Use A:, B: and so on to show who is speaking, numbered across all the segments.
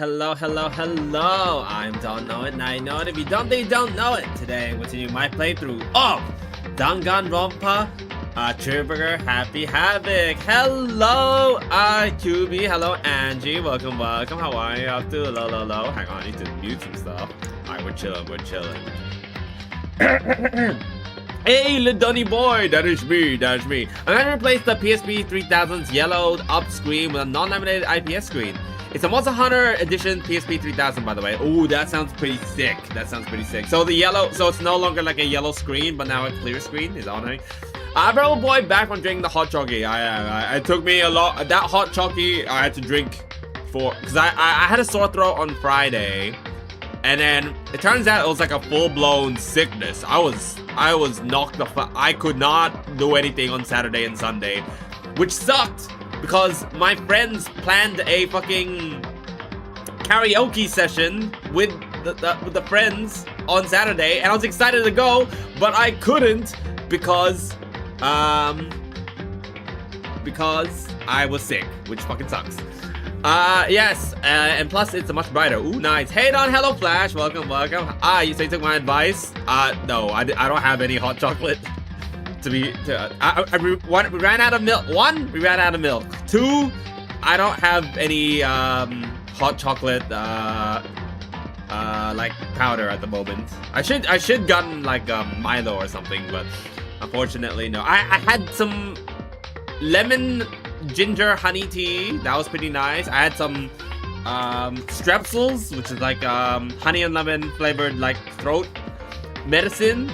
A: Hello. I'm Dawn Nowitt, and I know it. If you don't think you don't know it, today I'm continuing my playthrough of Danganronpa, Trigger Happy Havoc. Hello, QB. Hello, Angie. Welcome. How are you up to? Hello. Hang on, I need to mute some stuff. Alright, we're chilling. Hey, little Dunny boy, that is me. I'm gonna replace the PSP 3000's yellowed up screen with a non-laminated IPS screen. It's a Monster Hunter Edition PSP 3000, by the way. Ooh, that sounds pretty sick. So the yellow, so it's no longer like a yellow screen, but now a clear screen is on it. I brought a boy back from drinking the hot chocolate. It took me a lot. That hot chocolate I had to drink because I had a sore throat on Friday, and then it turns out it was like a full-blown sickness. I was knocked the fuck. I could not do anything on Saturday and Sunday, which sucked. Because my friends planned a fucking karaoke session with the friends on Saturday, and I was excited to go, but I couldn't because I was sick, which fucking sucks. Yes, and plus it's a much brighter. Ooh, nice. Hey, Don, hello, Flash. Welcome. You say you took my advice? No, I don't have any hot chocolate. We ran out of milk. One, we ran out of milk. Two, I don't have any hot chocolate like powder at the moment. I should gotten like Milo or something, but unfortunately no. I had some lemon ginger honey tea. That was pretty nice. I had some strepsils, which is like honey and lemon flavored like throat medicine.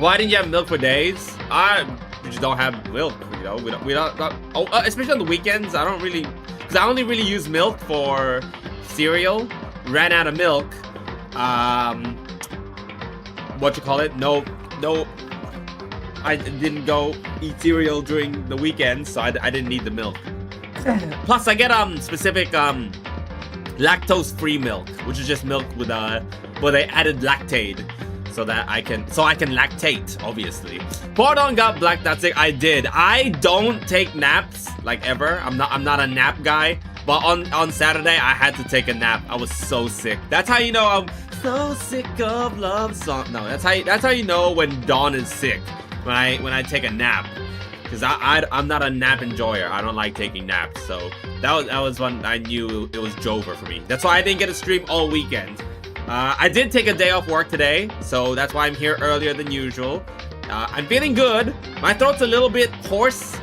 A: Why didn't you have milk for days? We just don't have milk, you know. We don't especially on the weekends. I don't really, because I only really use milk for cereal. Ran out of milk. No, I didn't go eat cereal during the weekend, so I didn't need the milk. Plus, I get specific lactose-free milk, which is just milk with where they added lactate. So I can lactate, obviously. Pardon got black, that's it. I did. I don't take naps, like, ever. I'm not a nap guy. But on Saturday, I had to take a nap. I was so sick. That's how you know I'm so sick of love song. No, that's how you know when Dawn is sick. When I take a nap. Because I'm not a nap enjoyer. I don't like taking naps. So that was when I knew it was Jover for me. That's why I didn't get a stream all weekend. I did take a day off work today, so that's why I'm here earlier than usual. I'm feeling good. My throat's a little bit hoarse,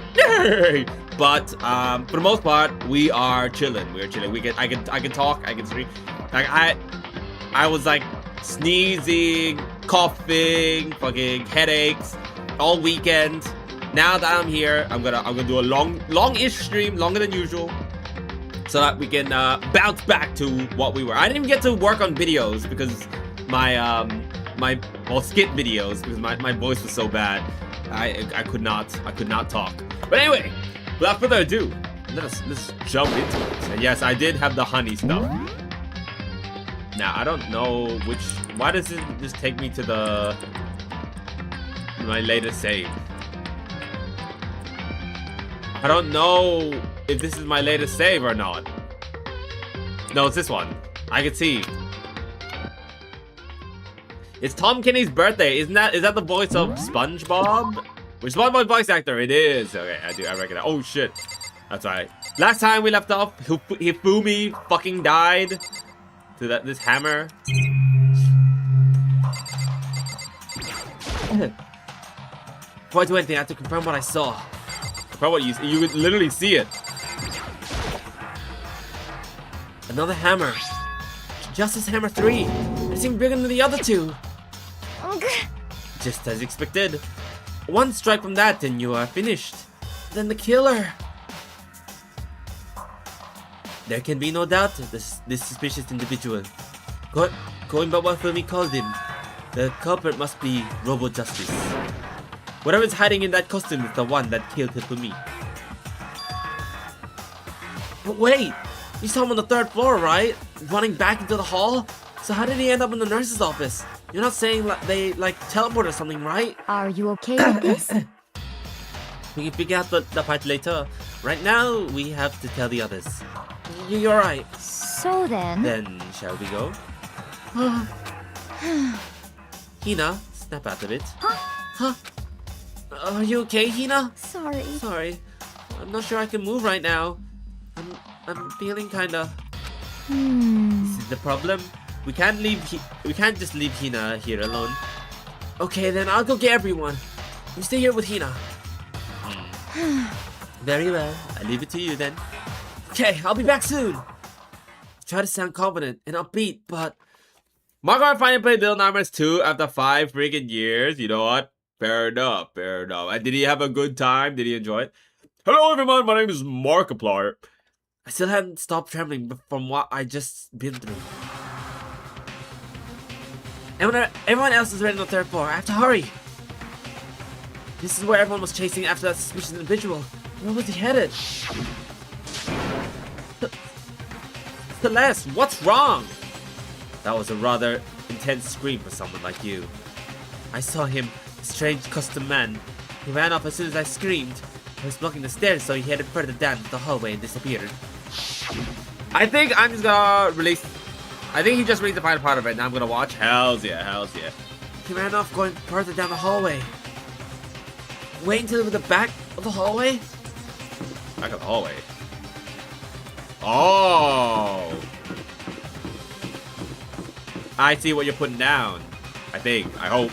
A: but for the most part, we are chilling. We're chilling. I can talk. I can stream. Like I was like sneezing, coughing, fucking headaches all weekend. Now that I'm here, I'm gonna do a long-ish stream, longer than usual, so that we can bounce back to what we were. I didn't even get to work on videos because my skit videos, because my voice was so bad. I could not talk. But anyway, without further ado, let's jump into it. And yes, I did have the honey stuff. Now I don't know why does it just take me to my latest save? I don't know if this is my latest save or not. No, it's this one. I can see. It's Tom Kenny's birthday. Is that the voice of SpongeBob? Which SpongeBob voice actor? It is. Okay, I recognize. Oh shit. That's right. Last time we left off, Hifumi fucking died to this hammer. Before I do anything, I have to confirm what I saw. What you could literally see it. Another hammer. Justice Hammer 3. It seemed bigger than the other two. Just as expected. One strike from that and you are finished. Then the killer. There can be no doubt this suspicious individual. Going by what Fumi called him, the culprit must be Robo Justice. Whatever's hiding in that costume is the one that killed Hifumi. But wait! You saw him on the 3rd floor, right? Running back into the hall? So how did he end up in the nurse's office? You're not saying they teleported or something, right?
B: Are you okay with this?
A: We can figure out the part later. Right now, we have to tell the others. You're right.
B: So then...
A: Then, shall we go? Hina, snap out of it. Huh? Are you okay, Hina?
B: Sorry.
A: Sorry. I'm not sure I can move right now. I'm feeling kinda... This is the problem. We can't just leave Hina here alone. Okay, then I'll go get everyone. You stay here with Hina. Very well. I leave it to you then. Okay, I'll be back soon. Try to sound confident and upbeat, but... Marco finally played Little Nightmares 2 after 5 freaking years. You know what? Fair enough, fair enough. And did he have a good time? Did he enjoy it? Hello everyone, my name is Markiplier. I still haven't stopped trembling from what I just been through. And when everyone else is ready on the 3rd floor, I have to hurry. This is where everyone was chasing after that suspicious individual. Where was he headed? Celeste, what's wrong? That was a rather intense scream for someone like you. I saw him, a strange custom man. He ran off as soon as I screamed. I was blocking the stairs, so he headed further down the hallway and disappeared. I think I'm just gonna release... I think he just released the final part of it, and I'm gonna watch. Hells yeah, hells yeah. He ran off going further down the hallway. Wait until the back of the hallway? Back of the hallway? Oh! I see what you're putting down. I think. I hope.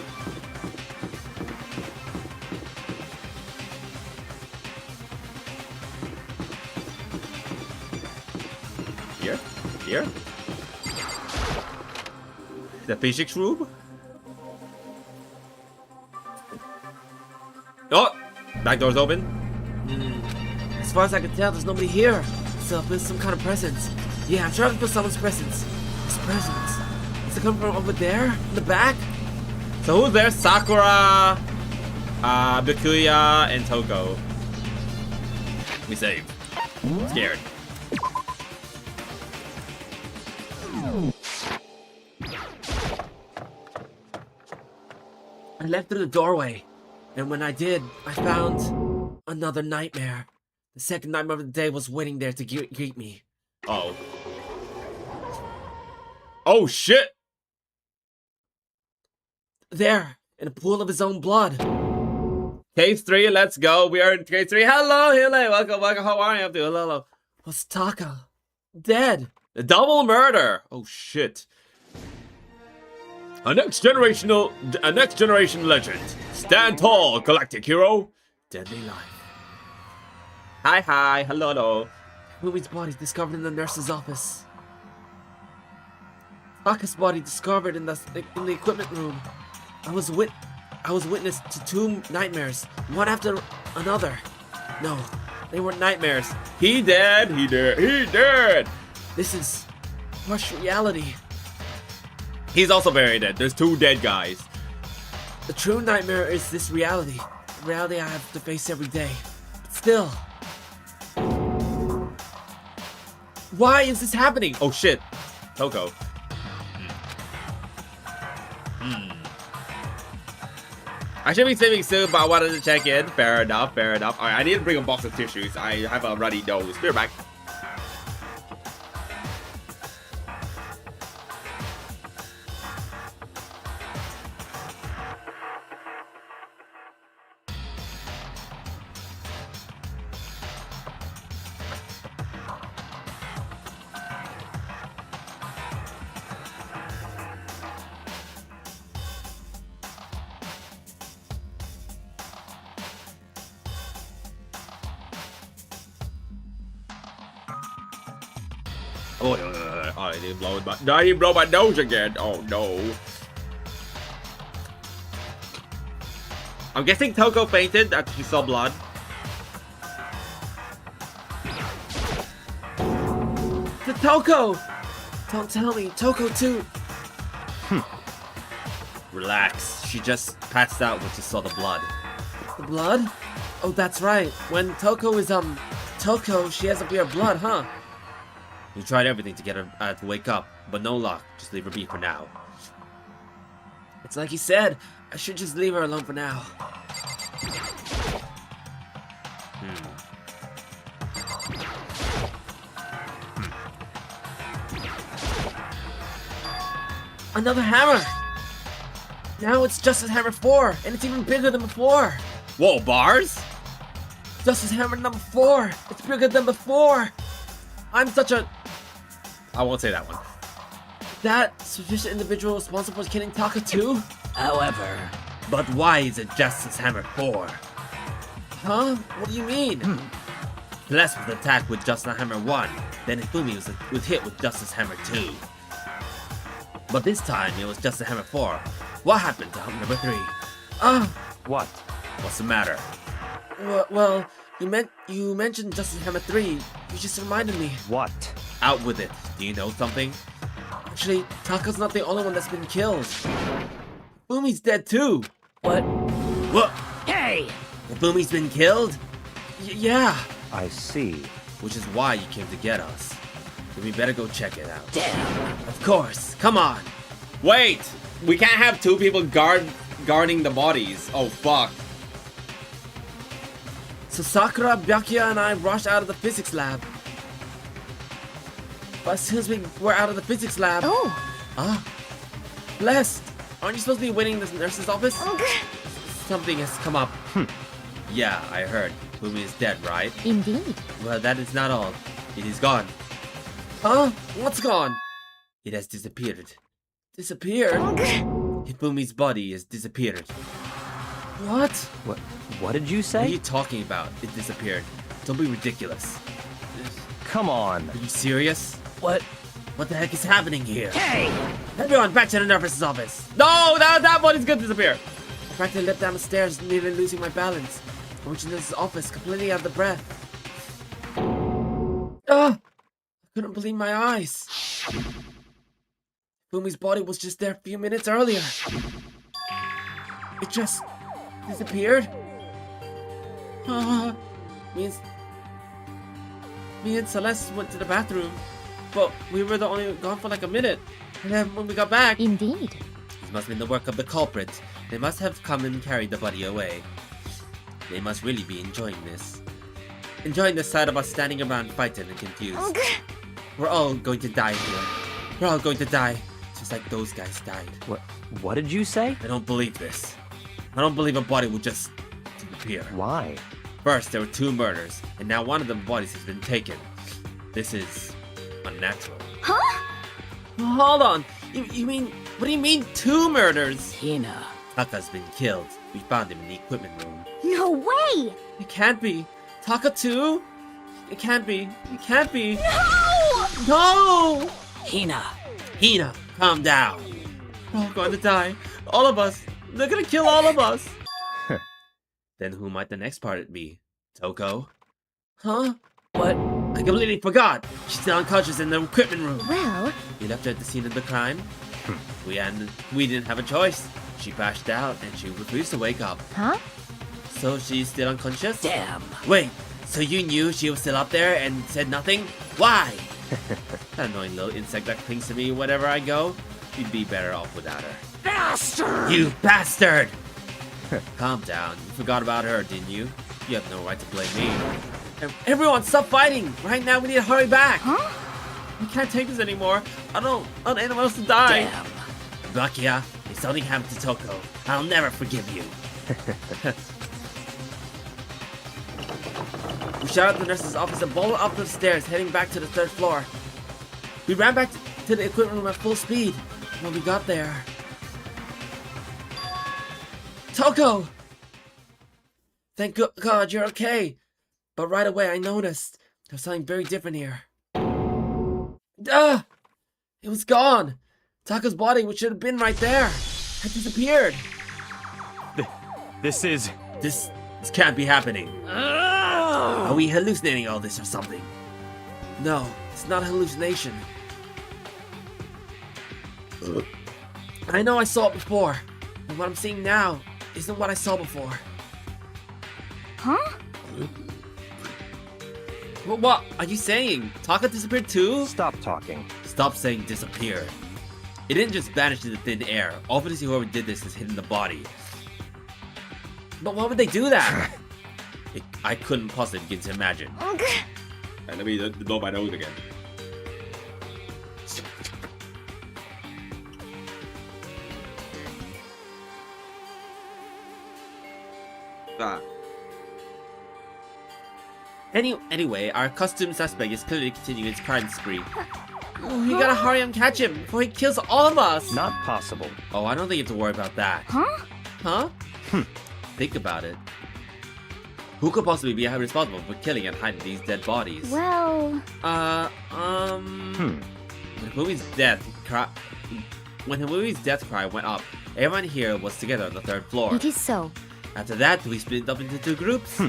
A: Here? Here? The physics room? Oh! Back door's open. As far as I can tell, there's nobody here. So there's some kind of presence. Yeah, I'm trying to feel someone's presence. This presence. Is it coming from over there? In the back? So who's there? Sakura, Bikuya, and Toko. We saved. I'm scared. I left through the doorway, and when I did, I found another nightmare. The second nightmare of the day was waiting there to greet me. Uh-oh. Oh shit! There, in a pool of his own blood. Case 3, let's go. We are in case 3. Hello, Hile. Welcome, welcome. How are you? Hello, hello. Was Taka dead? A double murder. Oh shit. A next generation legend. Stand tall, galactic hero. Deadly life. Hi, hi. Hello, hello. Ruby's body discovered in the nurse's office. Taka's body discovered in the equipment room. I was witness to 2 nightmares, one after another. No, they weren't nightmares. He dead. He dead. He dead. This is harsh reality. He's also very dead. There's 2 dead guys. The true nightmare is this reality. The reality I have to face every day. But still. Why is this happening? Oh shit. Toko. I should be sleeping soon, but I wanted to check in. Fair enough, fair enough. Alright, I need to bring a box of tissues. I have a runny nose. Be right back. Oh, I didn't blow my nose again. Oh no. I'm guessing Toko fainted after she saw blood. The Toko! Don't tell me, Toko too. Relax. She just passed out when she saw the blood. The blood? Oh, that's right. When Toko is Toko, she has a beer of blood, huh? We tried everything to get her to wake up, but no luck. Just leave her be for now. It's like he said. I should just leave her alone for now.
B: Another hammer! Now it's Justice Hammer 4, and it's even bigger than before!
A: Whoa, bars?
B: Justice Hammer number 4! It's bigger than before! I'm such a...
A: I won't say that one.
B: That sufficient individual responsible for killing Taka too?
A: However... But why is it Justice Hammer 4?
B: Huh? What do you mean?
A: Celeste was attacked with Justice Hammer 1, then Hifumi was hit with Justice Hammer 2. But this time it was Justice Hammer 4. What happened to number 3?
C: What?
A: What's the matter?
B: Well, you mentioned Justice Hammer 3. You just reminded me.
C: What?
A: Out with it. Do you know something?
B: Actually, Taka's not the only one that's been killed. Fumi's dead too.
A: What? What?
B: Hey!
A: Hifumi's been killed?
B: Yeah.
C: I see.
A: Which is why you came to get us. Then we better go check it out.
B: Damn.
A: Of course. Come on. Wait! We can't have 2 people guarding the bodies. Oh, fuck.
B: So Sakura, Byakuya, and I rushed out of the physics lab. But as soon as we were out of the physics lab...
D: Oh!
B: Blessed! Aren't you supposed to be waiting in the nurse's office?
A: Something has come up. Yeah, I heard. Fumi is dead, right?
D: Indeed.
A: Well, that is not all. It is gone.
B: Huh? What's gone?
A: It has disappeared.
B: Disappeared?
A: Hifumi's body has disappeared.
B: What?
C: What did you
A: What
C: say?
A: are you talking about? It disappeared. Don't be ridiculous.
C: Come on.
A: Are you serious?
B: What?
A: What the heck is happening here?
B: Hey!
A: Everyone, back to the nurse's office. No, that body's gonna disappear.
B: I practically leapt down the stairs, nearly losing my balance. I reached the nurse's office, completely out of breath. I couldn't believe my eyes. Fumi's body was just there a few minutes earlier. It just disappeared. Me and Celeste went to the bathroom, but we were only gone for like a minute. And then when we got back...
D: Indeed.
A: This must have been the work of the culprit. They must have come and carried the body away. They must really be enjoying this. Enjoying the sight of us standing around frightened and confused. We're all going to die here. We're all going to die, just like those guys died.
C: What did you say?
A: I don't believe this. I don't believe a body will just disappear.
C: Why?
A: First, there were 2 murders, and now one of the bodies has been taken. This is unnatural.
D: Huh?
B: Hold on. You mean... What do you mean 2 murders?
D: Hina.
A: Taka's been killed. We found him in the equipment room.
D: No way!
B: It can't be. Taka too? It can't be. It can't be.
D: No!
B: No!
D: Hina.
A: Hina, calm down.
B: We're all going to die. All of us. They're gonna kill all of us.
A: Then who might the next part be? Toko?
B: Huh?
A: What? I completely forgot. She's still unconscious in the equipment room.
D: Well,
A: We left her at the scene of the crime. We didn't have a choice. She passed out and she refused to wake up.
D: huh?
A: So she's still unconscious?
B: Damn.
A: Wait, so you knew she was still up there and said nothing? Why? That annoying little insect that clings to me wherever I go. You'd be better off without her.
B: Bastard!
A: You bastard! Calm down. You forgot about her, didn't you? You have no right to blame me.
B: Everyone, stop fighting! Right now, we need to hurry back.
D: Huh?
B: We can't take this anymore. I don't want anyone else to die.
A: Damn. Bakia, if something happened to Toko, I'll never forgive you.
B: We shot at the nurse's office and bolted up the stairs, heading back to the 3rd floor. We ran back to the equipment room at full speed. When we got there... Toko! Thank God you're okay. But right away I noticed there was something very different here. It was gone. Taka's body, which should have been right there, had disappeared.
C: This
A: can't be happening. Are we hallucinating all this or something?
B: No, it's not a hallucination. I know I saw it before, and what I'm seeing now isn't what I saw before.
D: Huh?
B: What are you saying? Taka disappeared too?
C: Stop talking.
A: Stop saying disappear. It didn't just vanish into thin air. Obviously whoever did this has hidden the body.
B: But why would they do that?
A: I couldn't possibly begin to imagine.
D: Okay.
A: Let me blow my nose again.
B: Anyway, our costume suspect is clearly continuing his crime spree. We gotta hurry and catch him before he kills all of us!
C: Not possible.
B: Oh, I don't think you have to worry about that.
D: Huh?
B: Huh? Think about it. Who could possibly be responsible for killing and hiding these dead bodies?
D: Well...
B: When the movie's death cry went up, everyone here was together on the 3rd floor.
D: It is so.
B: After that, we split up into 2 groups.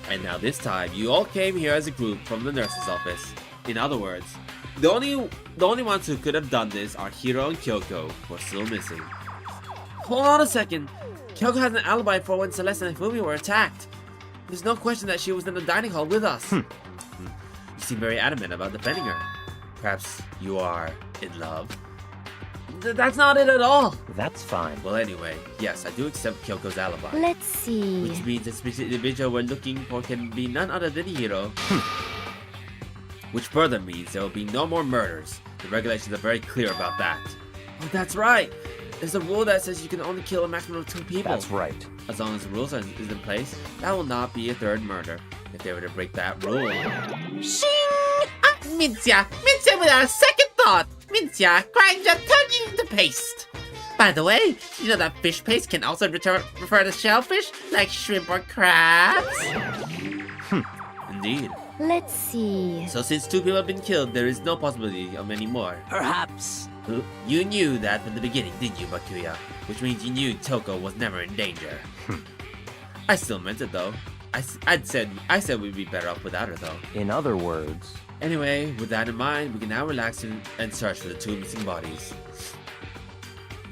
B: And now this time, you all came here as a group from the nurse's office. In other words, the only ones who could have done this are Hiro and Kyoko, who are still missing. Hold on a second. Kyoko has an alibi for when Celeste and Fumi were attacked. There's no question that she was in the dining hall with us. You seem very adamant about defending her. Perhaps you are in love? That's not it at all.
C: That's fine.
B: Well, anyway, yes, I do accept Kyoko's alibi.
D: Let's see.
B: Which means the specific individual we're looking for can be none other than Hiro. Which further means there will be no more murders. The regulations are very clear about that. Oh, that's right. There's a rule that says you can only kill a maximum of 2 people.
C: That's right.
B: As long as the rules is in place, that will not be a 3rd murder. If they were to break that rule.
E: Shing! Ah, Minzia without a second thought. Minzia, grind your tongue into paste. By the way, you know that fish paste can also refer to shellfish, like shrimp or crabs?
B: Indeed.
D: Let's see.
B: So since 2 people have been killed, there is no possibility of any more.
C: Perhaps.
B: You knew that from the beginning, didn't you, Bakuya? Which means you knew Toko was never in danger. I still meant it though. I said we'd be better off without her though.
C: In other words.
B: Anyway, with that in mind, we can now relax and search for the 2 missing bodies.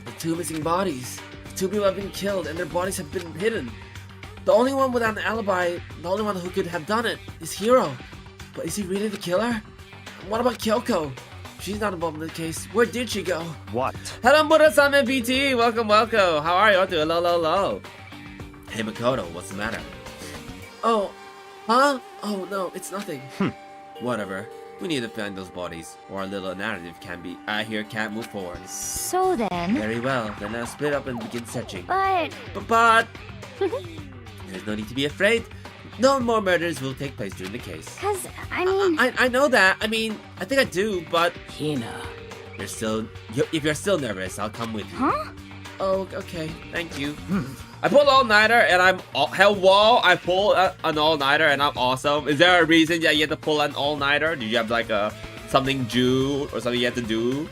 B: The 2 missing bodies. 2 people have been killed and their bodies have been hidden. The only one without an alibi, the only one who could have done it, is Hiro. But is he really the killer? What about Kyoko? She's not involved in the case. Where did she go?
C: What?
B: Hello, Mura-san and BT. Welcome. How are you? Hello. Hey, Makoto, what's the matter? Oh, huh? Oh, no, it's nothing. Whatever. We need to find those bodies, or our little narrative can't move forward.
D: So then...
B: Very well, then let's split up and begin searching.
D: But...
B: There's no need to be afraid. No more murders will take place during the case.
D: Cause, I mean...
B: I know that. I mean, I think I do, but...
C: Hina.
B: If you're still nervous, I'll come with you.
D: Huh?
B: Oh, okay. Thank you. I pulled all-nighter and I'm... I pulled an all-nighter and I'm awesome. Is there a reason that you had to pull an all-nighter? Did you have like something due or something you had to do?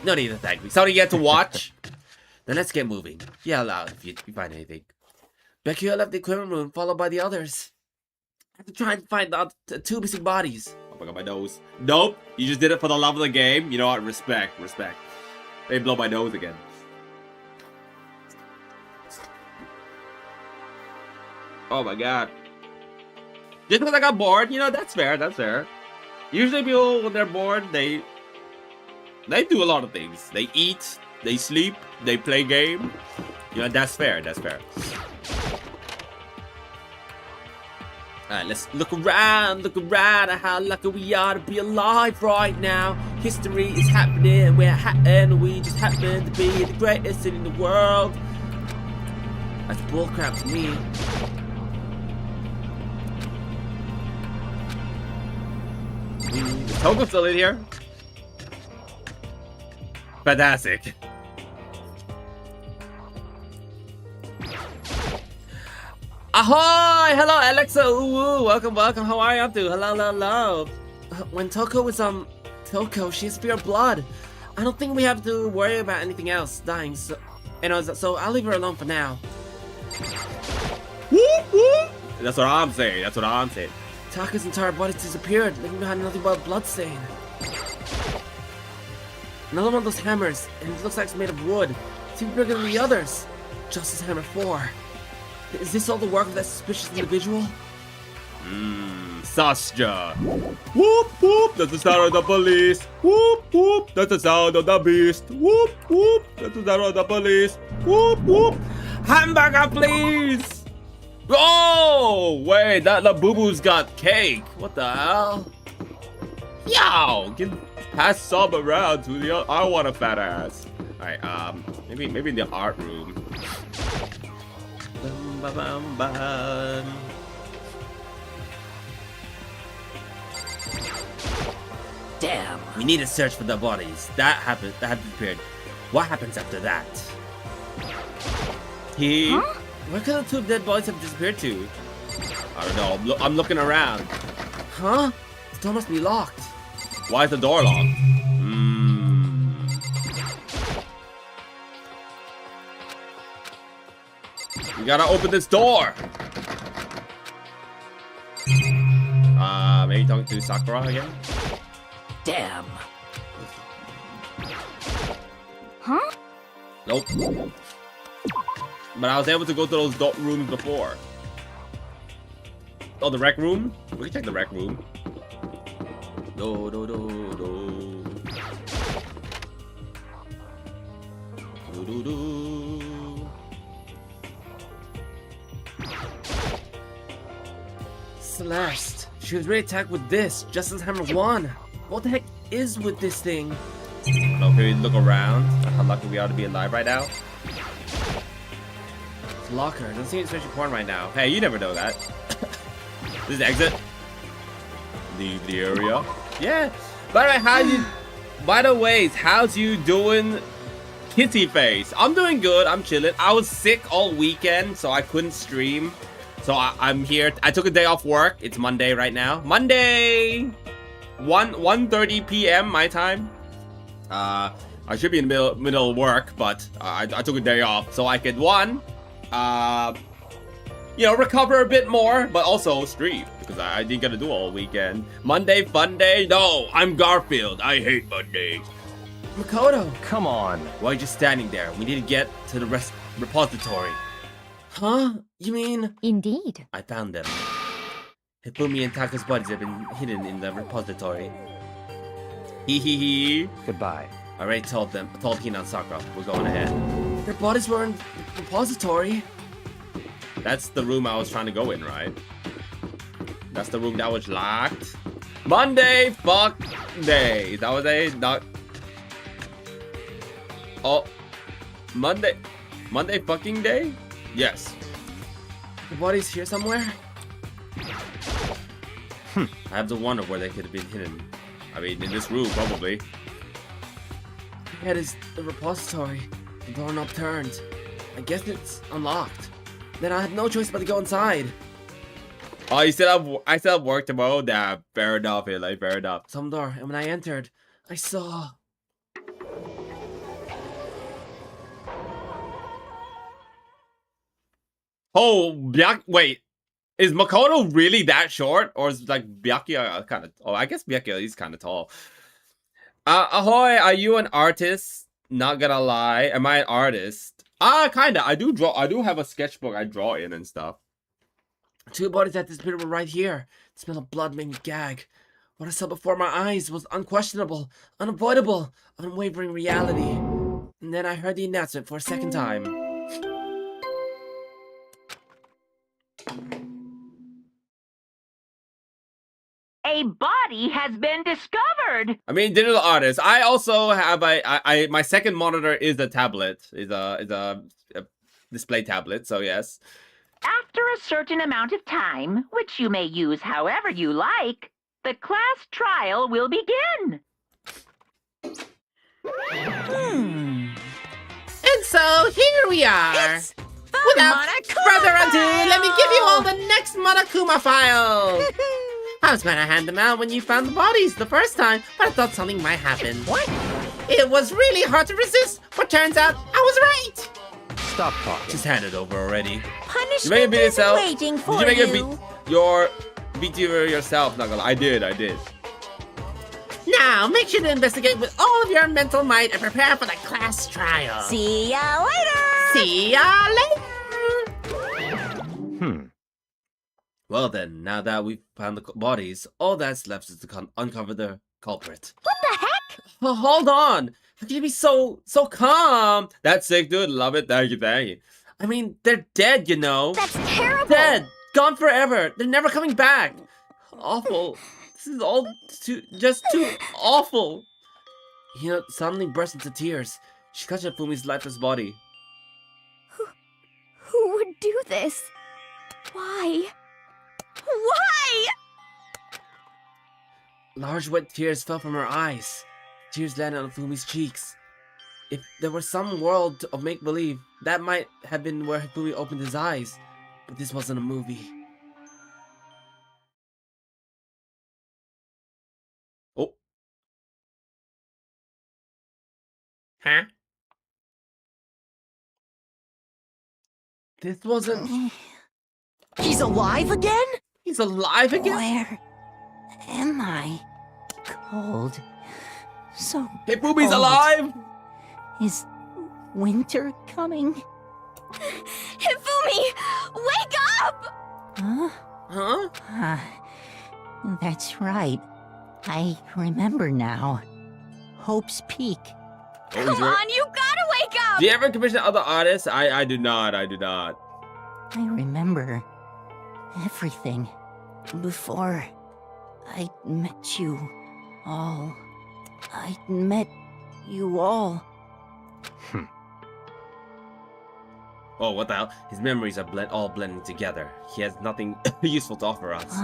B: No need to thank me. Something you had to watch? Then let's get moving. Yell loud if you find anything. Bakuya left the equipment room followed by the others. I have to try and find the 2 missing bodies. Oh my god, my nose. Nope. You just did it for the love of the game. You know what? Respect. They blow my nose again. Oh my god. Just because I got bored, you know, that's fair. Usually people, when they're bored, they do a lot of things. They eat, they sleep, they play game. You know, that's fair. Alright, let's look around at how lucky we are to be alive right now. History is happening, we just happen to be the greatest city in the world. That's bullcrap to me. Is Toko still in here? Fantastic. Ahoy! Hello, Alexa. Ooh, welcome. How are you up to? Hello. When Toko was Toko, she has pure blood. I don't think we have to worry about anything else dying. So I'll leave her alone for now. That's what I'm saying. Taka's entire body disappeared, leaving behind nothing but a bloodstain. Another one of those hammers, and it looks like it's made of wood. It's even bigger than the others. Justice Hammer 4. Is this all the work of that suspicious individual? Sasha. Whoop whoop, that's the sound of the police. Whoop whoop, that's the sound of the beast. Whoop whoop, that's the sound of the police. Whoop whoop. Hamburger, please. Oh, wait, that Labubu's got cake. What the hell? Yo, pass some around to the other. I want a fat ass. Alright, maybe in the art room. ba bum bum.
E: Damn.
B: We need to search for the bodies. That happened. That have disappeared. What happens after that? Where could the two dead bodies have disappeared to? I don't know. I'm looking around. Huh? The door must be locked. Why is the door locked? We gotta open this door. Maybe talking to Sakura again?
E: Damn.
D: Huh?
B: Nope. But I was able to go to those rooms before. Oh, the rec room? We can check the rec room. Do do do do. Do do do. Celeste, she was really attacked with this. Justin's hammer 1. What the heck is with this thing? Okay, we look around. How lucky we are to be alive right now. It's a locker. Doesn't seem especially porn right now. Hey, you never know that. This is the exit. Leave the area. Yeah. By the way, how's you doing, Kitty Face? I'm doing good. I'm chilling. I was sick all weekend, so I couldn't stream. So I'm here. I took a day off work. It's Monday right now. Monday, 1:30 p.m. my time. I should be in the middle of work, but I took a day off so I could recover a bit more, but also stream because I didn't get to do all weekend. Monday, fun day? No, I'm Garfield. I hate Mondays. Makoto,
C: Come on.
B: why are you just standing there? We need to get to the repository. Huh? You mean?
D: Indeed.
B: I found them. Hifumi and Taka's bodies have been hidden in the repository. Hee hee hee.
C: Goodbye.
B: I already told Hina and Sakura. We're going ahead. Their bodies were in the repository. That's the room I was trying to go in, right? That's the room that was locked. Monday, fuck day. Is that what they not? Oh, Monday fucking day? Yes. The body's here somewhere? I have to wonder where they could have been hidden. I mean, in this room, probably. That is the repository. The door knob turned. I guess it's unlocked. Then I had no choice but to go inside. Oh, I still have work tomorrow? Nah, fair enough, like fair enough. Some door, and when I entered, I saw... Oh, wait. Is Makoto really that short? Or is like Byakuya kind of... Oh, I guess Byakuya is kind of tall. Ahoy, are you an artist? Not gonna lie. Am I an artist? Kinda. I do draw. I do have a sketchbook I draw in and stuff. Two bodies that disappeared were right here. The smell of blood made me gag. What I saw before my eyes was unquestionable, unavoidable, unwavering reality. And then I heard the announcement for a second time.
F: A body has been discovered.
B: I mean, digital artist. I also have my second monitor is a tablet. Is a display tablet. So yes.
F: After a certain amount of time, which you may use however you like, the class trial will begin.
E: And so here we are.
G: It's the
E: Without
G: Monokuma
E: further ado,
G: file.
E: let me give you all the next Monokuma files. I was going to hand them out when you found the bodies the first time, but I thought something might happen. What? It was really hard to resist, but turns out I was right.
C: Stop talking.
B: Just hand it over already. You
G: Punishment
B: made it beat
G: is
B: yourself.
G: waiting for
B: Did you make
G: you.
B: your VTuber yourself? Not gonna lie. I did.
E: Now, make sure to investigate with all of your mental might and prepare for the class trial.
G: See ya later.
E: See ya later.
B: Well then, now that we've found the bodies, all that's left is to uncover the culprit.
D: What the heck?
B: Oh, hold on! How can you be so calm? That's sick, dude. Love it. Thank you. I mean, they're dead, you know.
D: That's terrible.
B: Dead. Gone forever. They're never coming back. Awful. This is all just too awful. Hina suddenly burst into tears. She clutched at Fumi's lifeless body.
D: Who would do this? Why? Why?
B: Large wet tears fell from her eyes. Tears landed on Fumi's cheeks. If there were some world of make-believe, that might have been where Fumi opened his eyes. But this wasn't a movie. Oh.
A: Huh?
B: This wasn't...
G: He's alive again?
B: He's alive again?
G: Where am I? Cold. So
B: Hey, Fumi's
G: cold.
B: alive!
G: Is winter coming?
D: Hifumi! Wake up!
G: Huh?
B: Huh?
G: That's right. I remember now. Hope's Peak.
B: Oh,
D: Come on, you gotta wake up!
B: Do you ever commission other artists? I do not. I do not.
G: I remember everything before I met you all. I met you all.
B: Oh, what the hell? His memories are all blending together. He has nothing useful to offer us.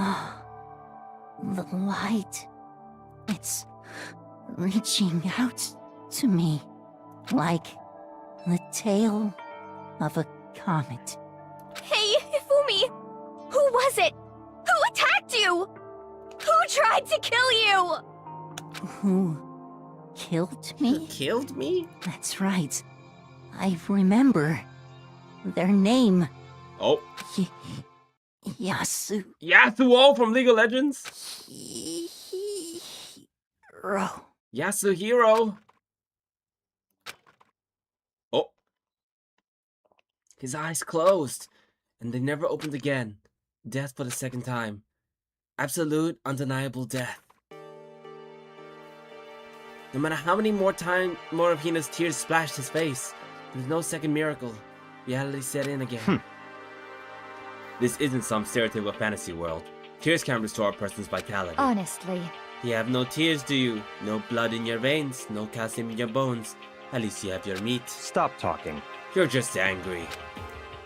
G: The light. It's reaching out to me like the tail of a comet.
D: Hey, Hifumi! Who was it? Who attacked you? Who tried to kill you?
G: Who killed me?
B: Killed me?
G: That's right. I remember their name.
B: Oh.
G: Yasu.
B: Yasuo from League of Legends?
G: Hero.
B: Yasuhiro. Oh. His eyes closed, and they never opened again. Death for the second time. Absolute, undeniable death. No matter how many more of Hina's tears splashed his face, there's no second miracle. Reality set in again. This isn't some stereotypical fantasy world. Tears can't restore a person's vitality.
D: Honestly.
B: You have no tears, do you? No blood in your veins, no calcium in your bones. At least you have your meat.
C: Stop talking.
B: You're just angry.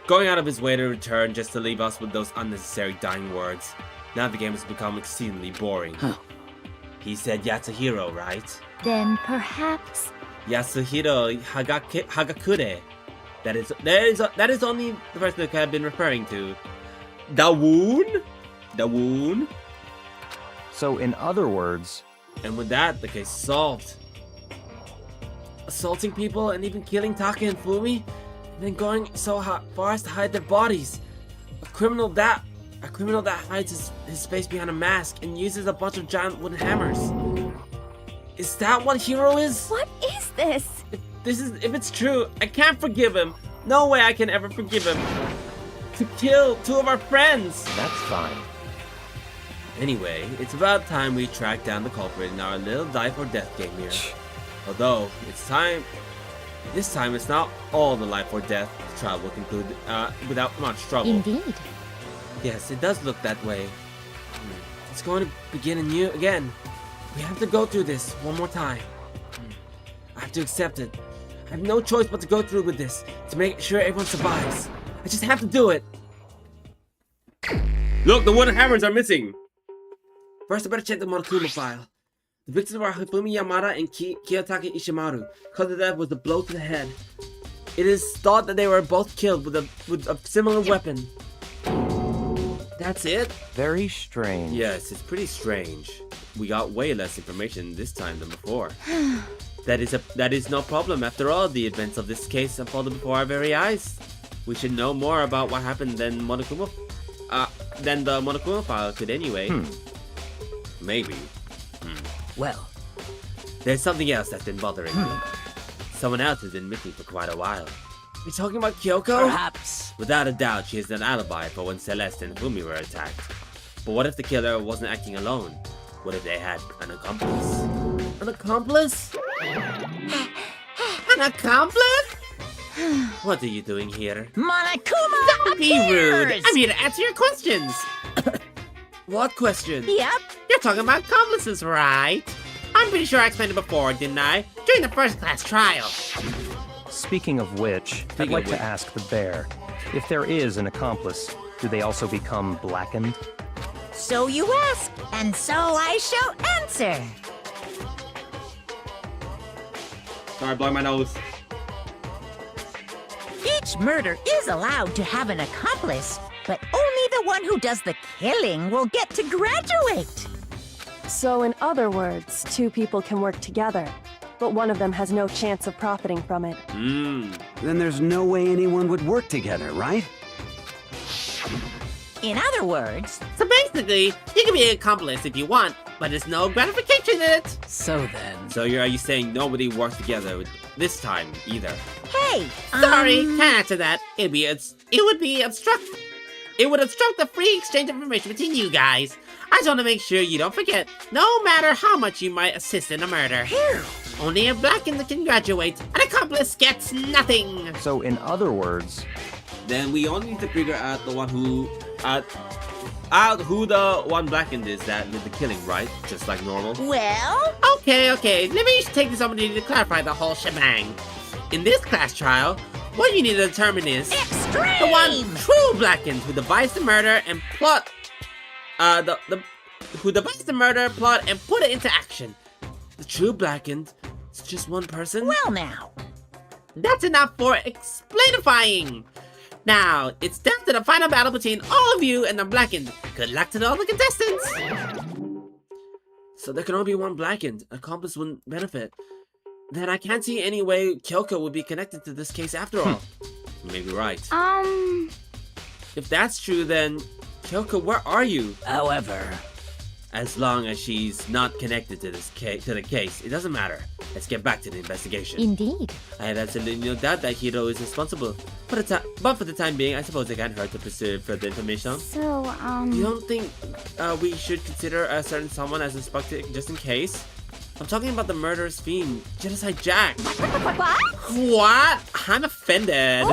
B: Going out of his way to return just to leave us with those unnecessary dying words. Now the game has become exceedingly boring. He said Yasuhiro, right?
D: Then perhaps...
B: Yasuhiro Hagakure. That is only the person that I've been referring to. Dawoon? Dawoon?
C: So, in other words,
B: And with that, the case is solved. Assaulting people and even killing Taka and Fumi, and then going so far as to hide their bodies. A criminal that hides his face behind a mask and uses a bunch of giant wooden hammers. Is that what Hero is?
D: What is this?
B: If it's true, I can't forgive him. No way I can ever forgive him. To kill two of our friends.
C: that's fine.
B: Anyway, it's about time we track down the culprit in our little life or death game here. Although, this time it's not all the life or death. The trial will conclude without much trouble.
D: Indeed.
B: Yes, it does look that way. It's going to begin anew again. We have to go through this one more time. I have to accept it. I have no choice but to go through with this to make sure everyone survives. I just have to do it. Look, the wooden hammers are missing. First, I better check the Monokuma file. The victims were Hifumi Yamada and Kiyotake Ishimaru. Cause of death was a blow to the head. It is thought that they were both killed with a similar weapon. That's it?
C: Very strange.
B: Yes, it's pretty strange. We got way less information this time than before. That is no problem. After all, the events of this case unfolded before our very eyes. We should know more about what happened than the Monokuma file could anyway. Maybe.
G: Well,
B: There's something else that's been bothering me. Someone else has been missing for quite a while. You're talking about Kyoko?
G: perhaps.
B: Without a doubt, she has an alibi for when Celeste and Fumi were attacked. But what if the killer wasn't acting alone? What if they had an accomplice? An accomplice?
E: An accomplice?
B: What are you doing here?
G: Monokuma!
E: Don't be rude.
G: appears!
E: I'm here to answer your questions.
B: What question?
D: Yep.
E: You're talking about accomplices, right? I'm pretty sure I explained it before, didn't I? During the first class trial.
C: Speaking of which, I'd
B: Speaking
C: like
B: of
C: to
B: which.
C: ask the bear, If there is an accomplice, do they also become blackened?
G: So you ask, and so I shall answer.
B: Sorry, blowing my nose.
G: Each murder is allowed to have an accomplice, but only the one who does the killing will get to graduate.
H: So in other words, two people can work together, but one of them has no chance of profiting from it.
I: Then there's no way anyone would work together, right?
G: In other words,
E: So basically, you can be an accomplice if you want, but there's no gratification in it.
J: So then,
B: So are you saying nobody worked together this time either?
G: hey,
E: Sorry, can't answer that. It would obstruct the free exchange of information between you guys. I just want to make sure you don't forget, no matter how much you might assist in a murder, only a blackened can graduate. An accomplice gets nothing.
C: So in other words,
B: Then we only need to figure out the one who who the one blackened is that did the killing, right? Just like normal.
G: well,
E: Okay, let me take this opportunity to clarify the whole shebang. In this class trial, what you need to determine is
G: extreme!
E: the one true blackened who devised the murder and plot who devised the murder, plot, and put it into action. The true blackened is just one person?
G: Well now,
E: That's enough for explainifying. Now, it's down to the final battle between all of you and the blackened. Good luck to all the contestants.
B: So there can only be one blackened. Accomplice wouldn't benefit. Then I can't see any way Kyoko would be connected to this case after all. You may be right. If that's true, then Kyoko, where are you?
J: however,
B: As long as she's not connected to this to the case, it doesn't matter. Let's get back to the investigation.
D: Indeed.
B: I have absolutely no doubt that Hiro is responsible. But for the time being, I suppose it can't hurt to pursue further information.
D: So,
B: You don't think we should consider a certain someone as a suspect just in case? I'm talking about the murderous fiend, Genocide Jack.
D: What?
E: What? I'm offended.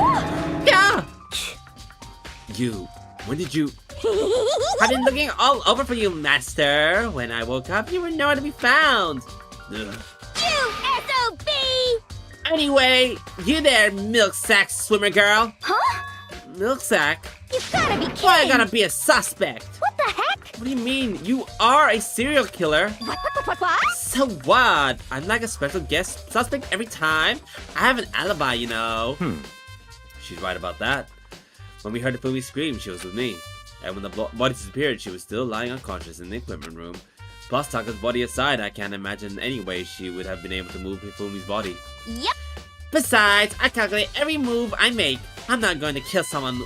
E: Yeah.
B: When did you?
E: I've been looking all over for you, master. When I woke up, you were nowhere to be found.
B: Ugh.
D: You SOB!
E: Anyway, you there, milk sack swimmer girl.
D: Huh?
E: Milk sack?
D: You gotta be kidding!
E: Why I gotta be a suspect?
D: What the heck?
E: What do you mean? You are a serial killer.
D: What?
E: So what? I'm like a special guest suspect every time. I have an alibi, you know.
B: She's right about that. When we heard the Fumi scream, she was with me. And when the body disappeared, she was still lying unconscious in the equipment room. Plus, Taka's body aside, I can't imagine any way she would have been able to move Fumi's body.
D: Yep.
E: Besides, I calculate every move I make. I'm not going to kill someone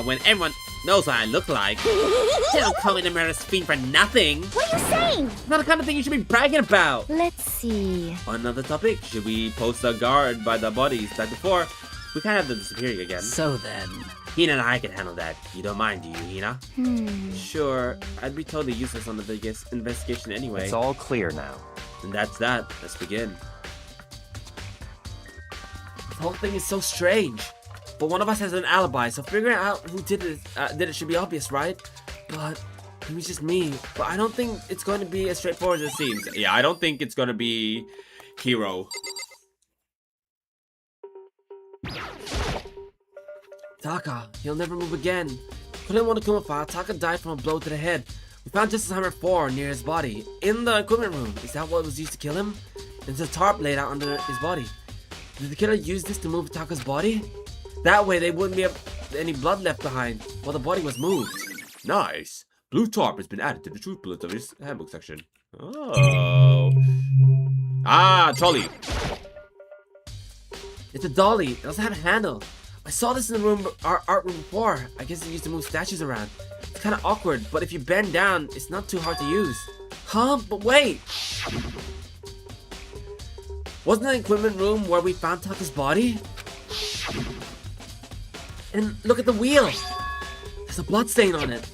E: when everyone knows what I look like. They don't call me the murderous fiend for nothing.
D: What are you saying?
E: Not the kind of thing you should be bragging about.
D: Let's see.
B: On another topic, should we post a guard by the bodies like before? We can't have them disappearing again.
J: so then,
B: Hina and I can handle that. You don't mind, do you, Hina? Sure, I'd be totally useless on the biggest investigation anyway.
C: it's all clear now.
B: And that's that. Let's begin. This whole thing is so strange. But one of us has an alibi, so figuring out who did it should be obvious, right? But it was just me. But I don't think it's going to be as straightforward as it seems. Yeah, I don't think it's going to be Hiro. Taka, he'll never move again. Couldn't want to Kumafa, Taka died from a blow to the head. We found Justice Hammer 4 near his body, in the equipment room. Is that what was used to kill him? There's a tarp laid out under his body. Did the killer use this to move Taka's body? That way they wouldn't be any blood left behind while the body was moved. Nice. Blue tarp has been added to the truth bullets of his handbook section. Oh. Ah, trolley. It's a dolly. It doesn't have a handle. I saw this in the room, our art room before. I guess it's used to move statues around. It's kind of awkward, but if you bend down, it's not too hard to use. Huh? But wait! Wasn't the equipment room where we found Taka's body? And look at the wheel! There's a blood stain on it.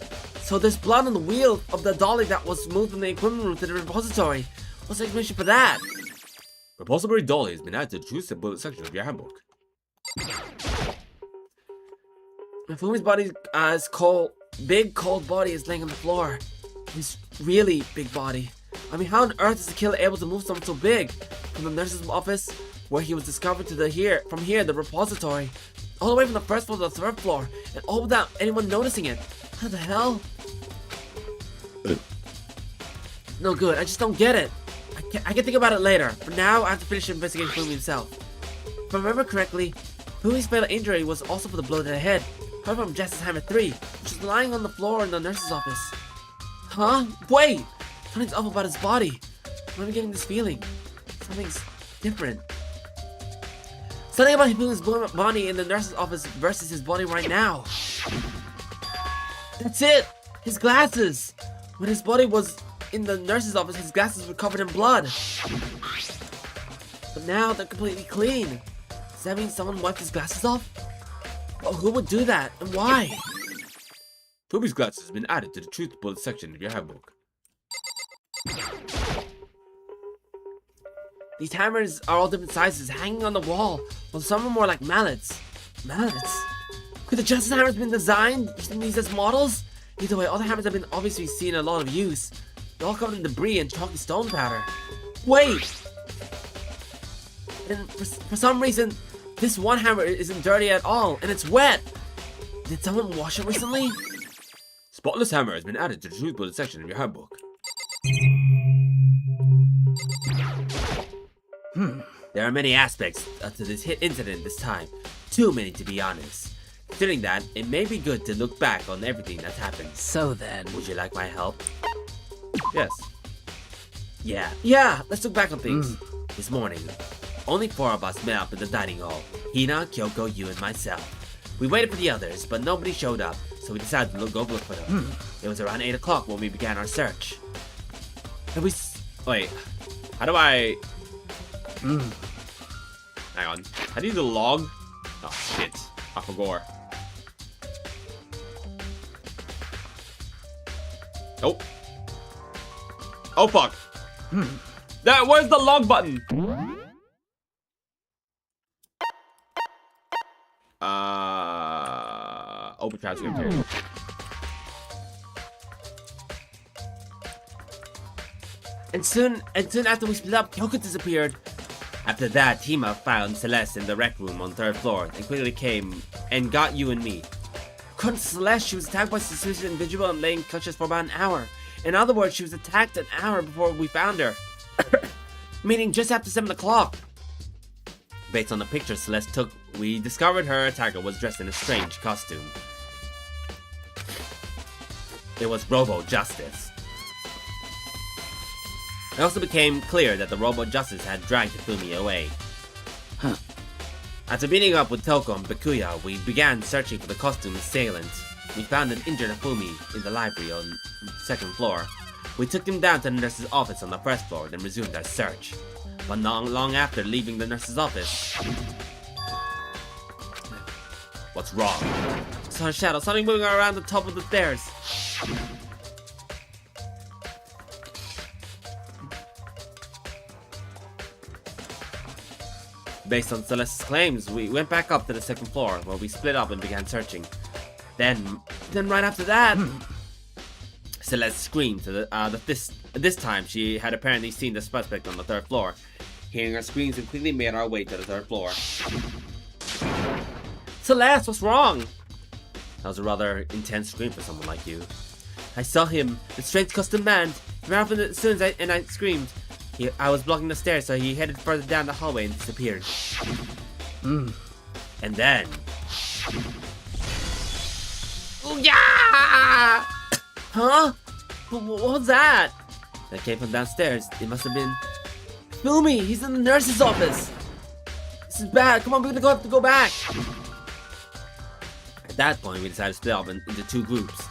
B: So there's blood on the wheel of the dolly that was moved from the equipment room to the repository. What's the explanation for that? Repository dolly has been added to the truth bullet section of your handbook. Fumi's body, his big cold body is laying on the floor. His really big body. I mean, how on earth is the killer able to move something so big? From the nurse's office where he was discovered from here, the repository. All the way from the first floor to the third floor, and all without anyone noticing it. How the hell? No good, I just don't get it. I can think about it later. For now, I have to finish investigating Fumi himself. If I remember correctly, Fumi's fatal injury was also for the blow to the head. However, from Justice Hammer 3, which was lying on the floor in the nurse's office. Huh? Wait! Something's off about his body. Why am I getting this feeling? Something's different. Something about Fumi's body in the nurse's office versus his body right now. That's it! His glasses! When his body was in the nurse's office, his glasses were covered in blood. But now they're completely clean. Does that mean someone wiped his glasses off? Well, who would do that, and why?
A: Fumi's glasses has been added to the truth bullet section of your handbook.
B: These hammers are all different sizes, hanging on the wall, while some are more like mallets. Mallets? Could the Justice Hammers been designed using these as models? Either way, all the hammers have been obviously seen a lot of use. They're all covered in debris and chalky stone powder. Wait! And for some reason, this one hammer isn't dirty at all, and it's wet! Did someone wash it recently?
A: Spotless hammer has been added to the truth bullet section of your handbook.
B: There are many aspects to this hit incident this time. Too many, to be honest. Considering that, it may be good to look back on everything that's happened.
E: So then...
B: Would you like my help?
A: Yes.
B: Yeah, let's look back on things. This morning, only 4 of us met up in the dining hall. Hina, Kyoko, you, and myself. We waited for the others, but nobody showed up, so we decided to go look for them. It was around 8 o'clock when we began our search. And
A: Wait, how do I... Hang on. How do you do log? Oh, shit. I forgot. Nope. Oh, fuck. Where's the log button? Open transcript here.
B: And soon after we split up, Kyoko disappeared. After that, Hima found Celeste in the rec room on the 3rd floor and quickly came and got you and me. According to Celeste, she was attacked by a suspicious individual and lay unconscious for about an hour. In other words, she was attacked an hour before we found her. Meaning just after 7 o'clock. Based on the picture Celeste took, we discovered her attacker was dressed in a strange costume. It was Robo Justice. It also became clear that the Robo Justice had dragged Fumi away. After meeting up with Toko and Bakuya, we began searching for the costume assailant. We found an injured Fumi in the library on the 2nd floor. We took him down to the nurse's office on the 1st floor, then resumed our search. But not long after leaving the nurse's office... What's wrong? I saw a shadow, something moving around the top of the stairs. Based on Celeste's claims, we went back up to the 2nd floor, where we split up and began searching. Then right after that, Celeste screamed. This time, she had apparently seen the suspect on the 3rd floor. Hearing her screams, we quickly made our way to the 3rd floor. Celeste, what's wrong? That was a rather intense scream for someone like you. I saw him, the strange custom man. He ran up as soon as I screamed. I was blocking the stairs, so he headed further down the hallway and disappeared. And then... Yeah! Huh? What was that? That came from downstairs. It must have been... Fumi! He's in the nurse's office! This is bad. Come on, we're gonna have to go back! At that point, we decided to split up into 2 groups.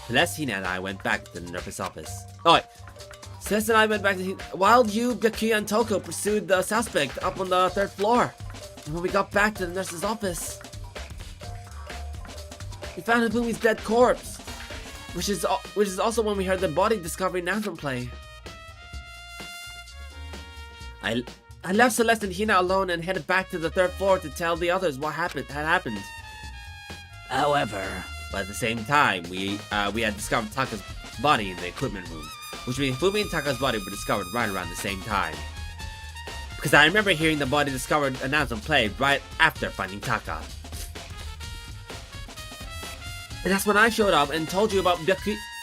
B: Celeste, Hina, and I went back to the nurse's office. Oh, wait. Celeste and I went back to while you, Bakuya, and Toko pursued the suspect up on the 3rd floor. And when we got back to the nurse's office, we found Fumi's dead corpse, which is also when we heard the body discovery announcement play. I left Celeste and Hina alone and headed back to the 3rd floor to tell the others what had happened. However, at the same time, we had discovered Taka's body in the equipment room. Which means Fumi and Taka's body were discovered right around the same time. Because I remember hearing the body discovered announcement played right after finding Taka. And that's when I showed up and told you about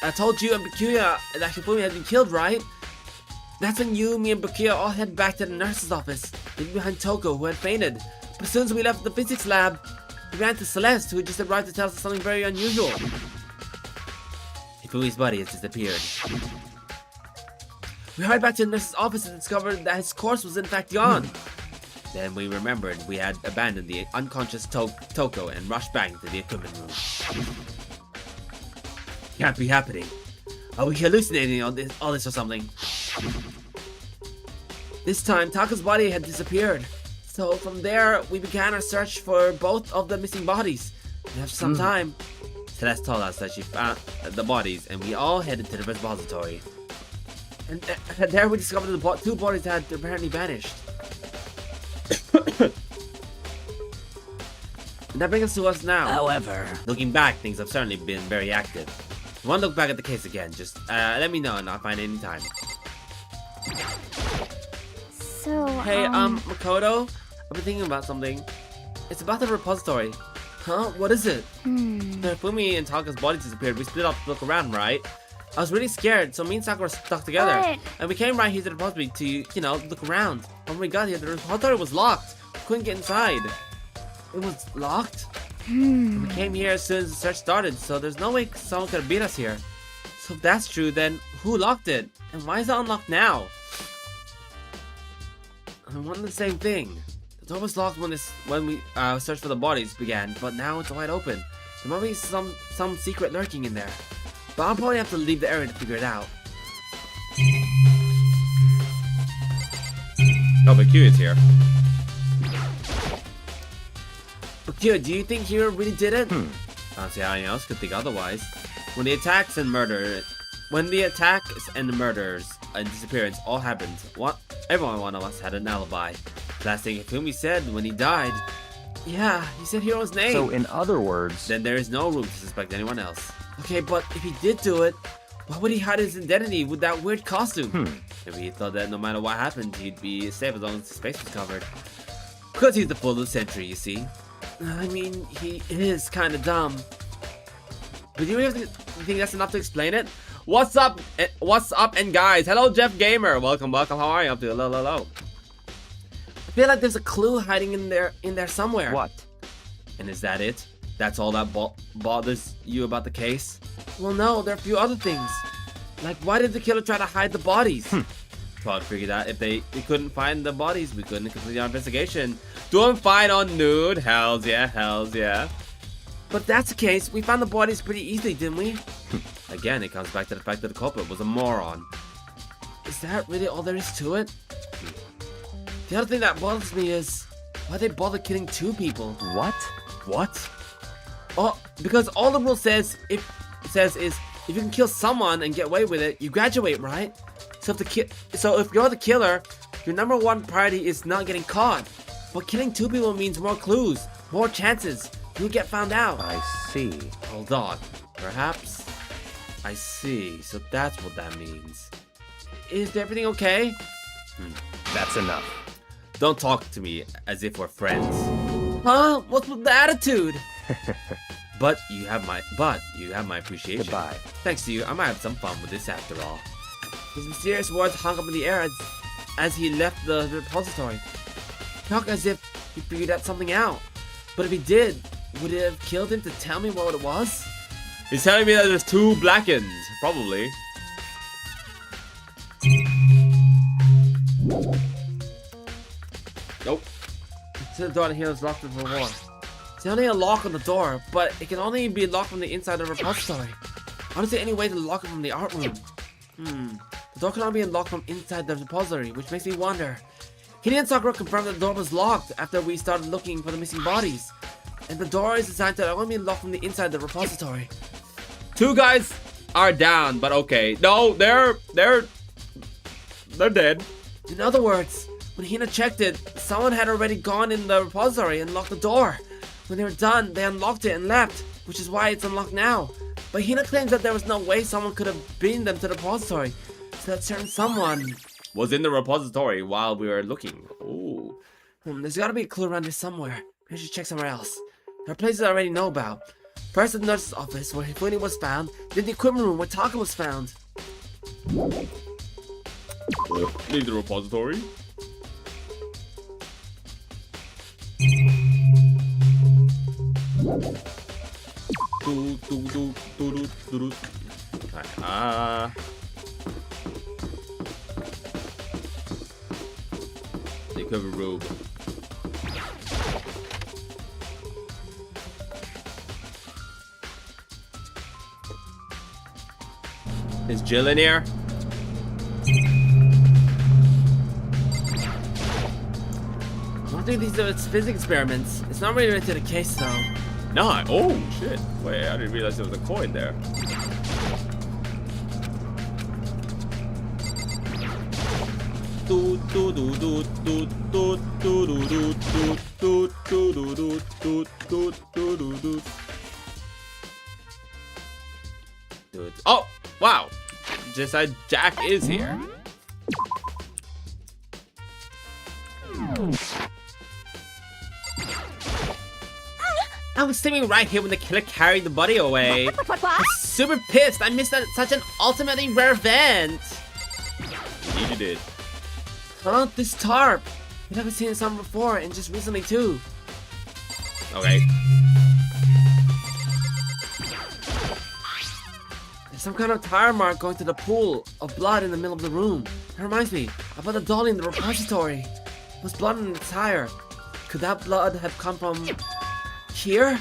B: I told you and Bakuya that Hifumi had been killed, right? That's when you, me, and Bakuya all headed back to the nurse's office, leaving behind Toko, who had fainted. But as soon as we left the physics lab, we ran to Celeste, who had just arrived to tell us something very unusual. Hifumi's body has disappeared. We hurried back to the nurse's office and discovered that his corpse was in fact gone. Then we remembered we had abandoned the unconscious Toko and rushed back into the equipment room. Can't be happening. Are we hallucinating all this or something? This time, Taka's body had disappeared. So from there, we began our search for both of the missing bodies. And after some time, Celeste told us that she found the bodies, and we all headed to the repository. And there we discovered the two bodies had apparently vanished. And that brings us to now.
G: However,
B: Looking back, things have certainly been very active. If you want to look back at the case again, just let me know and I'll find it anytime.
D: So,
B: Hey, Makoto, I've been thinking about something. It's about the repository. Huh? What is it? Hifumi and Taka's bodies disappeared. We split up to look around, right? I was really scared, so me and Sakura stuck together.
D: But-
B: And we came right here to the repository to, you know, look around. When we got here, the repository was locked. We couldn't get inside. It was locked? We came here as soon as the search started, so there's no way someone could have beat us here. So if that's true, then who locked it? And why is it unlocked now? I wonder the same thing. The door was locked when we search for the bodies began, but now it's wide open. There might be some secret lurking in there. But I'll probably have to leave the area to figure it out. Oh, but Q is here. But Q, do you think Hiro really did it? I don't see how anyone else could think otherwise. When the attacks and murders and disappearance all happened, every one of us had an alibi. Last thing Hifumi said when he died. Yeah, he said Hiro's name.
C: So in other words,
B: Then there is no room to suspect anyone else. Okay, but if he did do it, why would he hide his identity with that weird costume? Maybe he thought that no matter what happened, he'd be safe as long as his face was covered. Because he's the fool of the century, you see. I mean, he is kind of dumb. But do you really think that's enough to explain it? What's up, and guys? Hello, Jeff Gamer. Welcome. How are you up to? Hello. I feel like there's a clue hiding in there somewhere.
C: what?
B: And is that it? That's all that bothers you about the case? Well, no, there are a few other things. Like, why did the killer try to hide the bodies? So I figured out if we couldn't find the bodies, we couldn't complete our investigation. Doing fine on nude. Hells yeah. But if that's the case, we found the bodies pretty easily, didn't we? Again, it comes back to the fact that the culprit was a moron. Is that really all there is to it? The other thing that bothers me is why they bother killing two people.
C: What?
B: Oh, because all the rule says is if you can kill someone and get away with it, you graduate, right? So if you're the killer, your number one priority is not getting caught. But killing two people means more clues, more chances. You'll get found out.
C: I see.
B: Hold on. Perhaps. I see. So that's what that means. Is everything okay?
C: That's enough.
B: Don't talk to me as if we're friends. Huh? What's with the attitude? But you have my appreciation.
C: Goodbye.
B: Thanks to you, I might have some fun with this after all. His mysterious words hung up in the air as he left the repository. Talk as if he figured out something out. But if he did, would it have killed him to tell me what it was? He's telling me that there's two blackened. Probably. Nope. To the door and here is locked with a war. There's only a lock on the door, but it can only be locked from the inside of the repository. I don't see any way to lock it from the art room. The door can only be unlocked from inside the repository, which makes me wonder. Kitty and Sakura confirmed that the door was locked after we started looking for the missing bodies. And the door is designed to only be locked from the inside the repository. Two guys are down, but okay. No, they're dead. In other words, when Hina checked it, someone had already gone in the repository and locked the door. When they were done, they unlocked it and left, which is why it's unlocked now. But Hina claims that there was no way someone could have beaten them to the repository. So that certain someone was in the repository while we were looking. Ooh.
E: There's gotta be a clue around here somewhere. I should check somewhere else. There are places I already know about. First, the nurse's office, where Hifumi was found. Then the equipment room, where Taka was found.
B: Leave the repository. The equipment room. Is Jill in here?
E: I don't think these are physics experiments. It's not really related to the case, though.
B: No. Oh, shit. Wait, I didn't realize there was a coin there. Oh, wow. Just said Jack is here.
E: I was sitting right here when the killer carried the body away.
D: What?
E: I'm super pissed. I missed such an ultimately rare event.
B: Indeed you did.
E: Huh? This tarp. We've never seen this on before, and just recently too.
B: Okay.
E: There's some kind of tire mark going to the pool of blood in the middle of the room. That reminds me, I put the dolly in the repository. There was blood on the tire. Could that blood have come from here?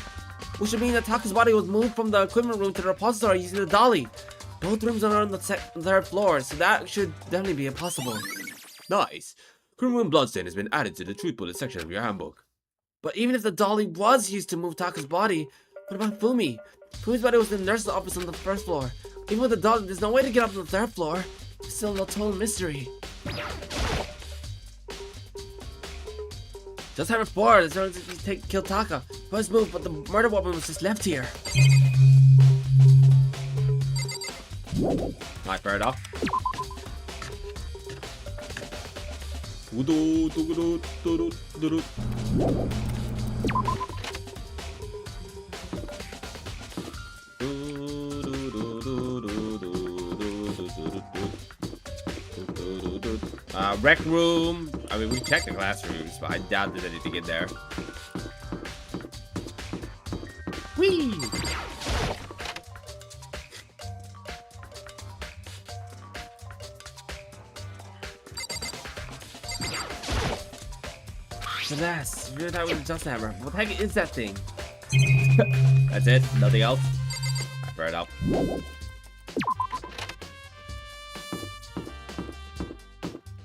E: Which would mean that Taka's body was moved from the equipment room to the repository using the dolly. Both rooms are on the third floor, so that should definitely be impossible.
B: Nice. Criminal bloodstain has been added to the truth bullet section of your handbook.
E: But even if the dolly was used to move Taka's body, what about Fumi? Fumi's body was in the nurse's office on the first floor. Even with the dolly, there's no way to get up to the third floor. It's still a total mystery. Just have it forward, as soon as you kill Taka. First move, but the murder weapon was just left here.
B: Alright, fair enough. Rec room. I mean, we checked the classrooms, but I doubt there's anything in there. Whee!
E: Celeste, you're that with just hammer. What the heck is that thing?
B: That's it? Nothing else? I fair enough.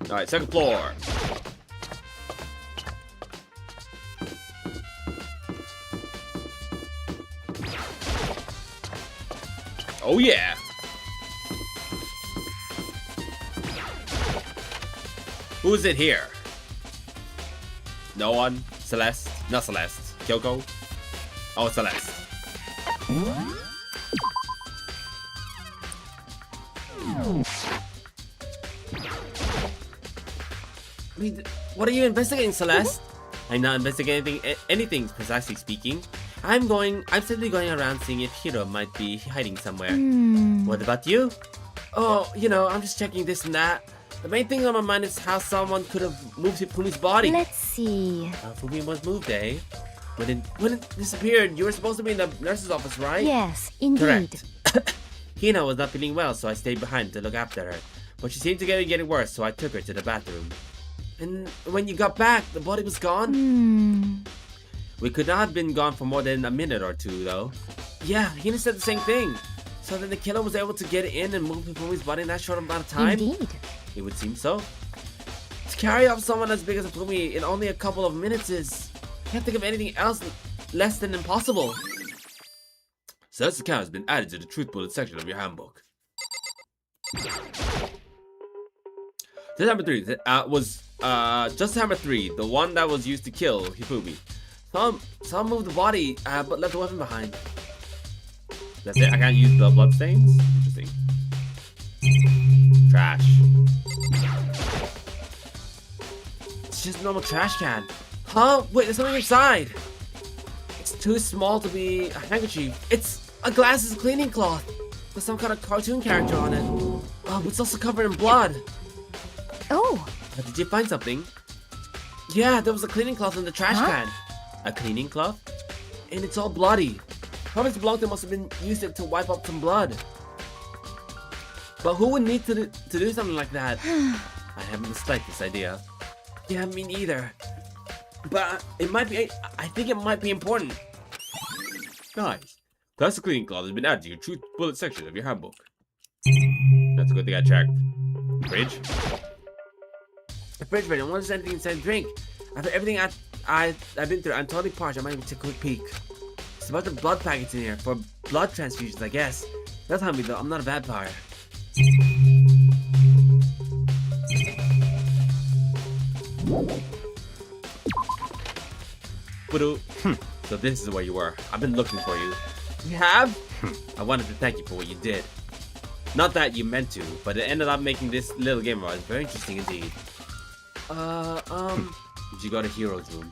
B: Alright, second floor. Oh yeah! Who is it here? No one? Celeste? Not Celeste. Kyoko? Oh, Celeste.
E: I mean, what are you investigating, Celeste? I'm not investigating anything, precisely speaking. I'm simply going around seeing if Hiro might be hiding somewhere. What about you? Oh, you know, I'm just checking this and that. The main thing on my mind is how someone could have moved Fumi's body.
D: Let's see.
E: Fumi was moved, eh? When it disappeared, you were supposed to be in the nurse's office, right?
D: Yes, indeed.
E: Correct. Hina was not feeling well, so I stayed behind to look after her. But she seemed to be getting worse, so I took her to the bathroom. And when you got back, the body was gone? We could not have been gone for more than a minute or two, though. Yeah, Hina said the same thing. So then the killer was able to get in and move Fumi's body in that short amount of time?
D: Indeed.
E: It would seem so. To carry off someone as big as Fumi in only a couple of minutes is... I can't think of anything else less than impossible.
B: Celeste's account has been added to the truth bullet section of your handbook. Justice Hammer 3 was Justice Hammer 3, the one that was used to kill Hifumi.
E: Someone moved the body, but left the weapon behind.
B: That's it? I can't use the bloodstains? Interesting. Trash. just a normal trash can. Huh? Wait, there's something inside. It's too small to be a handkerchief. It's a glasses cleaning cloth with some kind of cartoon character on it. It's also covered in blood.
D: Oh,
B: Did you find something? Yeah, there was a cleaning cloth in the trash can.
A: A cleaning cloth?
B: And it's all bloody. Whoever's blocked it must have been used it to wipe up some blood. But who would need to do something like that?
A: I haven't the slightest idea.
B: Yeah, me neither. But it might be. I think it might be important.
A: Nice. Thus, the cleaning cloth has been added to your truth bullet section of your handbook. That's a good thing I checked. Fridge?
B: The refrigerator. What is anything inside the drink? After everything I've been through, I'm totally parched. I might even take a quick peek. There's a bunch of blood packets in here for blood transfusions, I guess. Don't tell me though. I'm not a vampire.
A: So this is where you were. I've been looking for you.
B: You have?
A: I wanted to thank you for what you did. Not that you meant to, but it ended up making this little game of ours very interesting indeed. Did you go to Hero's room?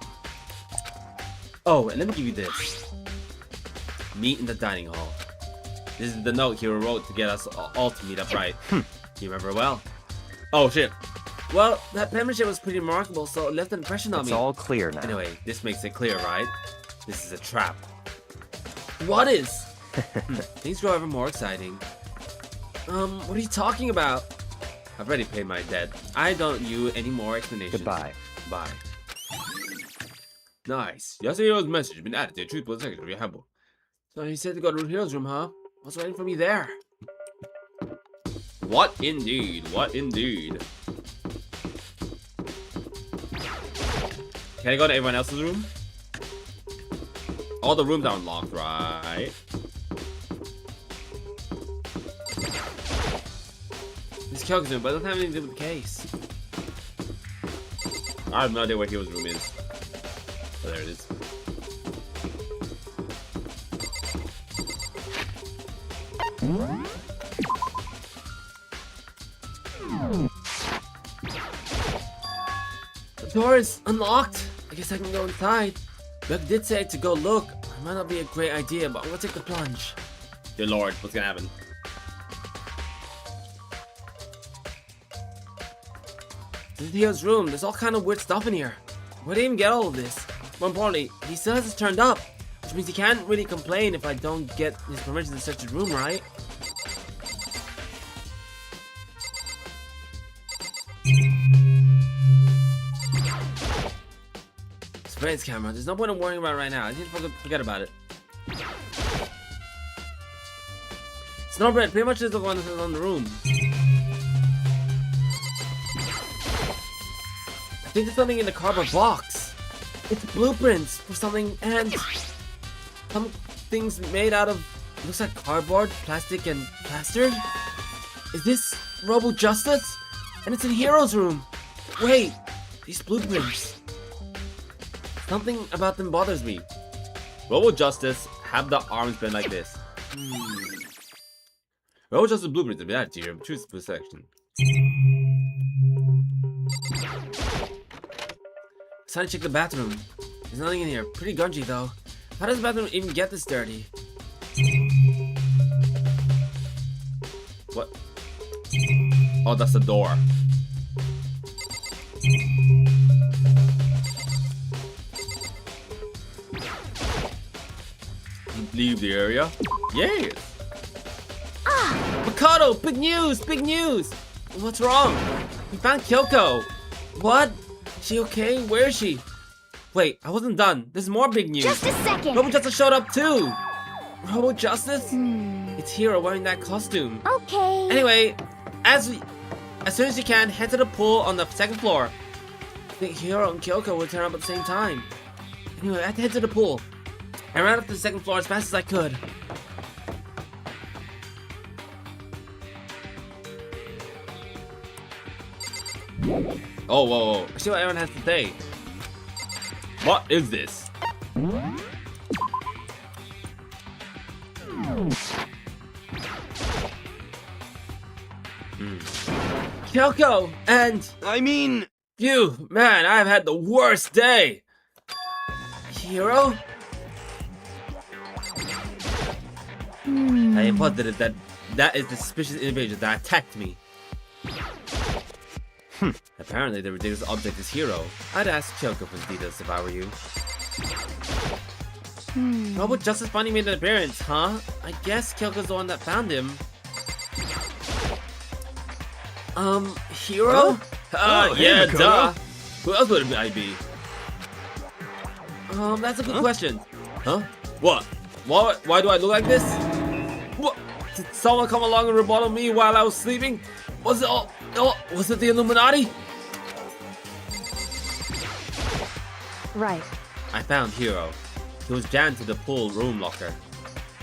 A: Oh, and let me give you this. Meet in the dining hall. This is the note Hero wrote to get us all to meet up right. You remember well? Oh shit.
B: Well, that penmanship was pretty remarkable, so it left an impression on
C: It's
B: me.
C: all clear now.
A: Anyway, this makes it clear, right? This is a trap.
B: What is? Things grow ever more exciting. What are you talking about?
A: I've already paid my debt. I don't owe you any more explanations.
C: Goodbye.
A: Bye. Nice. Yasuhito's message has been added to the truth bullet section of your handbook.
B: So he said to go to Hero's room, huh? What's waiting for me there?
A: What indeed? What indeed? Can I go to everyone else's room? All the rooms are unlocked, right?
B: This Kyoko's room, but it doesn't have anything to do with the case.
A: I have no idea where Hero's room is. Oh, there it is.
B: The door is unlocked. I guess I can go inside. Beck did say to go look. It might not be a great idea, but I'm gonna take the plunge.
A: Dear Lord, what's gonna happen?
B: This is Theo's room. There's all kind of weird stuff in here. Where did he even get all of this? More importantly, he still has it turned up, which means he can't really complain if I don't get his permission to search his room, right? Surveillance camera. There's no point in worrying about it right now. I need to forget about it. Snowbread pretty much is the one that's on the room. I think there's something in the cardboard box. It's blueprints for something, and some things made out of, looks like cardboard, plastic, and plaster. Is this Robo Justice? And it's in Hero's room. Wait, these blueprints. Something about them bothers me.
A: Robo Justice have the arms been like this? Robo Justice blueprints have been added to your truth bullet section.
B: It's time to check the bathroom. There's nothing in here. Pretty grungy though. How does the bathroom even get this dirty?
A: What? Oh, that's the door. Leave the area? Yes!
B: Makoto! Big news! Big news! What's wrong? We found Kyoko! What? She okay? Where is she? Wait, I wasn't done. There's more big news.
D: Just a second.
B: Robo Justice showed up too! Robo Justice? It's Hero wearing that costume.
D: Okay.
B: Anyway, as soon as you can, head to the pool on the second floor. I think Hero and Kyoko will turn up at the same time. Anyway, I had to head to the pool. I ran up to the second floor as fast as I could.
A: Oh, whoa, whoa.
B: I see what everyone has to say.
A: What is this?
B: Kyoko and
I: I mean,
B: Phew, man, I've had the worst day. Hero? I am positive that is the suspicious individual that attacked me. Apparently the ridiculous object is Hero. I'd ask Kyoko for the details if I were you. Robot Justice finally made an appearance, huh? I guess Kyoko's the one that found him. Hero? Yeah, duh. Who else would I be? That's a good question. Huh? What? Why do I look like this? What? Did someone come along and rebuttal me while I was sleeping? Was it the Illuminati?
H: Right.
B: I found Hero. He was jammed to the pool room locker.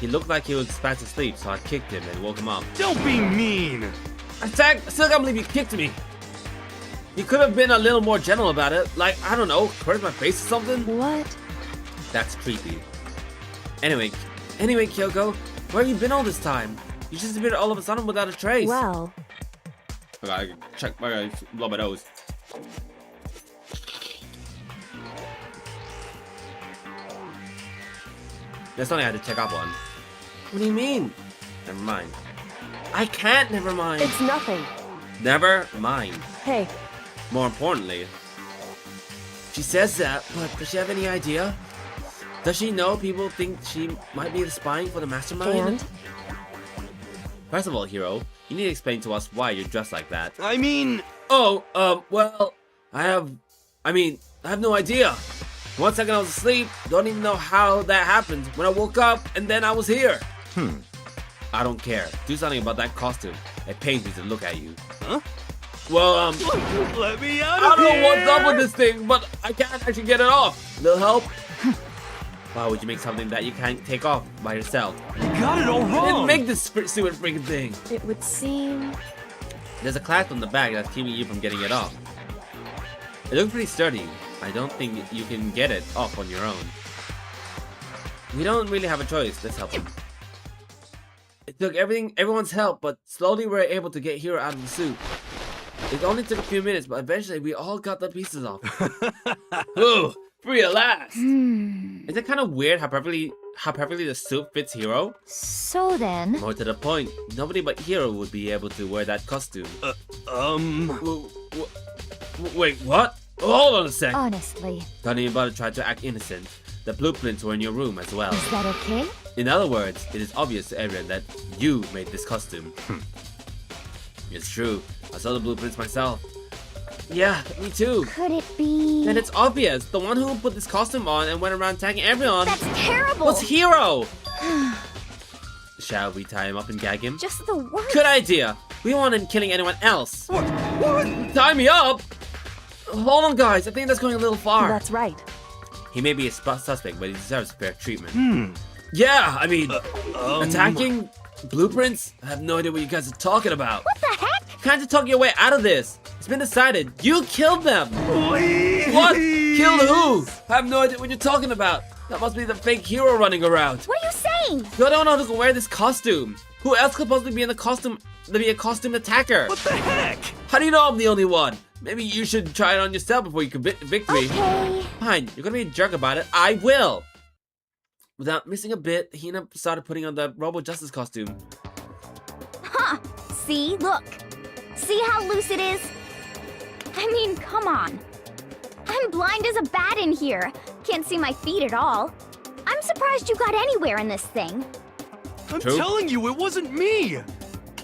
B: He looked like he was fast asleep, so I kicked him and woke him up.
C: Don't be mean!
B: I still can't believe you kicked me. You could have been a little more gentle about it. Like, I don't know, hurt my face or something?
H: What?
B: That's creepy. Anyway, Kyoko, where have you been all this time? You just disappeared all of a sudden without a trace.
H: Well,
B: I gotta check my blow my nose. That's something I had to check up on. What do you mean? Never mind. I can't never mind.
H: it's nothing.
B: Never mind.
H: Hey,
B: More importantly, she says that, but does she have any idea? Does she know people think she might be spying for the mastermind?
H: and?
B: First of all, Hero, you need to explain to us why you're dressed like that.
C: I mean...
B: Oh, well, I have no idea. 1 second I was asleep, don't even know how that happened. When I woke up, and then I was here. I don't care. Do something about that costume. It pains me to look at you.
C: Huh?
B: Well,
C: Let me out
B: I
C: of
B: don't know
C: here!
B: what's up with this thing, but I can't actually get it off. Little help? Why would you make something that you can't take off by yourself?
C: You got it all
B: I
C: wrong!
B: didn't make this stupid freaking thing.
H: It would seem...
B: There's a clasp on the back that's keeping you from getting it off. It looks pretty sturdy. I don't think you can get it off on your own. We don't really have a choice. Let's help him. It took everyone's help, but slowly we were able to get Hero out of the suit. It only took a few minutes, but eventually we all got the pieces off. Ooh, free at last! Is it kind of weird how perfectly the suit fits Hero?
D: So then,
B: More to the point, nobody but Hero would be able to wear that costume. Wait, what? Hold on a sec.
D: honestly,
B: Don't even bother trying to act innocent. The blueprints were in your room as well.
D: is that okay?
B: In other words, it is obvious to everyone that you made this costume. It's true. I saw the blueprints myself. Yeah, me too.
D: Could it be...
B: And it's obvious. The one who put this costume on and went around tagging everyone
D: That's terrible!
B: was Hero. Shall we tie him up and gag him?
D: Just the worst.
B: Good idea. We want him killing anyone else. What? Tie me up? Hold on, guys. I think that's going a little far.
H: That's right.
B: He may be a suspect, but he deserves fair treatment. Yeah, I mean, attacking blueprints? I have no idea what you guys are talking about.
D: What the heck?
B: You can't just talk your way out of this. It's been decided. You killed them.
C: Please!
B: What? Killed who? I have no idea what you're talking about. That must be the fake Hero running around.
D: What are you saying?
B: You don't know who can wear this costume. Who else could possibly be in the costume? To be a costume attacker.
C: What the heck?
B: How do you know I'm the only one? Maybe you should try it on yourself before you commit victory.
D: Okay.
B: Fine, you're gonna be a jerk about it. I will. Without missing a bit, Hina started putting on the Robo Justice costume.
D: Huh. See? Look. See how loose it is? I mean, come on. I'm blind as a bat in here. Can't see my feet at all. I'm surprised you got anywhere in this thing.
C: I'm
B: True.
C: telling you, it wasn't me!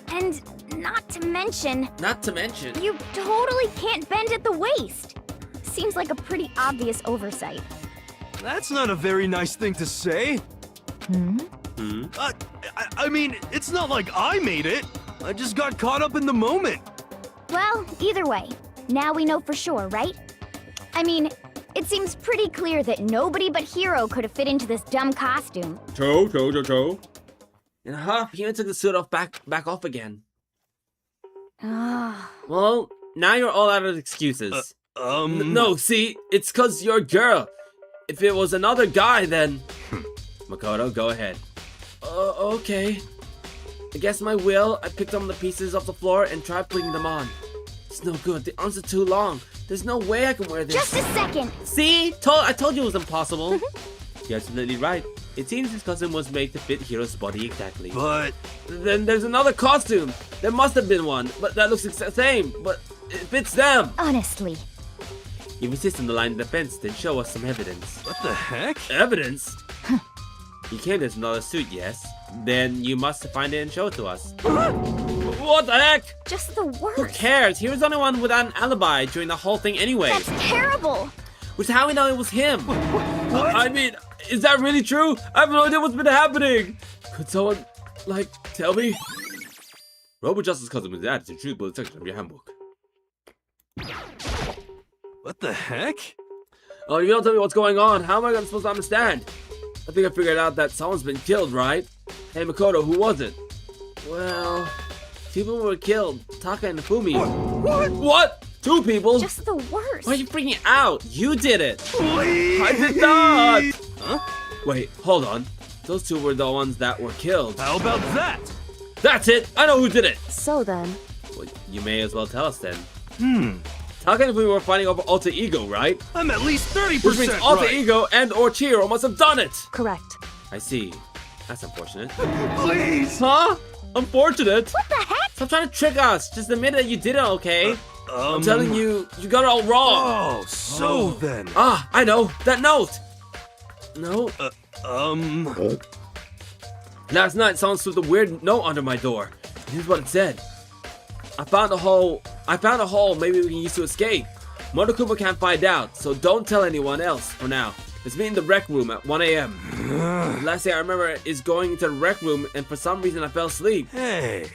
D: And not to mention,
B: Not to mention,
D: you totally can't bend at the waist. Seems like a pretty obvious oversight.
C: That's not a very nice thing to say. I mean, it's not like I made it. I just got caught up in the moment.
D: Well, either way, now we know for sure, right? I mean, it seems pretty clear that nobody but Hero could have fit into this dumb costume.
B: Cho. In a huff, Hina took the suit off back off again.
D: Ah.
B: Well, now you're all out of excuses. No, see, it's cause you're a girl. If it was another guy, then... Makoto, go ahead. Okay. Against my will, I picked up the pieces off the floor and tried putting them on. It's no good, the arms are too long. There's no way I can wear this.
D: Just a second.
B: See? I told you it was impossible. You're absolutely right. It seems his costume was made to fit Hero's body exactly.
C: But
B: Then there's another costume. There must have been one, but that looks the same. But it fits them.
D: Honestly.
B: If you insist on the line of defense, then show us some evidence.
C: what the heck?
B: Evidence? You came as another suit, yes? Then you must find it and show it to us. What the heck?
D: Just the
B: Who
D: worst.
B: cares? He was the only one without an alibi during the whole thing anyway.
D: That's terrible.
B: Which is how we know it was him. I mean, is that really true? I have no idea what's been happening. Could someone, like, tell me? Robo Justice Cousin is added to the truth bullet section of your handbook.
C: What the heck?
B: Oh, you don't tell me what's going on. How am I supposed to understand? I think I figured out that someone's been killed, right? Hey, Makoto, who was it? Well, 2 people were killed. Taka and Fumi. What? 2 people?
D: Just the worst.
B: Why are you freaking out? You did it.
C: Please!
B: I did not.
C: Huh?
B: Wait, hold on. Those 2 were the ones that were killed.
C: How about that?
B: That's it. I know who did it.
H: So then,
B: Well, you may as well tell us then.
C: Hmm.
B: Taka and Fumi were fighting over Alter Ego, right?
C: I'm at least 30%
B: Which means Alter
C: right.
B: Ego and or Chihiro must have done it.
H: correct.
B: I see. That's unfortunate.
C: Please!
B: Huh? Unfortunate?
D: What the heck?
B: Stop trying to trick us. Just admit that you did it, okay? I'm
C: Um,
B: telling you, you got it all wrong.
C: Oh, so then.
B: Ah, I know. That note. No. Last night, someone slipped a weird note under my door. Here's what it said. I found a hole. Maybe we can use to escape. Monokuma can't find out, so don't tell anyone else for now. Let's meet in the rec room at 1 a.m. The last thing I remember is going into the rec room, and for some reason I fell asleep.
C: Hey.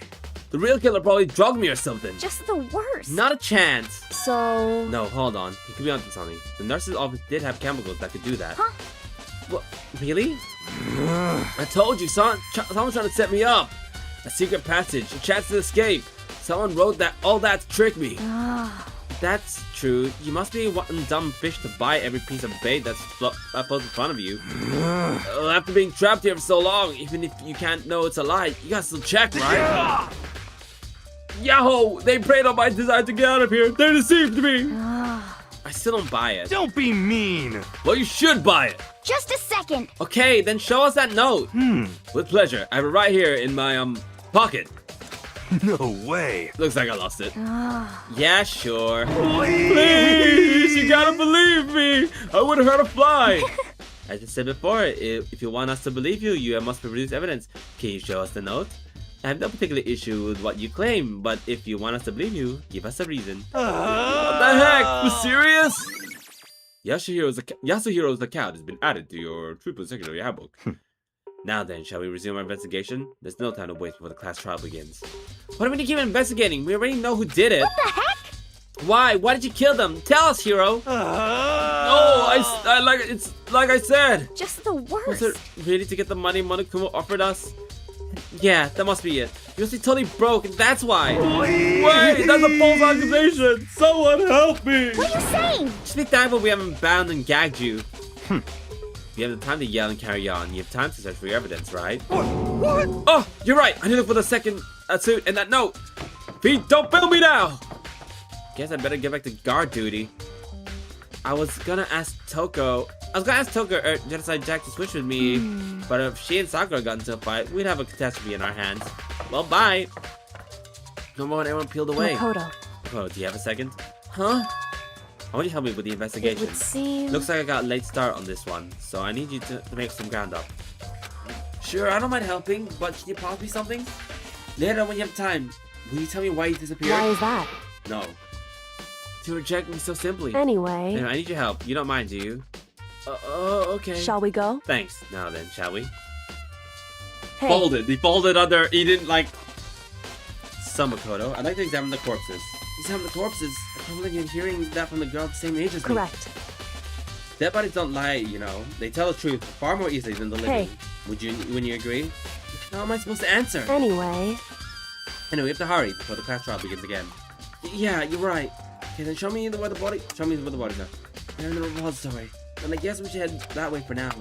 B: The real killer probably drugged me or something.
D: Just the worst.
B: Not a chance.
H: So,
B: No, hold on. He could be onto something. The nurse's office did have chemicals that could do that.
D: Huh?
B: What? Really? I told you, someone's trying to set me up. A secret passage, a chance to escape. Someone wrote that all that to trick me. That's true. You must be one dumb fish to buy every piece of bait that's posted in front of you. After being trapped here for so long, even if you can't know it's a lie, you gotta still check, right? Yahoo! They preyed on my desire to get out of here. They deceived me. I still don't buy it.
C: Don't be mean.
B: Well, you should buy it.
D: Just a second.
B: Okay, then show us that note. With pleasure. I have it right here in my pocket.
C: No way.
B: Looks like I lost it. Yeah, sure.
C: Please.
B: You gotta believe me. I would have hurt a fly. As I said before, if you want us to believe you, you must produce evidence. Can you show us the note? I have no particular issue with what you claim, but if you want us to believe you, give us a reason. What the heck? You serious? Yasuhiro's account has been added to your triple secondary handbook. Now then, shall we resume our investigation? There's no time to waste before the class trial begins. Why do we need to keep investigating? We already know who did it.
D: What the heck?
B: Why? Why did you kill them? Tell us, Hiro. It's like I said.
D: Just the worst.
B: Was it really to get the money Monokuma offered us? Yeah, that must be it. You must be totally broke, and that's why. Wait, that's a false accusation. Someone help me.
D: What are you saying?
B: Just be thankful we haven't bound and gagged you. You have the time to yell and carry on. You have time to search for your evidence, right? What? Oh, you're right. I need to look for the second suit and that note. Pete, don't fail me now. Guess I better get back to guard duty. I was gonna ask Toko or Genocide Jack to switch with me, but if she and Sakura got into a fight, we'd have a catastrophe in our hands. Well, bye. No more when everyone peeled away.
H: Makoto,
B: Oh, do you have a second? Huh? I want you to help me with the
H: it
B: investigation.
H: would seem...
B: Looks like I got a late start on this one, so I need you to make some ground up. Sure, I don't mind helping, but can you promise me something? Later when you have time, will you tell me why you disappeared?
H: Why is that?
B: No. To reject me so simply.
H: Anyway,
B: I need your help. You don't mind, do you? Okay.
H: shall we go?
B: Thanks. Now then, shall we?
H: Hey,
B: Folded. He folded under. He didn't like. Makoto. I'd like to examine the corpses. Examine the corpses? I can't believe you're hearing that from the girl the same age as me.
H: correct.
B: Dead bodies don't lie, you know. They tell the truth far more easily than the living.
H: Hey.
B: Wouldn't you agree? How am I supposed to answer?
H: Anyway,
B: Anyway, we have to hurry before the class trial begins again. Yeah, you're right. Okay, then show me where the bodies are. They're in the repository. And I guess we should head that way for now.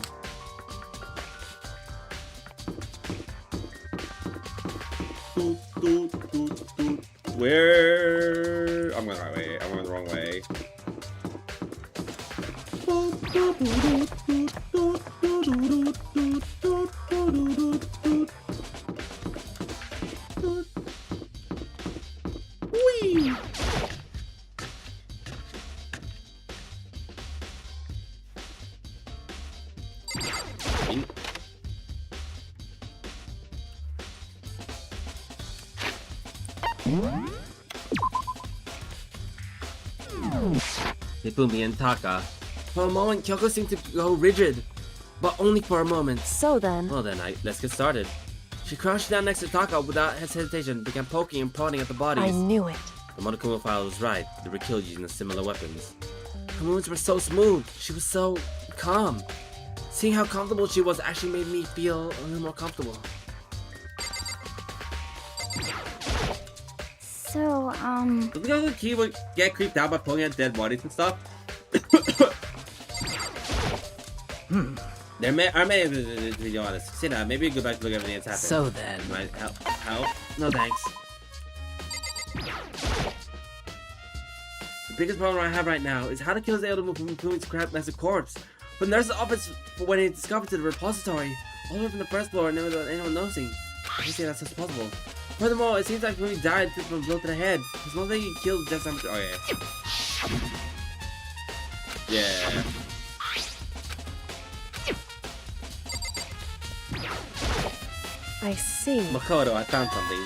B: Where? I'm going the right way. I'm going the wrong way.
A: Whee! Hifumi and Taka. For a moment, Kyoko seemed to go rigid, but only for a moment.
H: So then,
A: Well then, let's get started. She crouched down next to Taka without hesitation, began poking and prodding at the bodies.
H: I knew it.
A: The Monokuma file was right. They were killed using similar weapons. Her movements were so smooth. She was so calm. Seeing how comfortable she was actually made me feel a little more comfortable.
D: So,
A: Does the key get creeped out by poking at dead bodies and stuff? There may, to be honest. Sit down. Maybe go back to look at everything that's happened.
E: So then.
A: Might help? Help? No thanks. The biggest problem I have right now is how to kill his able to move from Kumi's crap as a corpse. From the nurse's office when he discovered to the repository, all the way from the first floor, never without anyone noticing. I just say that's just possible. Furthermore, it seems like Kumi died from a blow to the head. There's no way he killed just so much. Oh yeah. Yeah.
H: I see.
A: Makoto, I found something.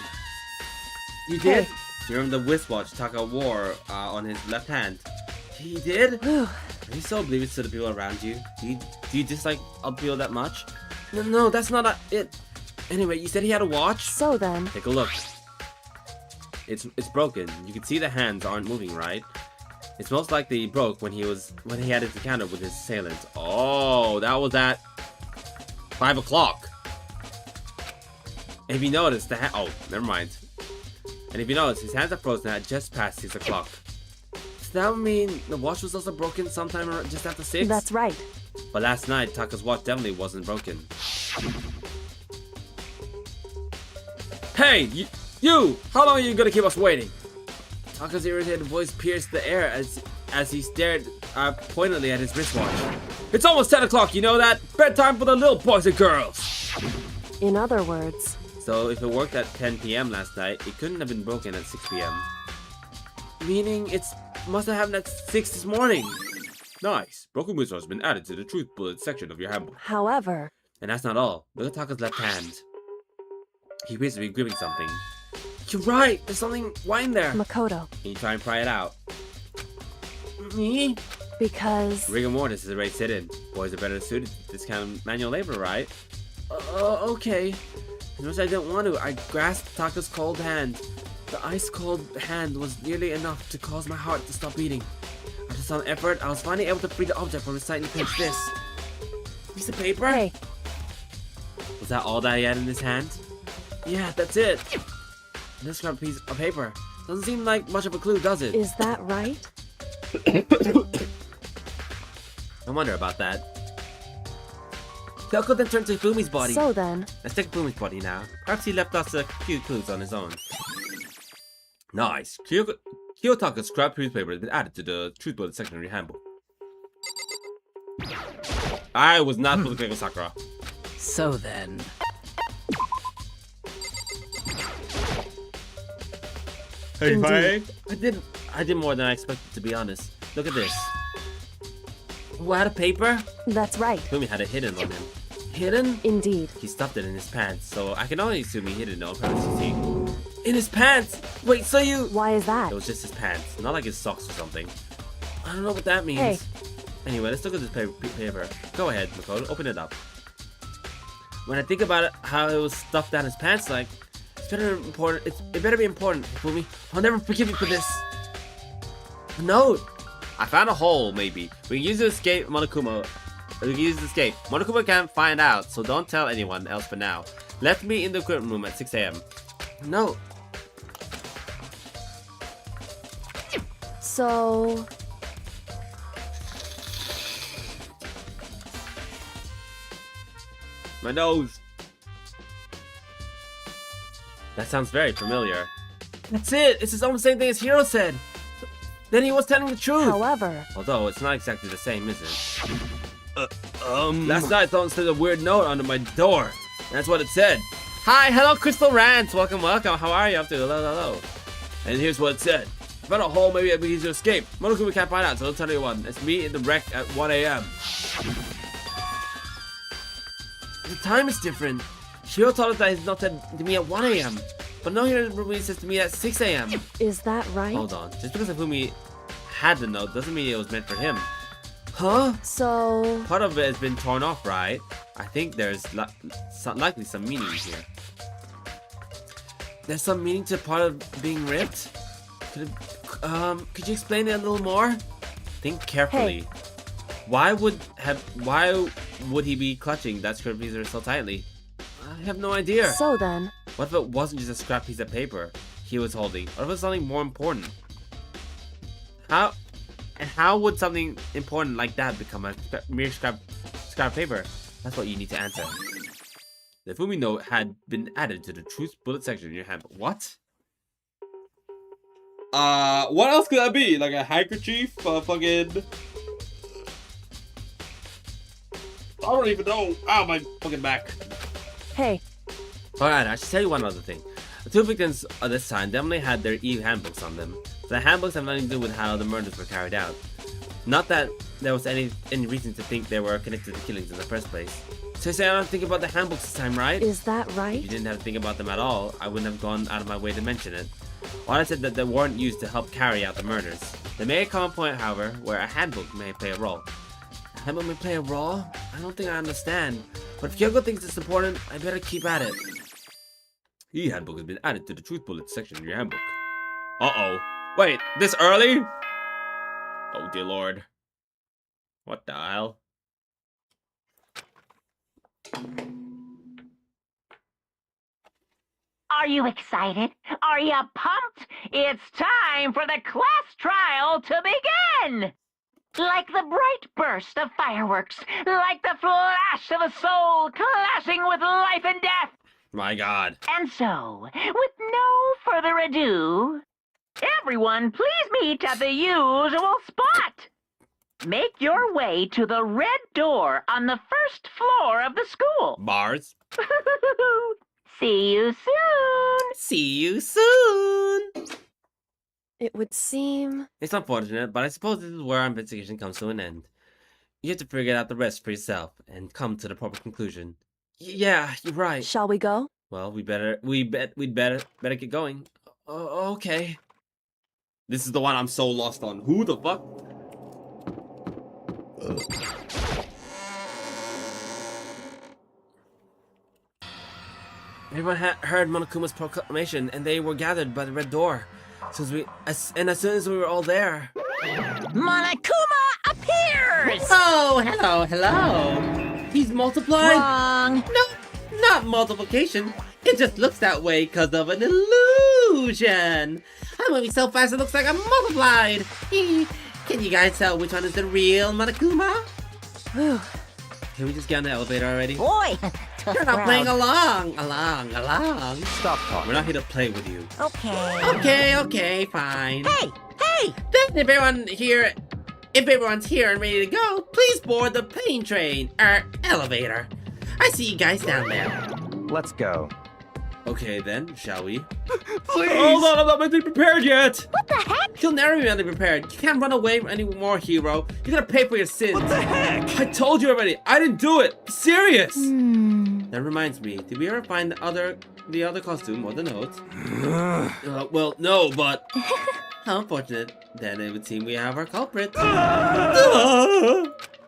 A: You did? You remember the wristwatch Taka wore on his left hand? He did?
H: Whew.
A: Are you so oblivious to the people around you? Do you dislike other people that much? No, that's not it. Anyway, you said he had a watch?
H: So then,
A: Take a look. It's broken. You can see the hands aren't moving, right? It's most likely broke when he had his encounter with his assailants. Oh, that was at 5 o'clock. And if you notice, oh, never mind. And if you notice, his hands are frozen at just past 6 o'clock. Does that mean the watch was also broken sometime just after 6?
H: that's right.
A: But last night, Taka's watch definitely wasn't broken. Hey, you! How long are you gonna keep us waiting? Taka's irritated voice pierced the air as he stared pointedly at his wristwatch. It's almost 10 o'clock, you know that? Bedtime for the little boys and girls!
H: In other words,
A: So if it worked at 10 p.m. last night, it couldn't have been broken at 6 p.m. Meaning it must have happened at 6 this morning. Nice. Broken whistle has been added to the truth bullet section of your handbook.
H: however,
A: And that's not all. Look at Taka's left hand. He appears to be gripping something. You're right! There's something white in there!
H: Makoto,
A: Can you try and pry it out? Me?
H: because
A: Rigor mortis is already set in. Boys are better suited to this kind of manual labor, right? Okay. As much as I didn't want to, I grasped Taka's cold hand. The ice-cold hand was nearly enough to cause my heart to stop beating. After some effort, I was finally able to free the object from his tightly pinched fist. Piece of paper?
H: hey,
A: Was that all that he had in his hand? Yeah, that's it. This scrap piece of paper. Doesn't seem like much of a clue, does it?
H: is that right?
A: I wonder about that. Kyoko then turned to Fumi's body.
H: So then,
A: Let's take Fumi's body now. Perhaps he left us a few clues on his own. Nice. Kiyotaka's scrap newspaper has been added to the truth bullet section of your handbook. I was not supposed to click on Sakura.
E: So then.
A: Hey,
H: Indeed.
A: I did more than I expected, to be honest. Look at this. Who had a paper?
H: that's right.
A: Fumi had it hidden on him. Hidden?
H: Indeed.
A: He stuffed it in his pants, so I can only assume he hid it on purpose, you see. In his pants! Wait, so you...
H: Why is that?
A: It was just his pants, not like his socks or something. I don't know what that means.
H: Hey.
A: Anyway, let's look at this paper. Go ahead, Makoto, open it up. When I think about it, how it was stuffed down his pants, like, it better be important, Fumi. I'll never forgive you for this. A note. I found a hole, maybe. We can use it to escape Monokuma. We can use it to escape. Monokuma can't find out, so don't tell anyone else for now. Left me in the equipment room at 6 a.m. No.
H: So,
A: My nose. That sounds very familiar. That's it! It's the same thing as Hiro said! Then he was telling the truth!
H: however,
A: Although, it's not exactly the same, is it?
B: Last night, someone slid a weird note under my door. That's what it said. Hi, hello, Crystal Rants. Welcome, welcome. How are you up to? Hello, hello. And here's what it said. I found a hole, maybe it'd be easier to escape. Monokuma can't find out, so let's tell you what. Let's meet in the wreck at 1 a.m. The time is different. Shiro told us that he's not said to me at 1 a.m. But no, here Rumi says to me at 6 a.m.
H: Is that right?
B: Hold on. Just because Ifumi had the note doesn't mean it was meant for him. Huh?
H: So...
B: Part of it has been torn off, right? I think there's likely some meaning here. There's some meaning to part of being ripped? Could you explain it a little more? Think carefully.
H: Hey.
B: Why would he be clutching that script piece so tightly? I have no idea.
H: So then...
B: What if it wasn't just a scrap piece of paper he was holding? What if it was something more important? How would something important like that become a mere scrap paper? That's what you need to answer. The Fumi note had been added to the truth bullet section in your handbook. What? What else could that be? Like a handkerchief? Fucking... I don't even know. Ow, my fucking back.
H: Hey.
B: Alright, I should tell you one other thing. The two victims of this time definitely had their EU handbooks on them. So the handbooks have nothing to do with how the murders were carried out. Not that there was any reason to think they were connected to the killings in the first place. So you say I don't think about the handbooks this time, right?
H: Is that right?
B: If you didn't have to think about them at all, I wouldn't have gone out of my way to mention it. All I said that they weren't used to help carry out the murders. There may come a point, however, where a handbook may play a role. A handbook may play a role? I don't think I understand. But if Kyoko thinks it's important, I better keep at it. The handbook has been added to the truth bullet section in your handbook. Uh-oh. Wait, this early? Oh dear lord. What the hell?
F: Are you excited? Are you pumped? It's time for the class trial to begin! Like the bright burst of fireworks, like the flash of a soul clashing with life and death.
B: My god.
F: And so, with no further ado, everyone please meet at the usual spot. Make your way to the red door on the first floor of the school.
B: Bars.
F: See you soon.
B: See you soon.
H: It would seem...
B: It's unfortunate, but I suppose this is where our investigation comes to an end. You have to figure out the rest for yourself and come to the proper conclusion. Yeah, you're right.
H: Shall we go?
B: Well, we'd better get going. Okay. This is the one I'm so lost on. Who the fuck? Everyone heard Monokuma's proclamation, and they were gathered by the red door. As soon as we were all there,
G: Monokuma appears!
E: Oh, hello.
B: he's multiplied.
G: Wrong.
E: No, not multiplication. It just looks that way because of an illusion. I'm moving so fast it looks like I'm multiplied. Can you guys tell which one is the real Monokuma?
H: Whew.
B: Can we just get on the elevator already?
G: Boy, tough
E: You're not
G: crowd.
E: playing along.
I: Stop talking.
B: We're not here to play with you.
G: Okay.
E: Okay, fine.
G: Hey!
E: Then if everyone's here and ready to go, please board the plane train, elevator. I see you guys down there.
I: Let's go.
B: Okay then, shall we?
C: Please!
B: Hold on, I'm not mentally prepared yet!
D: What the heck?
B: You'll never be mentally prepared. You can't run away anymore, hero. You're gonna pay for your sins.
C: What the heck?
B: I told you already, I didn't do it! Serious!
D: Hmm.
B: That reminds me, did we ever find the other costume or the note? Well, no, but... How unfortunate. Then it would seem we have our culprit.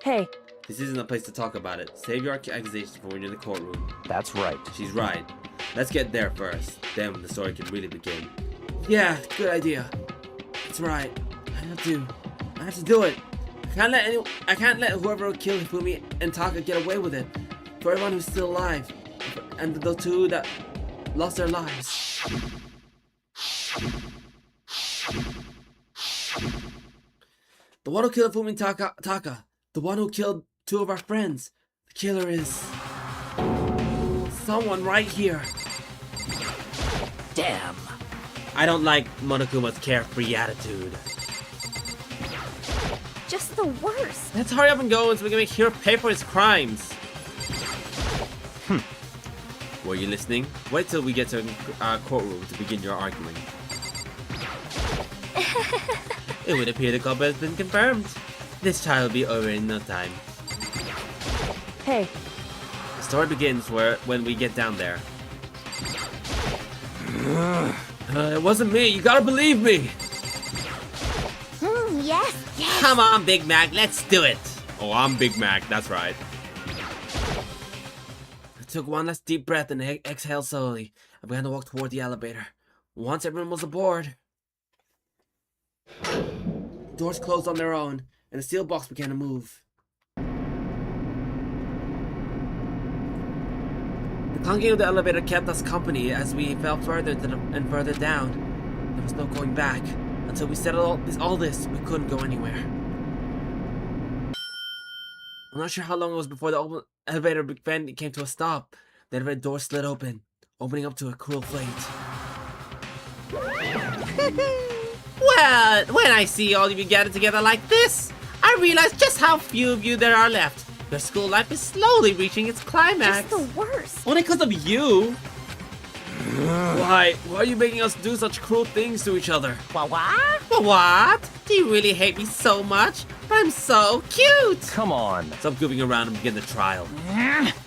H: Hey,
B: This isn't a place to talk about it. Save your accusations for when you're in the courtroom.
I: That's right.
B: She's right. Let's get there first. Then the story can really begin. Yeah, good idea. That's right. I have to do it. I can't let whoever killed Hifumi and Taka get away with it. For everyone who's still alive. And the two that lost their lives. The one who killed Hifumi and Taka. The one who killed two of our friends. The killer is... someone right here.
G: Damn.
B: I don't like Monokuma's carefree attitude.
D: just the worst.
B: Let's hurry up and go so we can make Hero pay for his crimes. Were you listening? Wait till we get to courtroom to begin your arguing. It would appear the culprit has been confirmed. This trial will be over in no time.
H: Hey,
B: The story begins when we get down there. It wasn't me. You gotta believe me.
D: Yes, yes.
E: Come on, Big Mac, let's do it.
B: Oh, I'm Big Mac. That's right. I took one last deep breath and exhaled slowly. I began to walk toward the elevator. Once everyone was aboard, doors closed on their own, and the steel box began to move. The clunking of the elevator kept us company as we fell further and further down. There was no going back. Until we settled all this, we couldn't go anywhere. I'm not sure how long it was before the elevator came to a stop. The elevator door slid open, opening up to a cruel fate.
E: Well, when I see all of you gathered together like this, I realize just how few of you there are left. Your school life is slowly reaching its climax.
D: Just the worst.
B: Only because of you? Why are you making us do such cruel things to each other?
G: What?
E: What? Do you really hate me so much? But I'm so cute!
C: Come on.
B: Stop goofing around and begin the trial.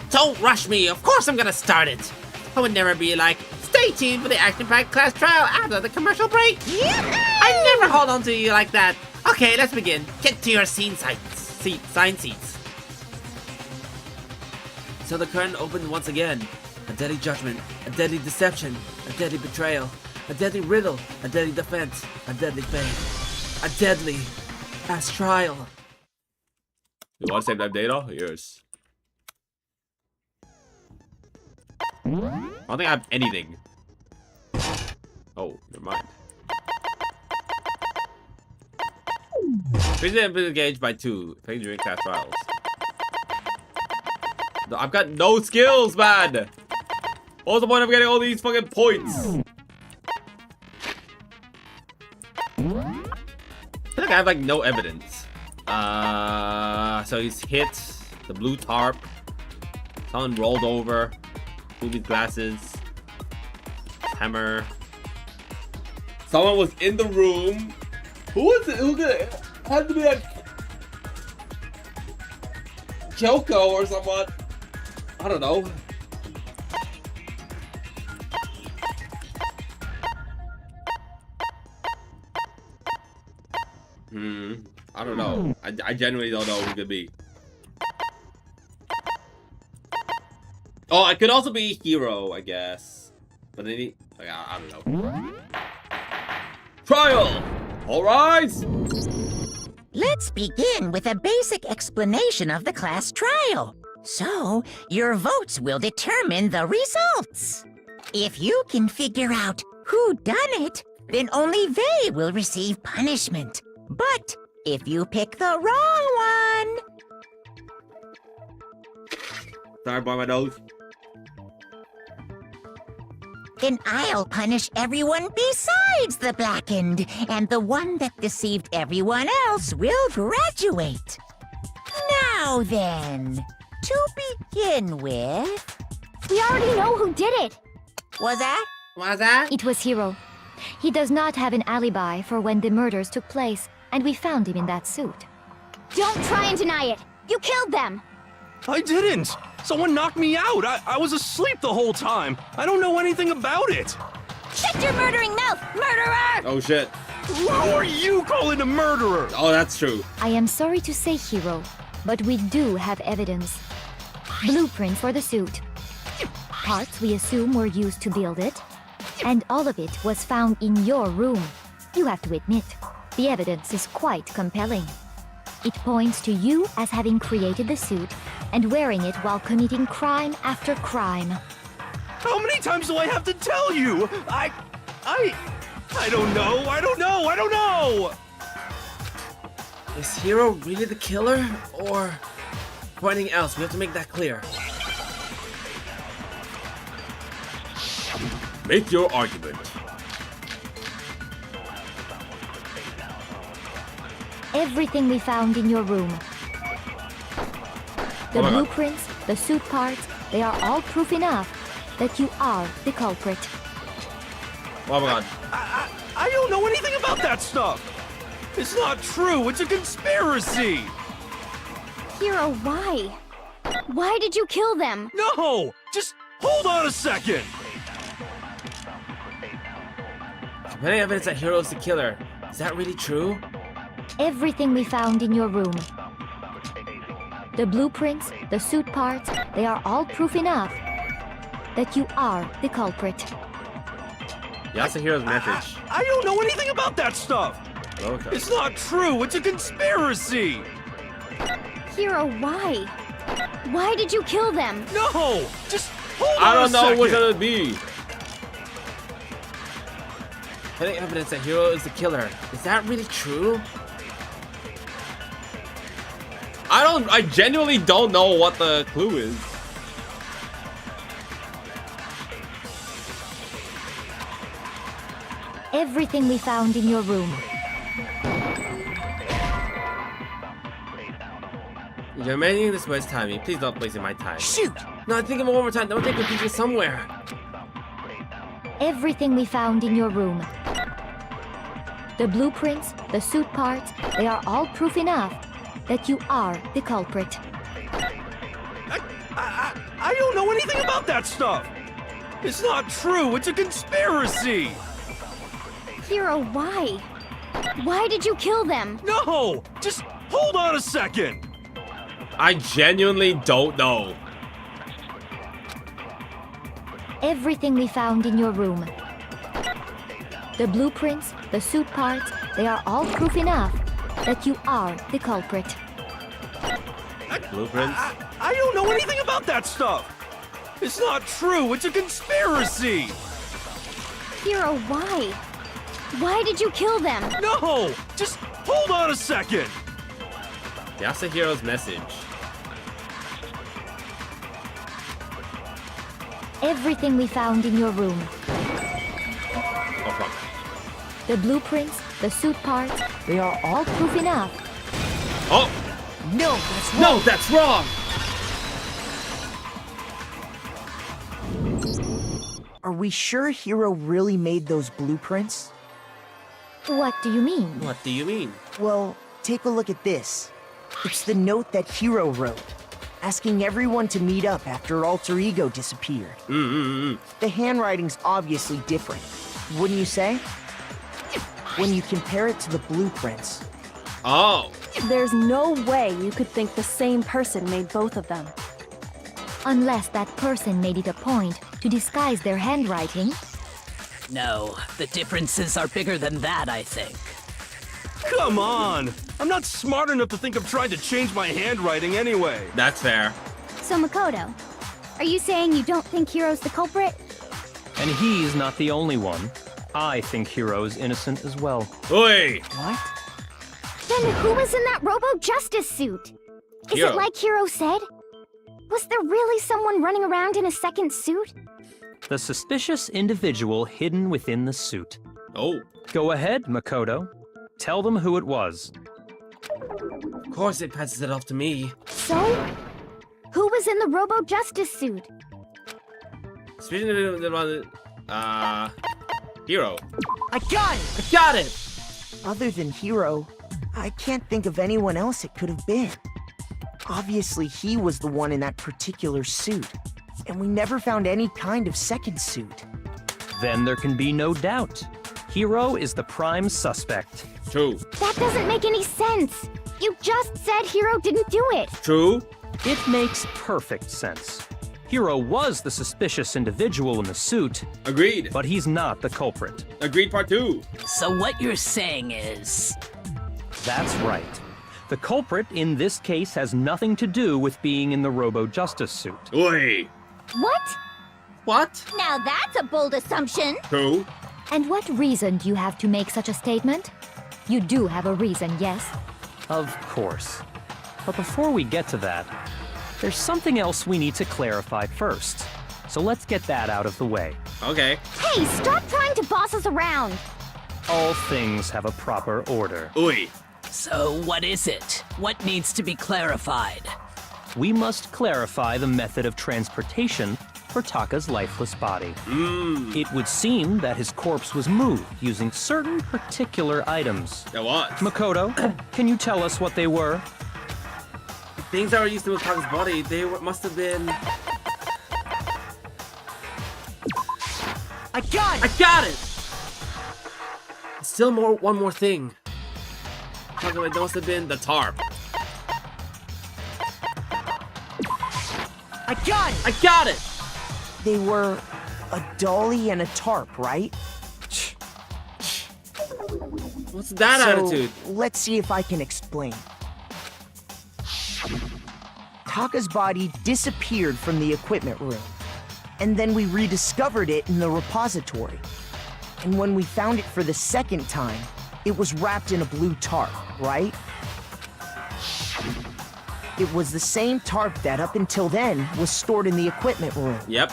E: Don't rush me, of course I'm gonna start it. I would never be like, stay tuned for the action-packed class trial after the commercial break. I never hold on to you like that. Okay, let's begin. Get to your assigned seats.
B: So the curtain opened once again. A deadly judgment, a deadly deception, a deadly betrayal, a deadly riddle, a deadly defense, a deadly fate, a deadly ass trial. You want to save that data? Yes. I don't think I have anything. Oh, never mind. Prison been engaged by 2. Playing during class trials. No, I've got no skills, man! What's the point of getting all these fucking points? I feel like I have like no evidence. So he's hit the blue tarp. Someone rolled over. Movie glasses. Hammer. Someone was in the room. Who was it? Who could it had to be like Kyoko or someone? I don't know. I don't know. I genuinely don't know who it could be. Oh, it could also be Hero, I guess. But then he, like, I don't know. Trial! All rise!
G: Let's begin with a basic explanation of the class trial. So, your votes will determine the results. If you can figure out who done it, then only they will receive punishment. But if you pick the wrong one...
B: Sorry, by my nose.
G: Then I'll punish everyone besides the blackened, and the one that deceived everyone else will graduate. Now then, to begin with...
D: We already know who did it.
G: Was that?
D: It was Hiro. He does not have an alibi for when the murders took place, and we found him in that suit. Don't try and deny it. You killed them.
C: I didn't. Someone knocked me out. I was asleep the whole time. I don't know anything about it.
D: Shut your murdering mouth, murderer!
B: Oh shit.
C: Who are you calling a murderer?
B: Oh, that's true.
D: I am sorry to say, Hiro, but we do have evidence. Blueprint for the suit. Parts we assume were used to build it. And all of it was found in your room. You have to admit, the evidence is quite compelling. It points to you as having created the suit and wearing it while committing crime after crime.
C: How many times do I have to tell you? I don't know.
B: Is Hiro really the killer, or anything else? We have to make that clear. Make your argument.
D: Everything we found in your room. The
A: Oh my God.
D: blueprints, the suit parts, they are all proof enough that you are the culprit.
A: Oh my God.
C: I don't know anything about that stuff. It's not true. It's a conspiracy.
D: Hero, why? Why did you kill them?
C: No, just hold on a second.
A: Many evidence that Hero is the killer. Is that really true?
D: Everything we found in your room. The blueprints, the suit parts, they are all proof enough that you are the culprit.
A: Yeah, that's the Hero's message.
C: I don't know anything about that stuff.
A: Okay.
C: It's not true. It's a conspiracy.
D: Hero, why? Why did you kill them?
C: No, just hold
A: I
C: on a
A: don't know
C: second.
A: what's gonna be. Any evidence that Hero is the killer. Is that really true? I genuinely don't know what the clue is.
D: Everything we found in your room.
A: You're making this waste time. Please don't waste my time.
G: Shoot!
A: No, think of it one more time. Don't take a picture somewhere.
D: Everything we found in your room. The blueprints, the suit parts, they are all proof enough that you are the culprit.
C: I don't know anything about that stuff. It's not true. It's a conspiracy.
D: Hero, why? Why did you kill them?
C: No, just hold on a second.
A: I genuinely don't know.
D: Everything we found in your room. The blueprints, the suit parts, they are all proof enough that you are the culprit.
A: Blueprints?
C: I don't know anything about that stuff. It's not true. It's a conspiracy.
D: Hero, why? Why did you kill them?
C: No, just hold on a second.
A: That's the Hero's message.
D: Everything we found in your room.
A: Oh, fuck.
D: The blueprints, the suit parts, they are all proof enough.
A: Oh!
G: No, that's wrong.
A: No, that's wrong!
J: Are we sure Hero really made those blueprints?
D: What do you mean?
A: What do you mean?
J: Well, take a look at this. It's the note that Hero wrote, asking everyone to meet up after Alter Ego disappeared. The handwriting's obviously different, wouldn't you say? When you compare it to the blueprints.
A: Oh!
H: There's no way you could think the same person made both of them.
D: Unless that person made it a point to disguise their handwriting.
K: No, the differences are bigger than that, I think.
C: Come on. I'm not smart enough to think of trying to change my handwriting anyway.
A: That's fair.
D: So Makoto, are you saying you don't think Hero's the culprit?
L: And he's not the only one. I think Hero's innocent as well.
A: Oi!
J: What?
D: Then who was in that Robo-Justice suit? Is
A: Hero.
D: it like Hero said? Was there really someone running around in a second suit?
L: The suspicious individual hidden within the suit.
A: Oh.
L: Go ahead, Makoto. Tell them who it was.
A: Of course it passes it off to me.
D: So? Who was in the Robo-Justice suit?
A: Speaking of the Hero.
J: I got it!
A: I got it!
J: Other than Hero, I can't think of anyone else it could have been. Obviously, he was the one in that particular suit, and we never found any kind of second suit.
L: Then there can be no doubt. Hero is the prime suspect.
A: True.
D: That doesn't make any sense. You just said Hero didn't do it.
A: True.
L: It makes perfect sense. Hero was the suspicious individual in the suit,
A: Agreed.
L: but he's not the culprit.
A: Agreed part 2.
K: So what you're saying is...
L: That's right. The culprit in this case has nothing to do with being in the Robo-Justice suit.
A: Oi!
D: What?
A: What?
D: Now that's a bold assumption.
A: True.
D: And what reason do you have to make such a statement? You do have a reason, yes?
L: Of course. But before we get to that, there's something else we need to clarify first. So let's get that out of the way.
A: Okay.
D: Hey, stop trying to boss us around.
L: All things have a proper order.
A: Oi.
K: So what is it? What needs to be clarified?
L: We must clarify the method of transportation for Taka's lifeless body. It would seem that his corpse was moved using certain particular items.
B: It was.
L: Makoto, can you tell us what they were?
B: Things that were used to move Taka's body, must have been...
J: I got it!
B: I got it! Still one more thing. Taka, it must have been the tarp.
J: I got it!
B: I got it!
J: They were a dolly and a tarp, right?
B: What's that
J: So,
B: attitude?
J: let's see if I can explain. Taka's body disappeared from the equipment room, and then we rediscovered it in the repository. And when we found it for the second time, it was wrapped in a blue tarp, right? It was the same tarp that up until then was stored in the equipment room.
B: Yep.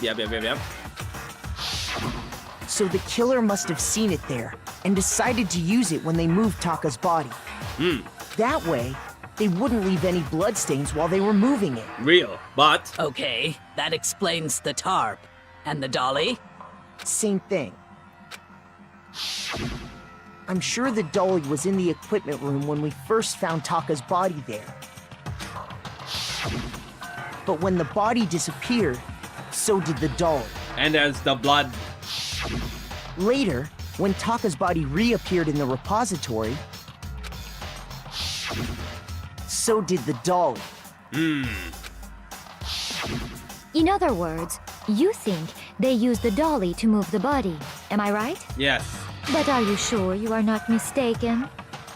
J: So the killer must have seen it there and decided to use it when they moved Taka's body. That way, they wouldn't leave any bloodstains while they were moving it.
B: Real, but...
K: Okay, that explains the tarp. And the dolly?
J: Same thing. I'm sure the dolly was in the equipment room when we first found Taka's body there. But when the body disappeared, so did the dolly.
B: And there's the blood.
J: Later, when Taka's body reappeared in the repository, so did the dolly.
D: In other words, you think they used the dolly to move the body. Am I right?
B: Yes.
D: But are you sure you are not mistaken?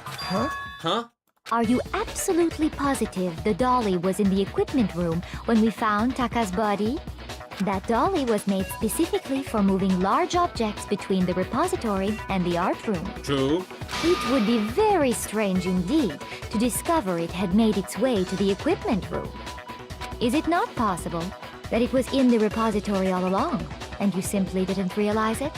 B: Huh?
D: Are you absolutely positive the dolly was in the equipment room when we found Taka's body? That dolly was made specifically for moving large objects between the repository and the art room.
B: True.
D: It would be very strange indeed to discover it had made its way to the equipment room. Is it not possible that it was in the repository all along, and you simply didn't realize it?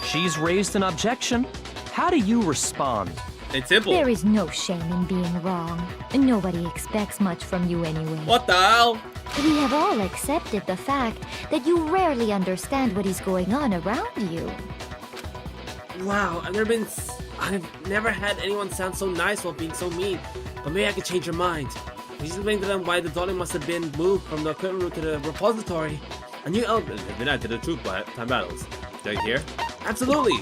L: She's raised an objection. How do you respond?
B: It's simple.
D: There is no shame in being wrong. Nobody expects much from you anyway.
B: What the hell?
D: We have all accepted the fact that you rarely understand what is going on around you.
B: Wow, I've never had anyone sound so nice while being so mean. But maybe I could change your mind. You just explain to them why the dolly must have been moved from the equipment room to the repository. A new element has been added to the truth time battles. Did I hear? Absolutely!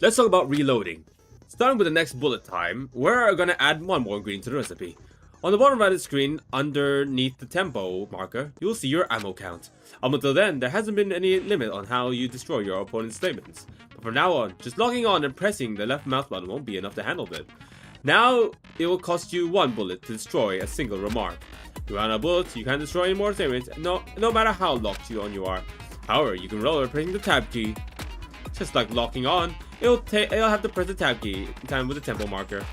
B: Let's talk about reloading. Starting with the next bullet time, we're gonna add one more ingredient to the recipe. On the bottom right of the screen, underneath the tempo marker, you'll see your ammo count. Up until then, there hasn't been any limit on how you destroy your opponent's statements. But from now on, just locking on and pressing the left mouse button won't be enough to handle it. Now, it will cost you 1 bullet to destroy a single remark. If you run out of bullets, you can't destroy any more statements, no matter how locked on you are. However, you can roll by pressing the tab key. Just like locking on, it'll have to press the tab key in time with the tempo marker.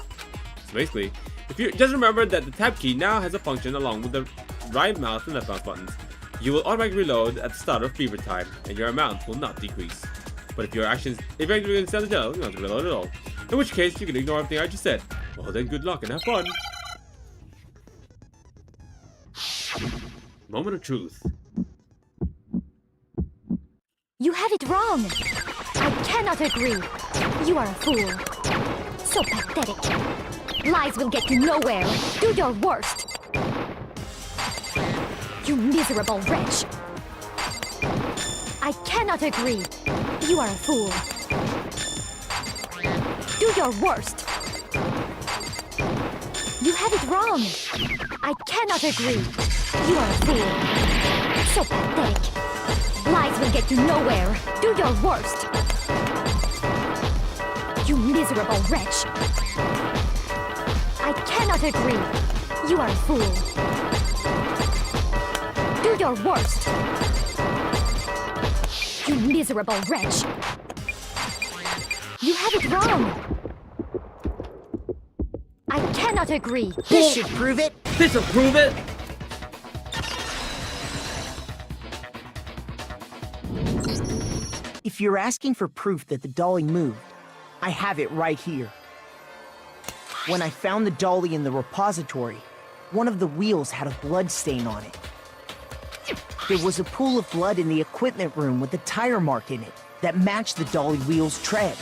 B: So basically, if you just remember that the tab key now has a function along with the right mouse and left mouse buttons. You will automatically reload at the start of fever time, and your amount will not decrease. But if your actions eventually stand the gel, you don't have to reload at all. In which case, you can ignore everything I just said. Well then, good luck and have fun. Moment of truth.
D: You have it wrong. I cannot agree. You are a fool. So pathetic. Lies will get you nowhere. Do your worst. You miserable wretch. I cannot agree. You are a fool. Do your worst. You have it wrong. I cannot agree. You are a fool. So pathetic. Lies will get you nowhere. Do your worst. You miserable wretch. I cannot agree. You are a fool. Do your worst. You miserable wretch. You have it wrong. I cannot agree.
J: This should prove it.
B: This'll prove it.
J: If you're asking for proof that the dolly moved, I have it right here. When I found the dolly in the repository, one of the wheels had a blood stain on it. There was a pool of blood in the equipment room with a tire mark in it that matched the dolly wheel's tread.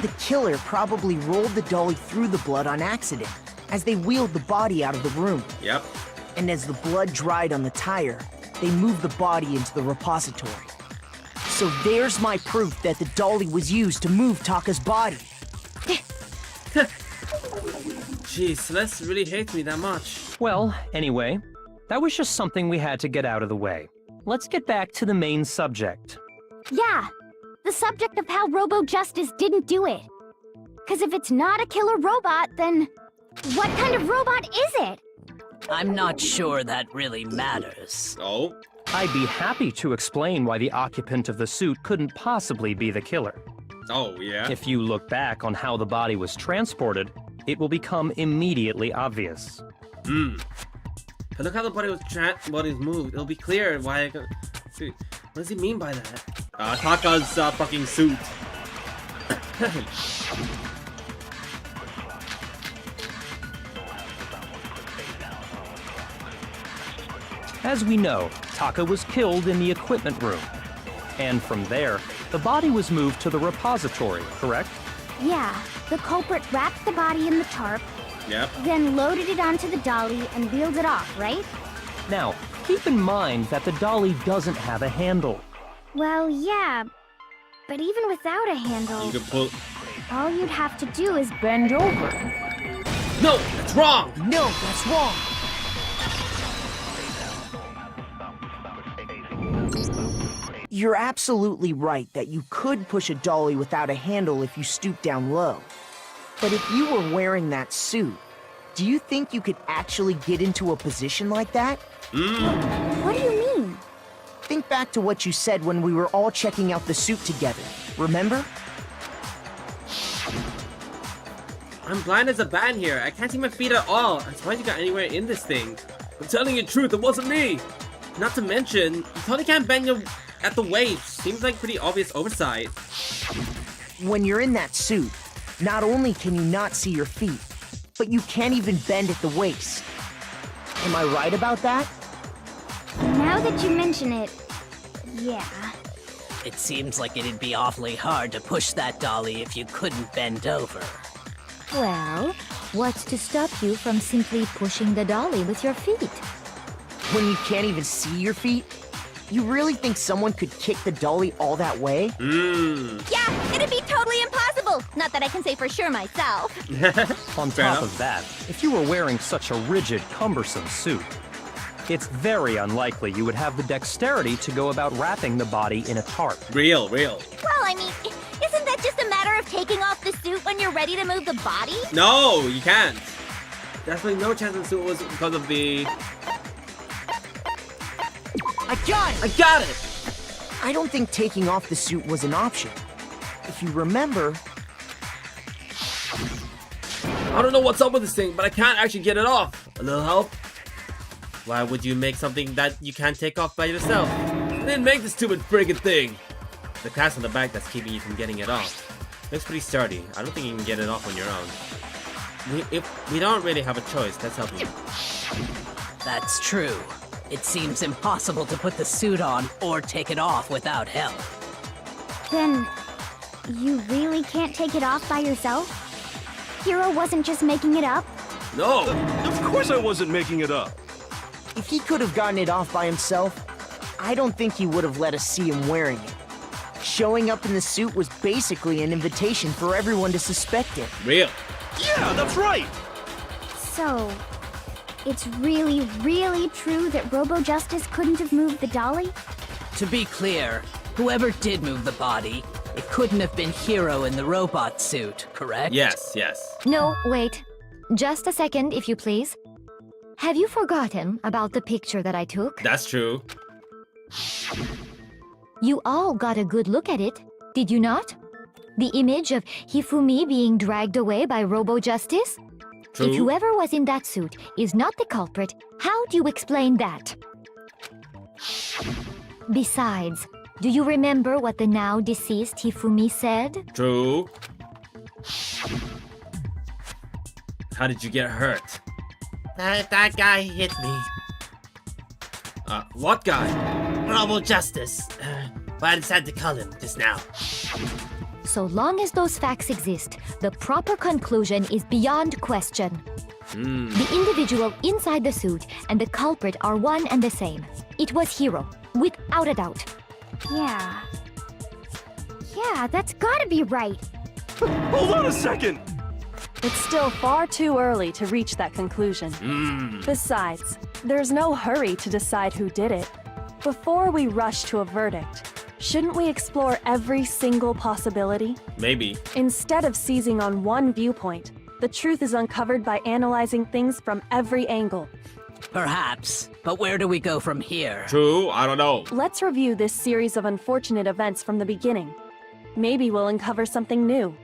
J: The killer probably rolled the dolly through the blood on accident as they wheeled the body out of the room.
A: Yep.
J: And as the blood dried on the tire, they moved the body into the repository. So there's my proof that the dolly was used to move Taka's body.
B: Jeez, Celeste really hates me that much.
L: Well, anyway, that was just something we had to get out of the way. Let's get back to the main subject.
D: Yeah, the subject of how Robo Justice didn't do it. Because if it's not a killer robot, then what kind of robot is it?
K: I'm not sure that really matters.
A: Oh.
L: I'd be happy to explain why the occupant of the suit couldn't possibly be the killer.
A: Oh, yeah.
L: If you look back on how the body was transported, it will become immediately obvious.
B: But look how the body's moved. It'll be clear why I got... Dude, what does he mean by that?
A: Taka's fucking suit.
L: As we know, Taka was killed in the equipment room. And from there, the body was moved to the repository, correct?
D: Yeah, the culprit wrapped the body in the tarp,
A: Yep.
D: then loaded it onto the dolly and wheeled it off, right?
L: Now, keep in mind that the dolly doesn't have a handle.
D: Well, yeah, but even without a handle,
A: You can pull.
D: all you'd have to do is bend over.
B: No, that's wrong!
J: No, that's wrong. You're absolutely right that you could push a dolly without a handle if you stoop down low. But if you were wearing that suit, do you think you could actually get into a position like that?
D: What do you mean?
J: Think back to what you said when we were all checking out the suit together, remember?
B: I'm blind as a bat here. I can't see my feet at all. I'm surprised you got anywhere in this thing. I'm telling you the truth, it wasn't me! Not to mention, you totally can't bend your at the waist. Seems like pretty obvious oversight.
J: When you're in that suit, not only can you not see your feet, but you can't even bend at the waist. Am I right about that?
D: Now that you mention it, yeah.
K: It seems like it'd be awfully hard to push that dolly if you couldn't bend over.
D: Well, what's to stop you from simply pushing the dolly with your feet?
J: When you can't even see your feet? You really think someone could kick the dolly all that way?
D: Yeah, it'd be totally impossible. Not that I can say for sure myself.
L: On top of that, if you were wearing such a rigid, cumbersome suit, it's very unlikely you would have the dexterity to go about wrapping the body in a tarp.
A: Real.
D: Well, I mean, isn't that just a matter of taking off the suit when you're ready to move the body?
A: No, you can't.
B: Definitely no chance the suit was because of the...
J: I got it!
B: I got it!
J: I don't think taking off the suit was an option. If you remember,
B: I don't know what's up with this thing, but I can't actually get it off. A little help?
A: Why would you make something that you can't take off by yourself?
B: I didn't make this stupid friggin' thing.
A: The clasp on the back that's keeping you from getting it off. Looks pretty sturdy. I don't think you can get it off on your own. We don't really have a choice. Let's help you.
K: That's true. It seems impossible to put the suit on or take it off without help.
D: Then, you really can't take it off by yourself? Hiro wasn't just making it up?
B: No!
C: Of course I wasn't making it up.
J: if he could have gotten it off by himself, I don't think he would have let us see him wearing it. Showing up in the suit was basically an invitation for everyone to suspect it.
A: Real.
C: Yeah, that's right!
D: So, it's really, really true that Robo Justice couldn't have moved the dolly?
K: To be clear, whoever did move the body, it couldn't have been Hiro in the robot suit, correct?
A: Yes, yes.
M: No, wait. Just a second, if you please. Have you forgotten about the picture that I took?
A: That's true.
M: You all got a good look at it, did you not? The image of Hifumi being dragged away by Robo Justice?
A: True.
M: If whoever was in that suit is not the culprit, how do you explain that? Besides, do you remember what the now deceased Hifumi said?
A: True. How did you get hurt?
E: That guy hit me.
A: What guy?
E: Robo Justice. But I decided to call him just now.
M: So long as those facts exist, the proper conclusion is beyond question. The individual inside the suit and the culprit are one and the same. It was Hiro, without a doubt.
D: Yeah. Yeah, that's gotta be right.
C: Hold on a second!
H: It's still far too early to reach that conclusion. Besides, there's no hurry to decide who did it. Before we rush to a verdict, shouldn't we explore every single possibility?
A: Maybe.
H: Instead of seizing on one viewpoint, the truth is uncovered by analyzing things from every angle.
K: Perhaps, but where do we go from here?
A: True, I don't know.
H: Let's review this series of unfortunate events from the beginning. Maybe we'll uncover something new.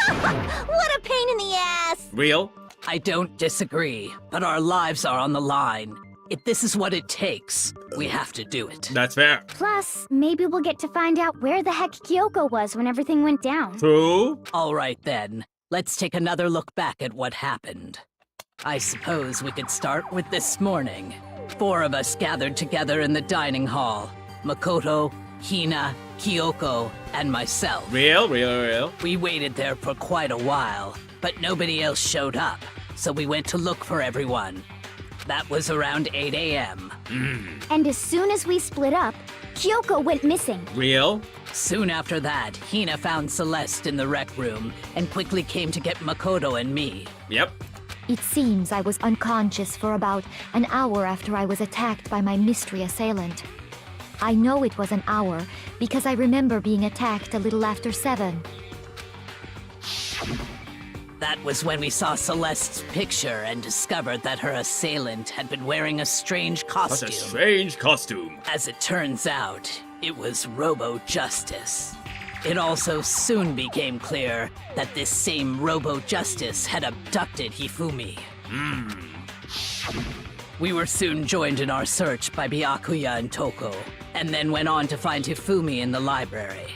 D: What a pain in the ass!
A: Real?
K: I don't disagree, but our lives are on the line. If this is what it takes, we have to do it.
A: That's fair.
D: Plus, maybe we'll get to find out where the heck Kyoko was when everything went down.
A: True.
K: All right then, let's take another look back at what happened. I suppose we could start with this morning. 4 of us gathered together in the dining hall. Makoto, Hina, Kyoko, and myself.
A: Real, real, real.
K: We waited there for quite a while, but nobody else showed up, so we went to look for everyone. That was around 8 a.m.
D: And as soon as we split up, Kyoko went missing.
A: Real?
K: Soon after that, Hina found Celeste in the rec room and quickly came to get Makoto and me.
A: Yep.
M: It seems I was unconscious for about an hour after I was attacked by my mystery assailant. I know it was an hour because I remember being attacked a little after 7.
K: That was when we saw Celeste's picture and discovered that her assailant had been wearing a strange costume.
A: Such a strange costume.
K: As it turns out, it was Robo Justice. It also soon became clear that this same Robo Justice had abducted Hifumi. We were soon joined in our search by Byakuya and Toko, and then went on to find Hifumi in the library.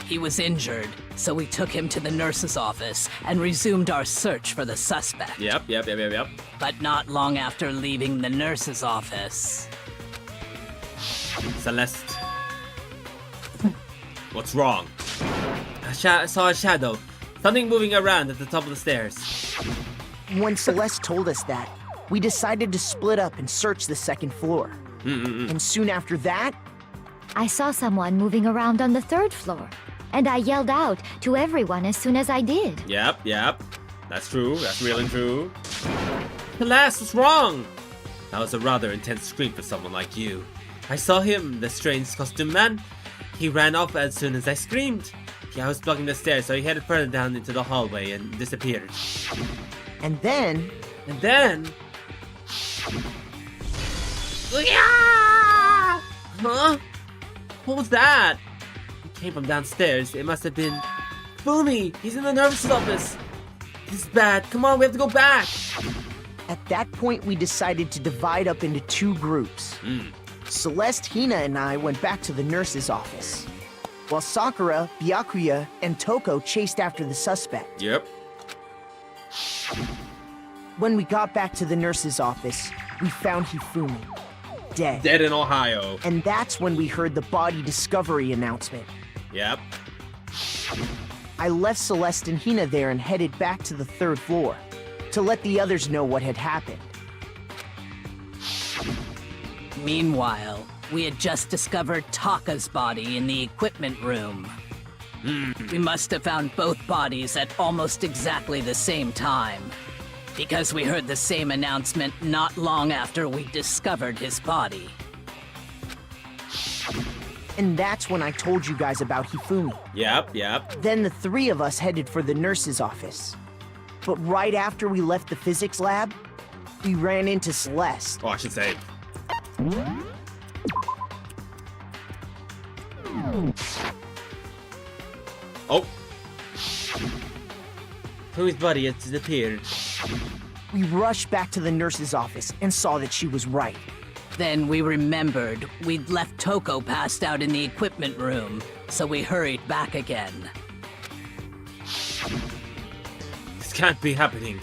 K: He was injured, so we took him to the nurse's office and resumed our search for the suspect.
A: Yep.
K: But not long after leaving the nurse's office...
A: Celeste. What's wrong? I saw a shadow. Something moving around at the top of the stairs.
J: When Celeste told us that, we decided to split up and search the second floor. And soon after that...
M: I saw someone moving around on the 3rd floor, and I yelled out to everyone as soon as I did.
A: Yep. That's true. That's real and true. Celeste, what's wrong? That was a rather intense scream for someone like you. I saw him, the strange costume man. He ran off as soon as I screamed. I was blocking the stairs, so he headed further down into the hallway and disappeared.
J: And then...
A: Huh? What was that? He came from downstairs. It must have been... Fumi! He's in the nurse's office! This is bad. Come on, we have to go back!
J: At that point, we decided to divide up into 2 groups. Celeste, Hina, and I went back to the nurse's office, while Sakura, Byakuya, and Toko chased after the suspect.
A: Yep.
J: When we got back to the nurse's office, we found Hifumi, dead.
A: Dead in Ohio.
J: And that's when we heard the body discovery announcement.
A: Yep.
J: I left Celeste and Hina there and headed back to the 3rd floor to let the others know what had happened.
K: Meanwhile, we had just discovered Taka's body in the equipment room. We must have found both bodies at almost exactly the same time, because we heard the same announcement not long after we discovered his body.
J: And that's when I told you guys about Hifumi.
A: Yep.
J: Then the 3 of us headed for the nurse's office. But right after we left the physics lab, we ran into Celeste.
A: Oh, I should say. Oh. Fumi's body had disappeared.
J: We rushed back to the nurse's office and saw that she was right.
K: Then we remembered we'd left Toko passed out in the equipment room, so we hurried back again.
A: This can't be happening.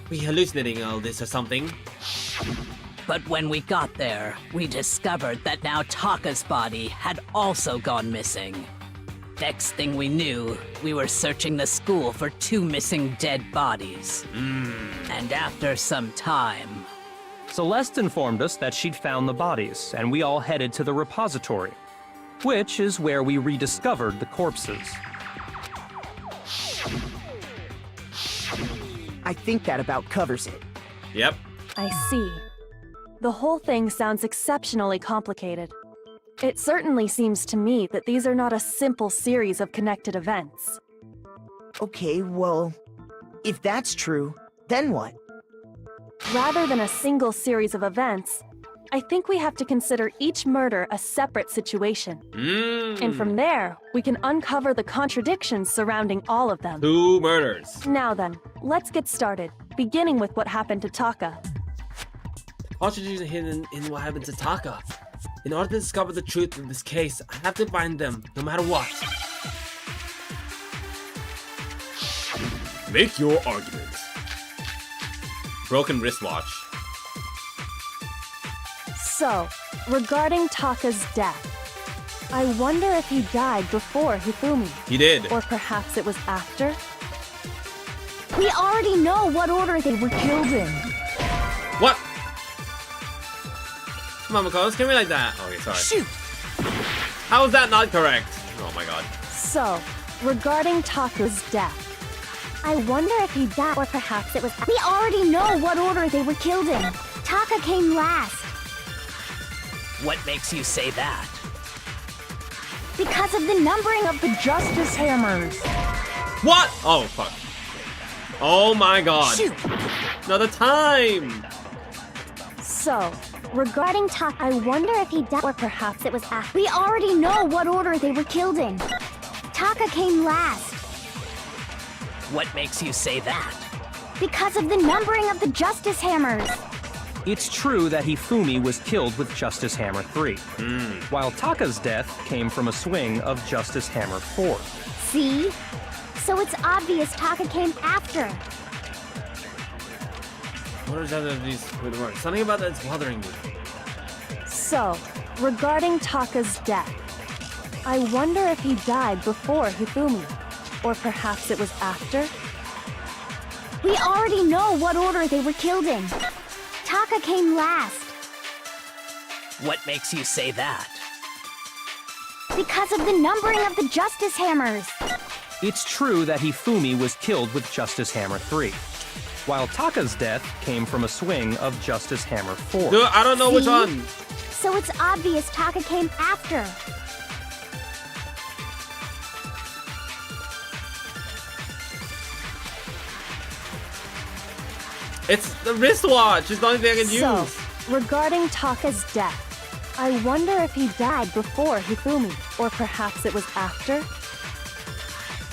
B: we hallucinating all this or something?
K: But when we got there, we discovered that now Taka's body had also gone missing. Next thing we knew, we were searching the school for 2 missing dead bodies. And after some time...
L: Celeste informed us that she'd found the bodies, and we all headed to the repository, which is where we rediscovered the corpses.
J: I think that about covers it.
B: Yep.
H: I see. The whole thing sounds exceptionally complicated. It certainly seems to me that these are not a simple series of connected events.
J: Okay, well, if that's true, then what?
H: Rather than a single series of events, I think we have to consider each murder a separate situation. And from there, we can uncover the contradictions surrounding all of them.
B: 2 murders.
H: Now then, let's get started, beginning with what happened to Taka.
B: Contradictions hidden in what happened to Taka. In order to discover the truth in this case, I have to find them, no matter what. Make your arguments. Broken wristwatch.
H: So, regarding Taka's death, I wonder if he died before Hifumi.
B: He did.
H: Or perhaps it was after?
D: We already know what order they were killed in.
B: What? Come on, Makos, can we like that? Okay, sorry.
J: Shoot!
B: How is that not correct? Oh my god.
H: So, regarding Taka's death,
D: I wonder if he died, or perhaps it was. We already know what order they were killed in. Taka came last.
K: What makes you say that?
D: Because of the numbering of the justice hammers.
B: What? Oh, fuck. Oh my god.
J: Shoot!
B: Another time!
H: so,
D: Regarding Taka, I wonder if he died, or perhaps it was after. We already know what order they were killed in. Taka came last.
K: What makes you say that?
D: Because of the numbering of the justice hammers.
L: It's true that Hifumi was killed with Justice Hammer 3, while Taka's death came from a swing of Justice Hammer 4.
D: See? So it's obvious Taka came after.
B: What are the these words? Something about that's bothering me.
H: so, regarding Taka's death, I wonder if he died before Hifumi, or perhaps it was after?
D: We already know what order they were killed in. Taka came last.
K: What makes you say that?
D: Because of the numbering of the justice hammers.
L: It's true that Hifumi was killed with Justice Hammer 3, while Taka's death came from a swing of Justice Hammer 4.
B: Dude, I don't know which
D: See?
B: one.
D: So it's obvious Taka came after.
B: It's the wristwatch. It's the only thing I can
H: So,
B: use.
H: regarding Taka's death, I wonder if he died before Hifumi, or perhaps it was after?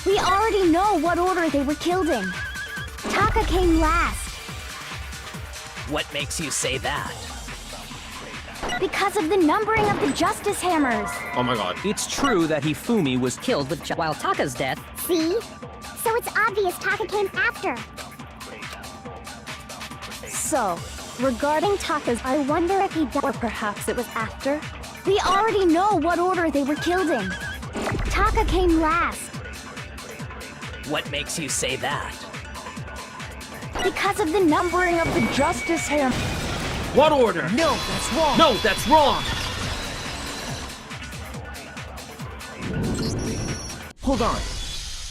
D: We already know what order they were killed in. Taka came last.
K: What makes you say that?
D: Because of the numbering of the justice hammers.
B: Oh my god.
L: It's true that Hifumi was
M: Killed with while Taka's death.
D: See? So it's obvious Taka came after.
H: So, regarding Taka's, I wonder if he died, or perhaps it was after?
D: We already know what order they were killed in. Taka came last.
K: What makes you say that?
D: Because of the numbering of the justice hammer.
B: What order?
J: No, that's wrong.
B: No, that's wrong.
J: Hold on.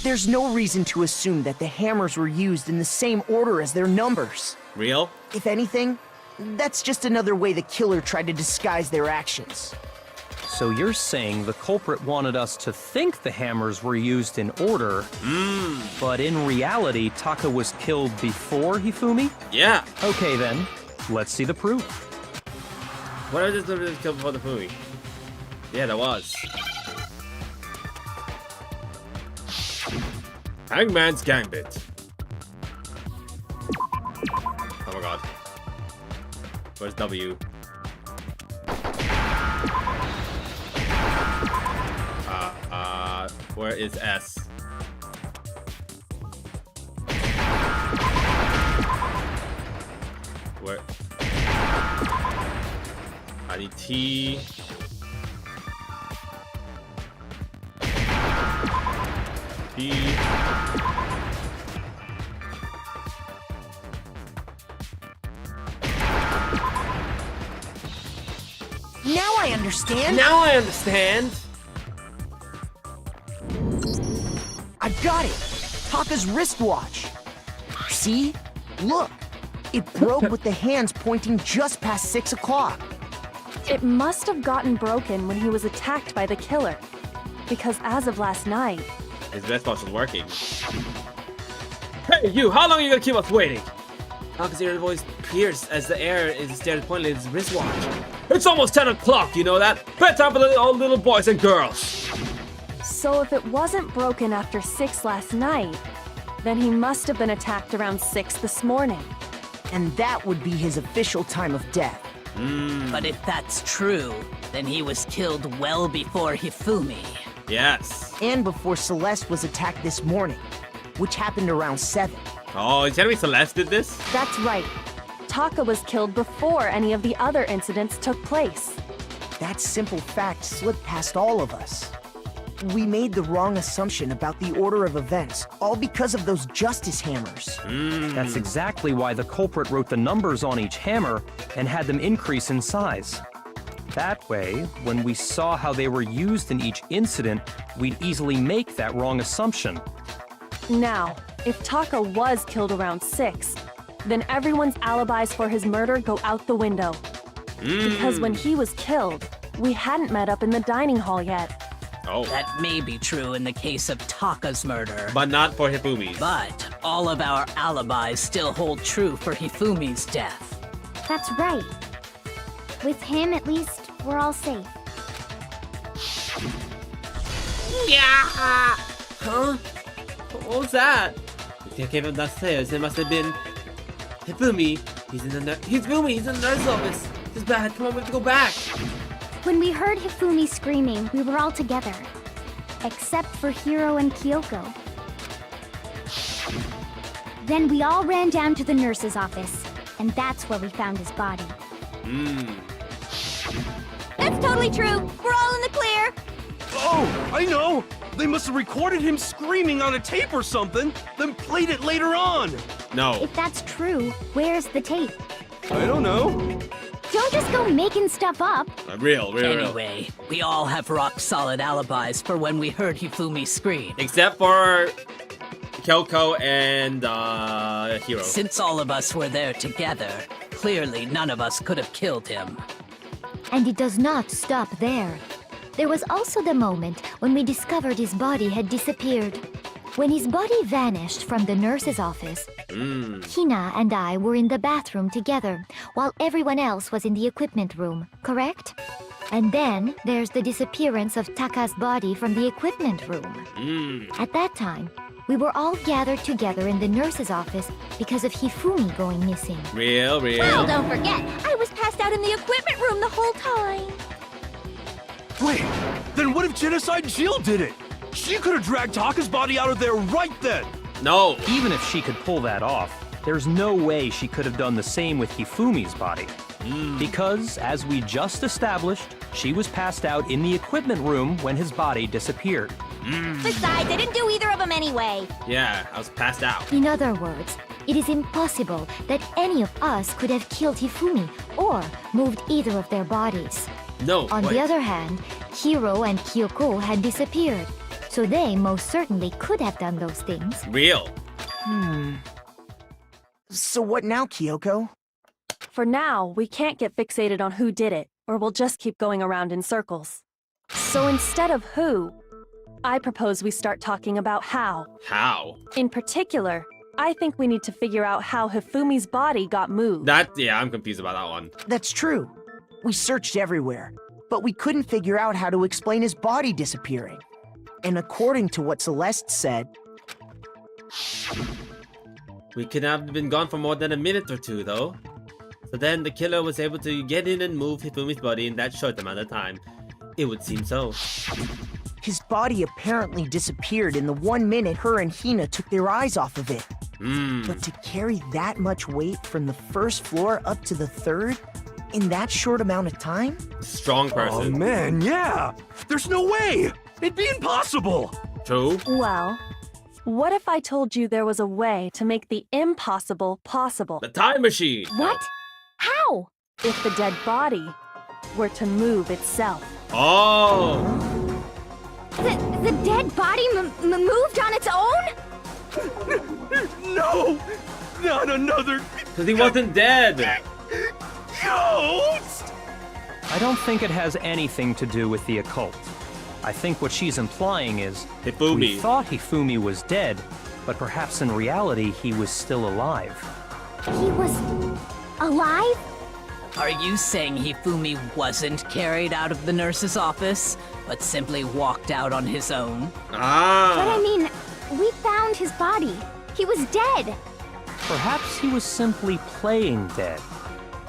J: There's no reason to assume that the hammers were used in the same order as their numbers.
B: Real?
J: If anything, that's just another way the killer tried to disguise their actions.
L: So you're saying the culprit wanted us to think the hammers were used in order, but in reality, Taka was killed before Hifumi?
B: Yeah.
L: Okay then, let's see the proof.
B: What is this killed before the movie? Yeah, there was. Hangman's Gambit. Oh my god. Where's W? Where is S?
A: Where? I need T. T.
J: Now I understand.
B: Now I understand.
J: I've got it. Taka's wristwatch. See? Look. It broke with the hands pointing just past 6 o'clock.
H: It must have gotten broken when he was attacked by the killer. Because as of last night,
A: His wristwatch is working.
B: Hey, you! How long are you gonna keep us waiting? Taka's ear voice pierced as the air is stared pointedly at his wristwatch. It's almost 10 o'clock, you know that? Bedtime for all little boys and girls.
H: so if it wasn't broken after 6 last night, then he must have been attacked around 6 this morning.
J: And that would be his official time of death.
K: But if that's true, then he was killed well before Hifumi.
A: Yes.
J: And before Celeste was attacked this morning, which happened around 7.
A: Oh, is Henry Celeste did this?
H: That's right. Taka was killed before any of the other incidents took place.
J: That simple fact slipped past all of us. We made the wrong assumption about the order of events, all because of those justice hammers.
L: That's exactly why the culprit wrote the numbers on each hammer and had them increase in size. That way, when we saw how they were used in each incident, we'd easily make that wrong assumption.
H: Now, if Taka was killed around 6, then everyone's alibis for his murder go out the window. Because when he was killed, we hadn't met up in the dining hall yet.
A: Oh.
K: That may be true in the case of Taka's murder.
A: But not for Hifumi's.
K: But all of our alibis still hold true for Hifumi's death.
D: That's right. With him, at least, we're all safe.
B: Huh? What was that? He came up downstairs. It must have been Hifumi. He's in the nurse's office. This is bad. Come on, we have to go back.
D: When we heard Hifumi screaming, we were all together. Except for Hiro and Kyoko. Then we all ran down to the nurse's office, and that's where we found his body.
M: That's totally true. We're all in the clear.
C: Oh, I know! They must have recorded him screaming on a tape or something, then played it later on!
A: No.
D: If that's true, where's the tape?
C: I don't know.
D: Don't just go making stuff up.
A: Real.
K: Anyway, we all have rock-solid alibis for when we heard Hifumi scream.
A: Except for Kyoko and Hiro.
K: Since all of us were there together, clearly none of us could have killed him.
M: And it does not stop there. There was also the moment when we discovered his body had disappeared. When his body vanished from the nurse's office, Hina and I were in the bathroom together, while everyone else was in the equipment room, correct? And then there's the disappearance of Taka's body from the equipment room. At that time, we were all gathered together in the nurse's office because of Hifumi going missing.
A: Real.
M: Well, don't forget, I was passed out in the equipment room the whole time.
C: Wait, then what if Genocide Jill did it? She could have dragged Taka's body out of there right then!
A: No.
L: Even if she could pull that off, there's no way she could have done the same with Hifumi's body. Because, as we just established, she was passed out in the equipment room when his body disappeared.
M: Besides, I didn't do either of them anyway.
A: Yeah, I was passed out.
M: In other words, it is impossible that any of us could have killed Hifumi or moved either of their bodies.
A: No.
M: On the other hand, Hiro and Kyoko had disappeared, so they most certainly could have done those things.
A: Real.
J: So what now, Kyoko?
H: For now, we can't get fixated on who did it, or we'll just keep going around in circles. So instead of who, I propose we start talking about how.
A: How?
H: In particular, I think we need to figure out how Hifumi's body got moved.
A: Yeah, I'm confused about that one.
J: That's true. We searched everywhere, but we couldn't figure out how to explain his body disappearing. And according to what Celeste said,
B: We could have been gone for more than a minute or two, though. So then the killer was able to get in and move Hifumi's body in that short amount of time. It would seem so.
J: his body apparently disappeared in the 1 minute her and Hina took their eyes off of it. But to carry that much weight from the first floor up to the third in that short amount of time?
A: Strong
C: Oh
A: person.
C: man, yeah. There's no way. It'd be impossible.
A: True.
H: Well, what if I told you there was a way to make the impossible possible?
A: The time machine.
D: What? How?
H: If the dead body were to move itself.
A: Oh.
D: The dead body moved on its own?
C: No, not another
A: Because he wasn't dead.
C: ghost.
L: I don't think it has anything to do with the occult. I think what she's implying is
A: Hifumi.
L: we thought Hifumi was dead, but perhaps in reality he was still alive.
D: He was alive?
K: Are you saying Hifumi wasn't carried out of the nurse's office, but simply walked out on his own?
D: But
A: Ah.
D: I mean, we found his body. He was dead.
L: Perhaps he was simply playing dead.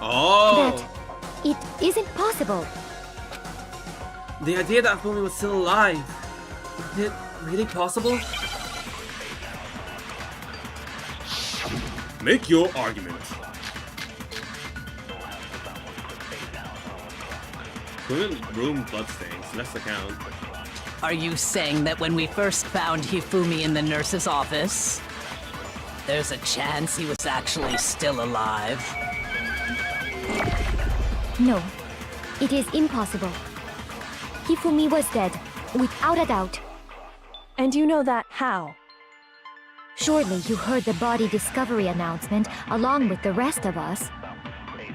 A: Oh.
M: That it isn't possible.
A: The idea that Hifumi was still alive. Is it really possible? Make your argument. Room bloodstains. That's the count.
K: Are you saying that when we first found Hifumi in the nurse's office, there's a chance he was actually still alive?
M: No, it is impossible. Hifumi was dead, without a doubt.
H: And you know that how?
M: Surely you heard the body discovery announcement along with the rest of us.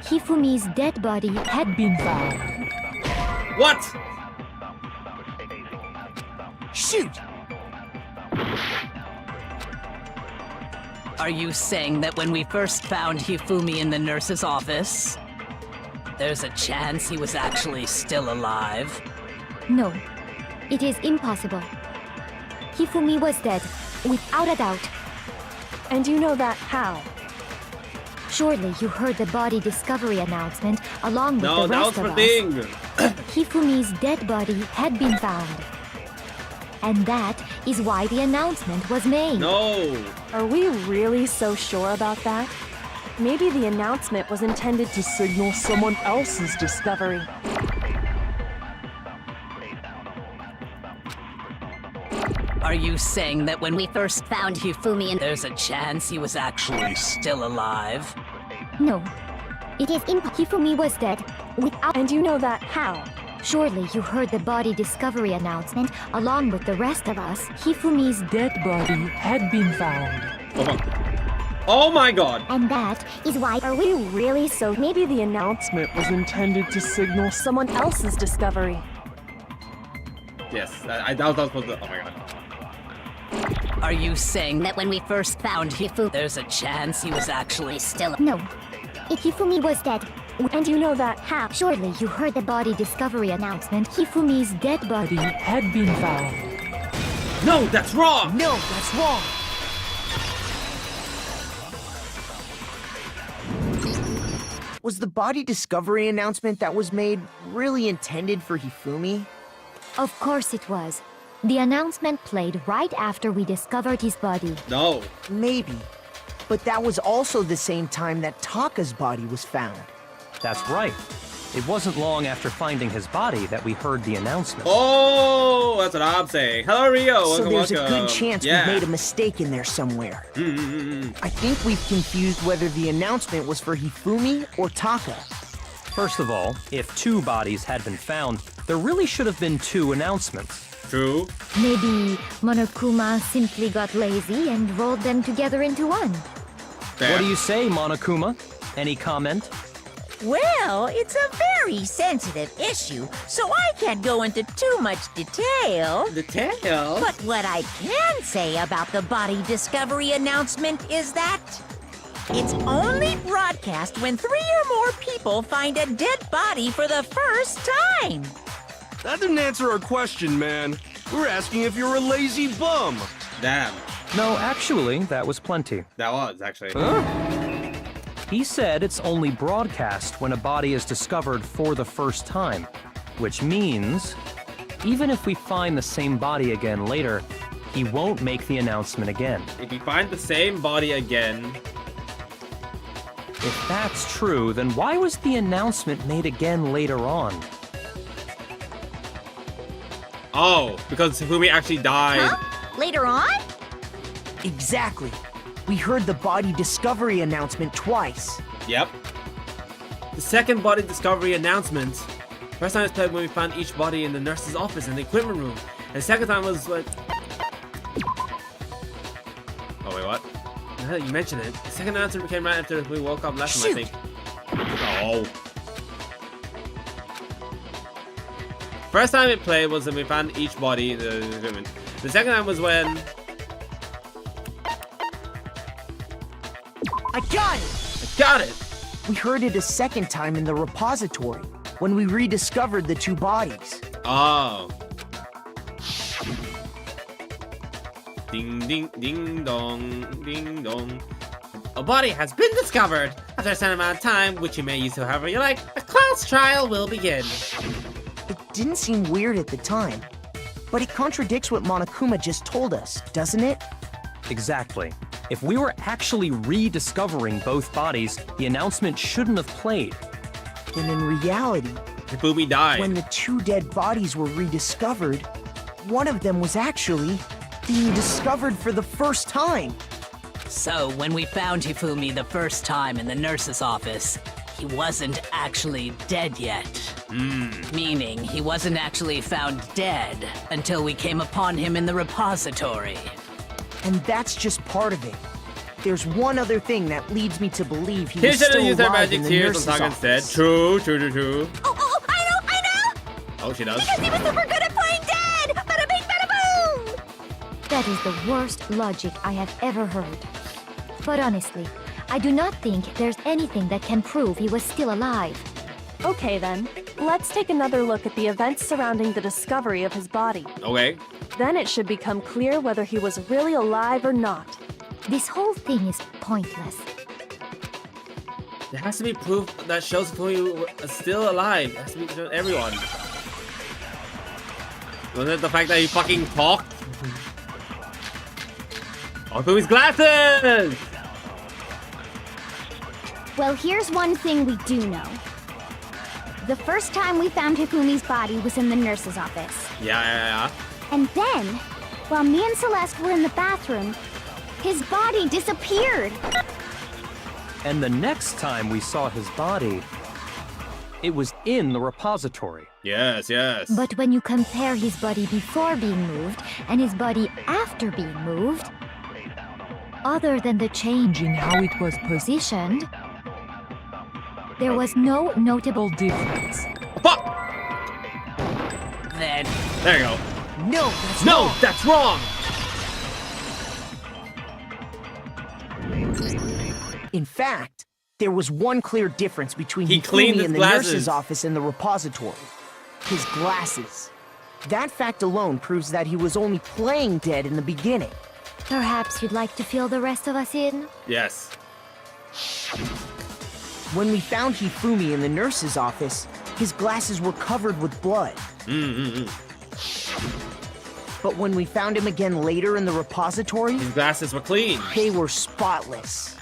M: Hifumi's dead body had been found.
A: What?
J: Shoot!
K: Are you saying that when we first found Hifumi in the nurse's office, there's a chance he was actually still alive?
M: No, it is impossible. Hifumi was dead, without a doubt.
H: And you know that how?
M: Surely you heard the body discovery announcement along with
A: No,
M: the
A: that
M: rest
A: was
M: of
A: for
M: us.
A: thing.
M: Hifumi's dead body had been found. And that is why the announcement was made.
A: No.
H: Are we really so sure about that? Maybe the announcement was intended to signal someone else's discovery.
K: Are you saying that when we first found Hifumi, there's a chance he was actually still alive?
M: No, it is Hifumi was dead, without.
H: And you know that how?
M: Surely you heard the body discovery announcement along with the rest of us. Hifumi's dead body had been found.
A: Oh my god.
D: And that is why.
H: Are we really so? Maybe the announcement was intended to signal someone else's discovery.
A: Yes, that was supposed to. Oh my god.
K: Are you saying that when we first found Hifumi, there's a chance he was actually still?
D: No, Hifumi was dead.
H: And you know that how?
M: Surely you heard the body discovery announcement. Hifumi's dead body had been found.
A: No, that's wrong.
J: No, that's wrong. Was the body discovery announcement that was made really intended for Hifumi?
M: Of course it was. The announcement played right after we discovered his body.
A: No.
J: Maybe. But that was also the same time that Taka's body was found.
L: That's right. It wasn't long after finding his body that we heard the announcement.
A: Oh, that's what I'm saying. Hello, Rio.
J: So
A: Welcome,
J: there's
A: welcome.
J: a good chance
A: Yeah.
J: we made a mistake in there somewhere. I think we've confused whether the announcement was for Hifumi or Taka.
L: First of all, if two bodies had been found, there really should have been two announcements.
A: True.
M: Maybe Monokuma simply got lazy and rolled them together into one.
A: Fair.
L: What do you say, Monokuma? Any comment?
G: Well, it's a very sensitive issue, so I can't go into too much detail.
A: Detail?
G: But what I can say about the body discovery announcement is that it's only broadcast when 3 or more people find a dead body for the first time.
C: That didn't answer our question, man. We're asking if you're a lazy bum.
A: Damn.
L: No, actually, that was plenty.
A: That was actually.
L: He said it's only broadcast when a body is discovered for the first time, which means even if we find the same body again later, he won't make the announcement again.
B: If you find the same body again...
L: If that's true, then why was the announcement made again later on?
B: Oh, because Hifumi actually died.
D: Huh? Later on?
J: Exactly. We heard the body discovery announcement twice.
B: Yep. The second body discovery announcement. First time was played when we found each body in the nurse's office in the equipment room. And the second time was when... Oh, wait, what? Now that you mention it, the second announcement came right after we woke up last time, I think. Oh. First time it played was when we found each body in the equipment. The second time was when...
J: I got it!
B: I got it!
J: We heard it a second time in the repository, when we rediscovered the two bodies.
B: Oh. Ding ding ding dong, ding dong. A body has been discovered. After a certain amount of time, which you may use however you like, a class trial will begin.
J: It didn't seem weird at the time, but it contradicts what Monokuma just told us, doesn't it?
L: Exactly. If we were actually rediscovering both bodies, the announcement shouldn't have played.
J: Then in reality,
B: Hifumi died.
J: when the two dead bodies were rediscovered, one of them was actually being discovered for the first time.
K: So, when we found Hifumi the first time in the nurse's office, he wasn't actually dead yet. Meaning, he wasn't actually found dead until we came upon him in the repository.
J: And that's just part of it. There's one other thing that leads me to believe he
B: He
J: was
B: should have
J: still
B: used their
J: alive
B: magic
J: in the
B: tears
J: nurse's
B: on Taka instead.
J: office.
B: True, true, true, true.
D: Oh, I know!
B: Oh, she does.
D: Because he was super good at playing dead! Bada bing, bada boom!
M: That is the worst logic I have ever heard. But honestly, I do not think there's anything that can prove he was still alive.
H: Okay then, let's take another look at the events surrounding the discovery of his body.
B: Okay.
H: Then it should become clear whether he was really alive or not.
M: This whole thing is pointless.
B: There has to be proof that shows Hifumi was still alive. It has to be shown to everyone. Wasn't it the fact that he fucking talked? Oh, Hifumi's glasses!
D: Well, here's one thing we do know. The first time we found Hifumi's body was in the nurse's office.
B: Yeah.
D: And then, while me and Celeste were in the bathroom, his body disappeared.
L: And the next time we saw his body, it was in the repository.
B: Yes.
M: But when you compare his body before being moved and his body after being moved, other than the change in how it was positioned, there was no notable difference.
B: Fuck!
K: Then...
B: There you go.
J: No,
B: that's wrong!
J: In fact, there was one clear difference between
B: He cleaned
J: Hifumi
B: his
J: and the
B: glasses.
J: nurse's office and the repository. His glasses. That fact alone proves that he was only playing dead in the beginning.
M: Perhaps you'd like to fill the rest of us in?
B: Yes.
J: When we found Hifumi in the nurse's office, his glasses were covered with blood. But when we found him again later in the repository,
B: His glasses were clean.
J: they were spotless.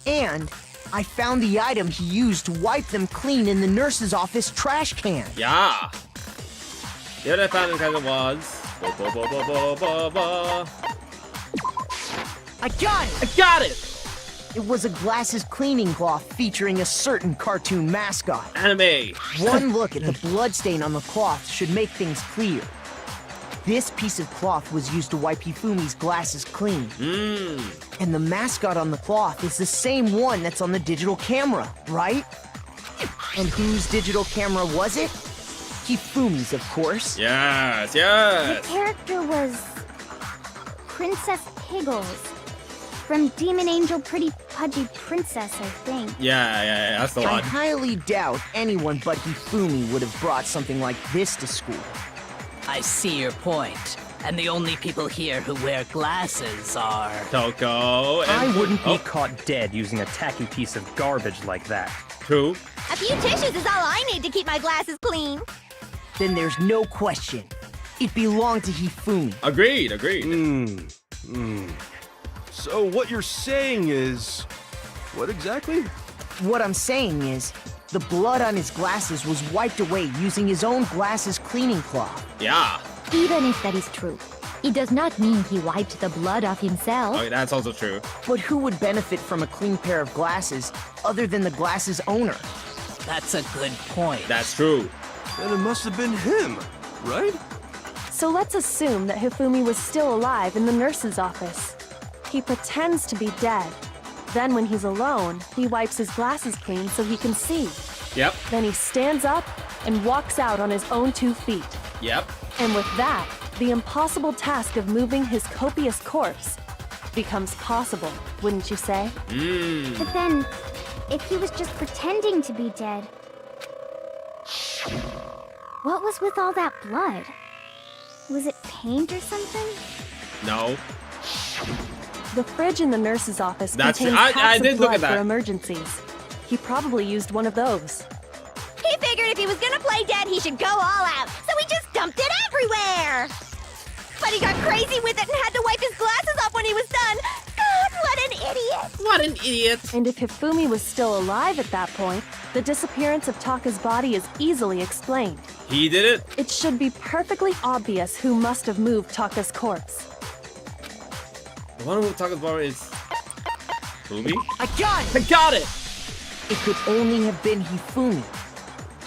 J: And I found the item he used to wipe them clean in the nurse's office trash can.
B: Yeah. The other found kind of was.
J: I got it!
B: I got it!
J: It was a glasses cleaning cloth featuring a certain cartoon mascot.
B: Anime.
J: One look at the bloodstain on the cloth should make things clear. This piece of cloth was used to wipe Hifumi's glasses clean. And the mascot on the cloth is the same one that's on the digital camera, right? And whose digital camera was it? Hifumi's, of course.
B: Yes.
D: The character was Princess Piggles from Demon Angel Pretty Pudgy Princess, I think.
B: Yeah, that's the
J: I
B: one.
J: highly doubt anyone but Hifumi would have brought something like this to school.
K: I see your point. And the only people here who wear glasses are...
B: Toko and...
L: I wouldn't be caught dead using a tacky piece of garbage like that.
B: True.
D: A few tissues is all I need to keep my glasses clean.
J: Then there's no question. It belonged to Hifumi.
B: Agreed.
C: So what you're saying is... What exactly?
J: What I'm saying is, the blood on his glasses was wiped away using his own glasses cleaning cloth.
B: Yeah.
M: Even if that is true, it does not mean he wiped the blood off himself.
B: Okay, that's also true.
J: But who would benefit from a clean pair of glasses other than the glasses owner?
K: That's a good point.
B: That's true.
C: Then it must have been him, right?
H: So let's assume that Hifumi was still alive in the nurse's office. He pretends to be dead. Then when he's alone, he wipes his glasses clean so he can see.
B: Yep.
H: Then he stands up and walks out on his own 2 feet.
B: Yep.
H: And with that, the impossible task of moving his copious corpse becomes possible, wouldn't you say?
D: But then, if he was just pretending to be dead, what was with all that blood? Was it paint or something?
B: No.
H: The fridge in the nurse's office
B: That's
H: contains
B: true. I
H: packs
B: did
H: of
B: look at
H: blood for
B: that.
H: emergencies. He probably used one of those.
D: He figured if he was gonna play dead, he should go all out, so he just dumped it everywhere! But he got crazy with it and had to wipe his glasses off when he was done! God, what an idiot!
B: What an idiot.
H: And if Hifumi was still alive at that point, the disappearance of Taka's body is easily explained.
B: He did it?
H: It should be perfectly obvious who must have moved Taka's corpse.
B: The one who talks about is... Hifumi?
J: I got it!
B: I got it!
J: It could only have been Hifumi.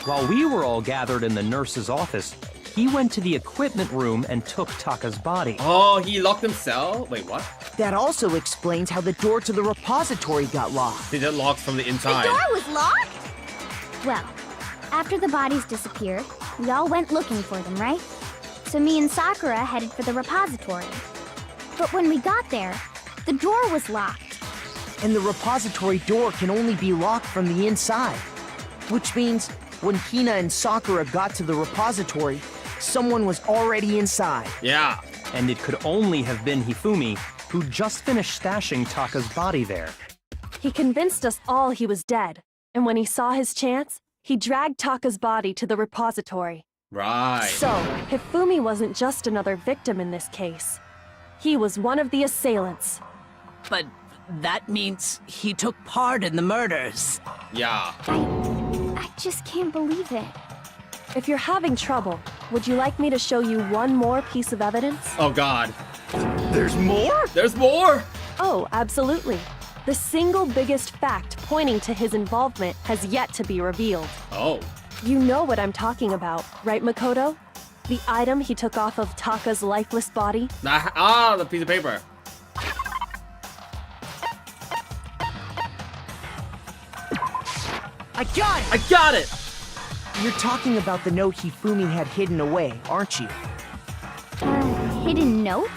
L: While we were all gathered in the nurse's office, he went to the equipment room and took Taka's body.
B: Oh, he locked himself? Wait, what?
J: That also explains how the door to the repository got locked.
B: He did locked from the
D: The
B: inside.
D: door was locked? Well, after the bodies disappeared, we all went looking for them, right? So me and Sakura headed for the repository. But when we got there, the door was locked.
J: And the repository door can only be locked from the inside. Which means, when Hina and Sakura got to the repository, someone was already inside.
B: Yeah.
L: And it could only have been Hifumi, who just finished stashing Taka's body there.
H: He convinced us all he was dead, and when he saw his chance, he dragged Taka's body to the repository.
B: Right.
H: So, Hifumi wasn't just another victim in this case. He was one of the assailants.
K: But that means he took part in the murders.
B: Yeah.
D: I just can't believe it.
H: If you're having trouble, would you like me to show you one more piece of evidence?
B: Oh, God.
C: There's more?
B: There's more?
H: Oh, absolutely. The single biggest fact pointing to his involvement has yet to be revealed.
B: Oh.
H: You know what I'm talking about, right, Makoto? The item he took off of Taka's lifeless body?
B: The piece of paper.
J: I got it!
B: I got it!
J: You're talking about the note Hifumi had hidden away, aren't you?
D: Hidden note?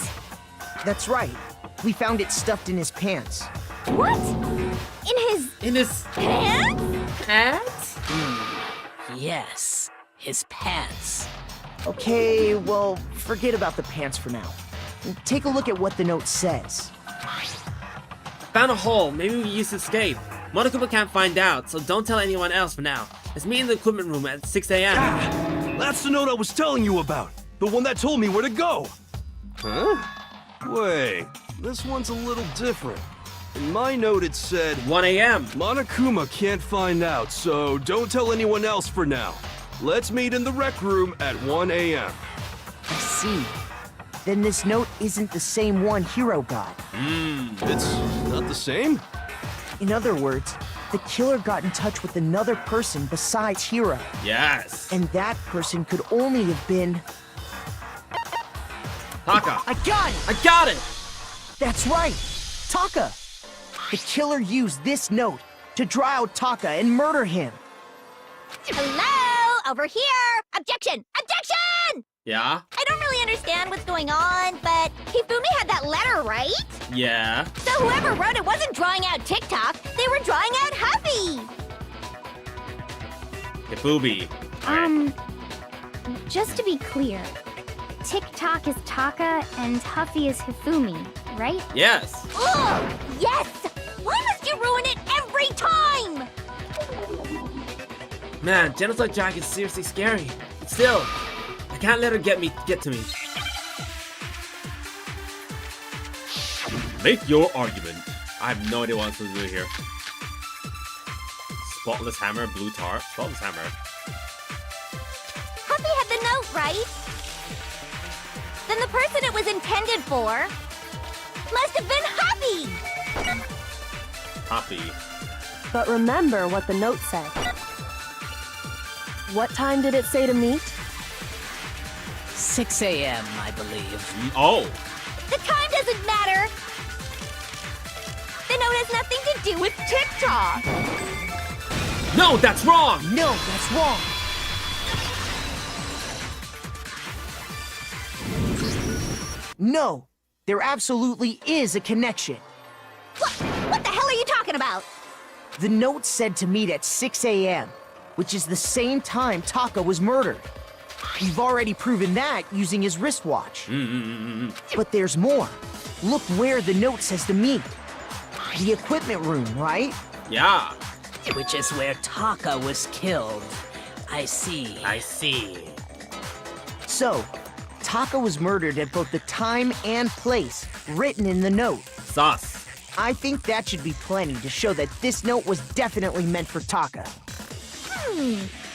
J: That's right. We found it stuffed in his pants.
D: What? In his
B: pants?
D: Pants?
K: Yes, his pants.
J: Okay, well, forget about the pants for now. Take a look at what the note says.
B: Found a hole. Maybe we used to escape. Monokuma can't find out, so don't tell anyone else for now. Let's meet in the equipment room at 6 a.m.
C: Ah, that's the note I was telling you about. The one that told me where to go. Huh? Wait, this one's a little different. In my note it said
B: 1 a.m.
C: Monokuma can't find out, so don't tell anyone else for now. Let's meet in the rec room at 1 a.m.
J: I see. Then this note isn't the same one Hiro got.
C: It's not the same?
J: In other words, the killer got in touch with another person besides Hiro.
B: Yes.
J: And that person could only have been...
B: Taka.
J: I got it!
B: I got it!
J: That's right! Taka! The killer used this note to draw out Taka and murder him.
D: Hello? Over here! Objection! Objection!
B: Yeah?
D: I don't really understand what's going on, but Hifumi had that letter, right?
B: Yeah.
D: So whoever wrote it wasn't drawing out TikTok, they were drawing out Huffy!
B: Hifumi.
D: Just to be clear, TikTok is Taka and Huffy is Hifumi, right?
B: Yes.
D: Ugh! Yes! Why must you ruin it every time?
B: Man, Genocide Jack is seriously scary. But still, I I can't let her get to me. Make your argument. I have no idea what I'm supposed to do here. Spotless hammer, blue tar. Spotless hammer.
D: Huffy had the note, right? Then the person it was intended for must have been Huffy!
B: Happy.
H: But remember what the note said. What time did it say to meet?
K: 6 a.m., I believe.
B: Oh.
D: The time doesn't matter! The note has nothing to do with TikTok!
B: No, that's wrong!
J: No, that's wrong! No, there absolutely is a connection.
D: What the hell are you talking about?
J: The note said to meet at 6 a.m., which is the same time Taka was murdered. We've already proven that using his wristwatch. But there's more. Look where the note says to meet. The equipment room, right?
B: Yeah.
K: Which is where Taka was killed. I see.
B: I see.
J: So, Taka was murdered at both the time and place written in the note.
B: Sus.
J: I think that should be plenty to show that this note was definitely meant for Taka.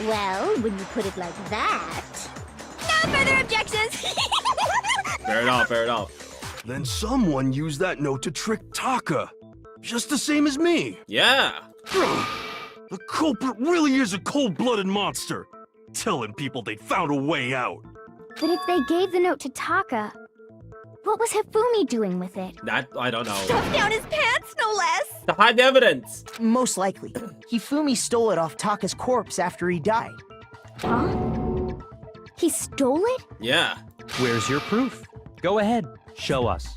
D: Well, when you put it like that... No further objections!
B: Fair enough, fair enough.
C: Then someone used that note to trick Taka. Just the same as me.
B: Yeah.
C: The culprit really is a cold-blooded monster. Telling people they found a way out.
D: But if they gave the note to Taka, what was Hifumi doing with it?
B: That, I don't know.
D: Stuffed down his pants, no less!
B: To hide the evidence.
J: Most likely. Hifumi stole it off Taka's corpse after he died.
D: Huh? He stole it?
B: Yeah.
L: Where's your proof? Go ahead, show us.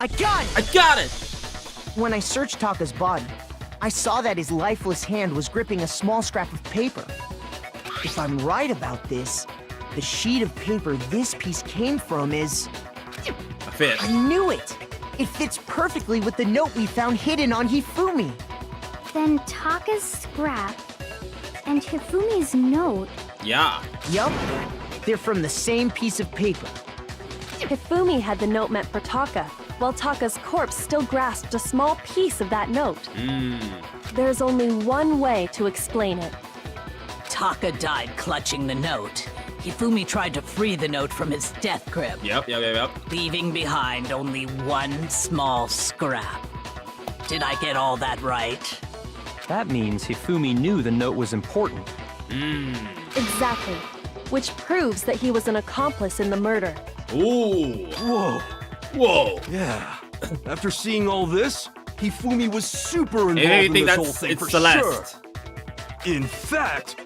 J: I got it!
B: I got it!
J: When I searched Taka's body, I saw that his lifeless hand was gripping a small scrap of paper. If I'm right about this, the sheet of paper this piece came from is...
B: A fit.
J: I knew it! It fits perfectly with the note we found hidden on Hifumi.
D: Then Taka's scrap and Hifumi's note...
B: Yeah.
J: Yup. They're from the same piece of paper.
H: Hifumi had the note meant for Taka, while Taka's corpse still grasped a small piece of that note. There's only one way to explain it.
K: Taka died clutching the note. Hifumi tried to free the note from his death grip.
B: Yep.
K: Leaving behind only one small scrap. Did I get all that right?
L: That means Hifumi knew the note was important.
H: Exactly. Which proves that he was an accomplice in the murder.
B: Ooh.
C: Whoa.
B: Whoa.
C: Yeah. After seeing all this, Hifumi was super involved
B: If
C: in
B: you
C: this
B: think
C: whole thing
B: it's
C: for
B: Celeste.
C: sure. In fact,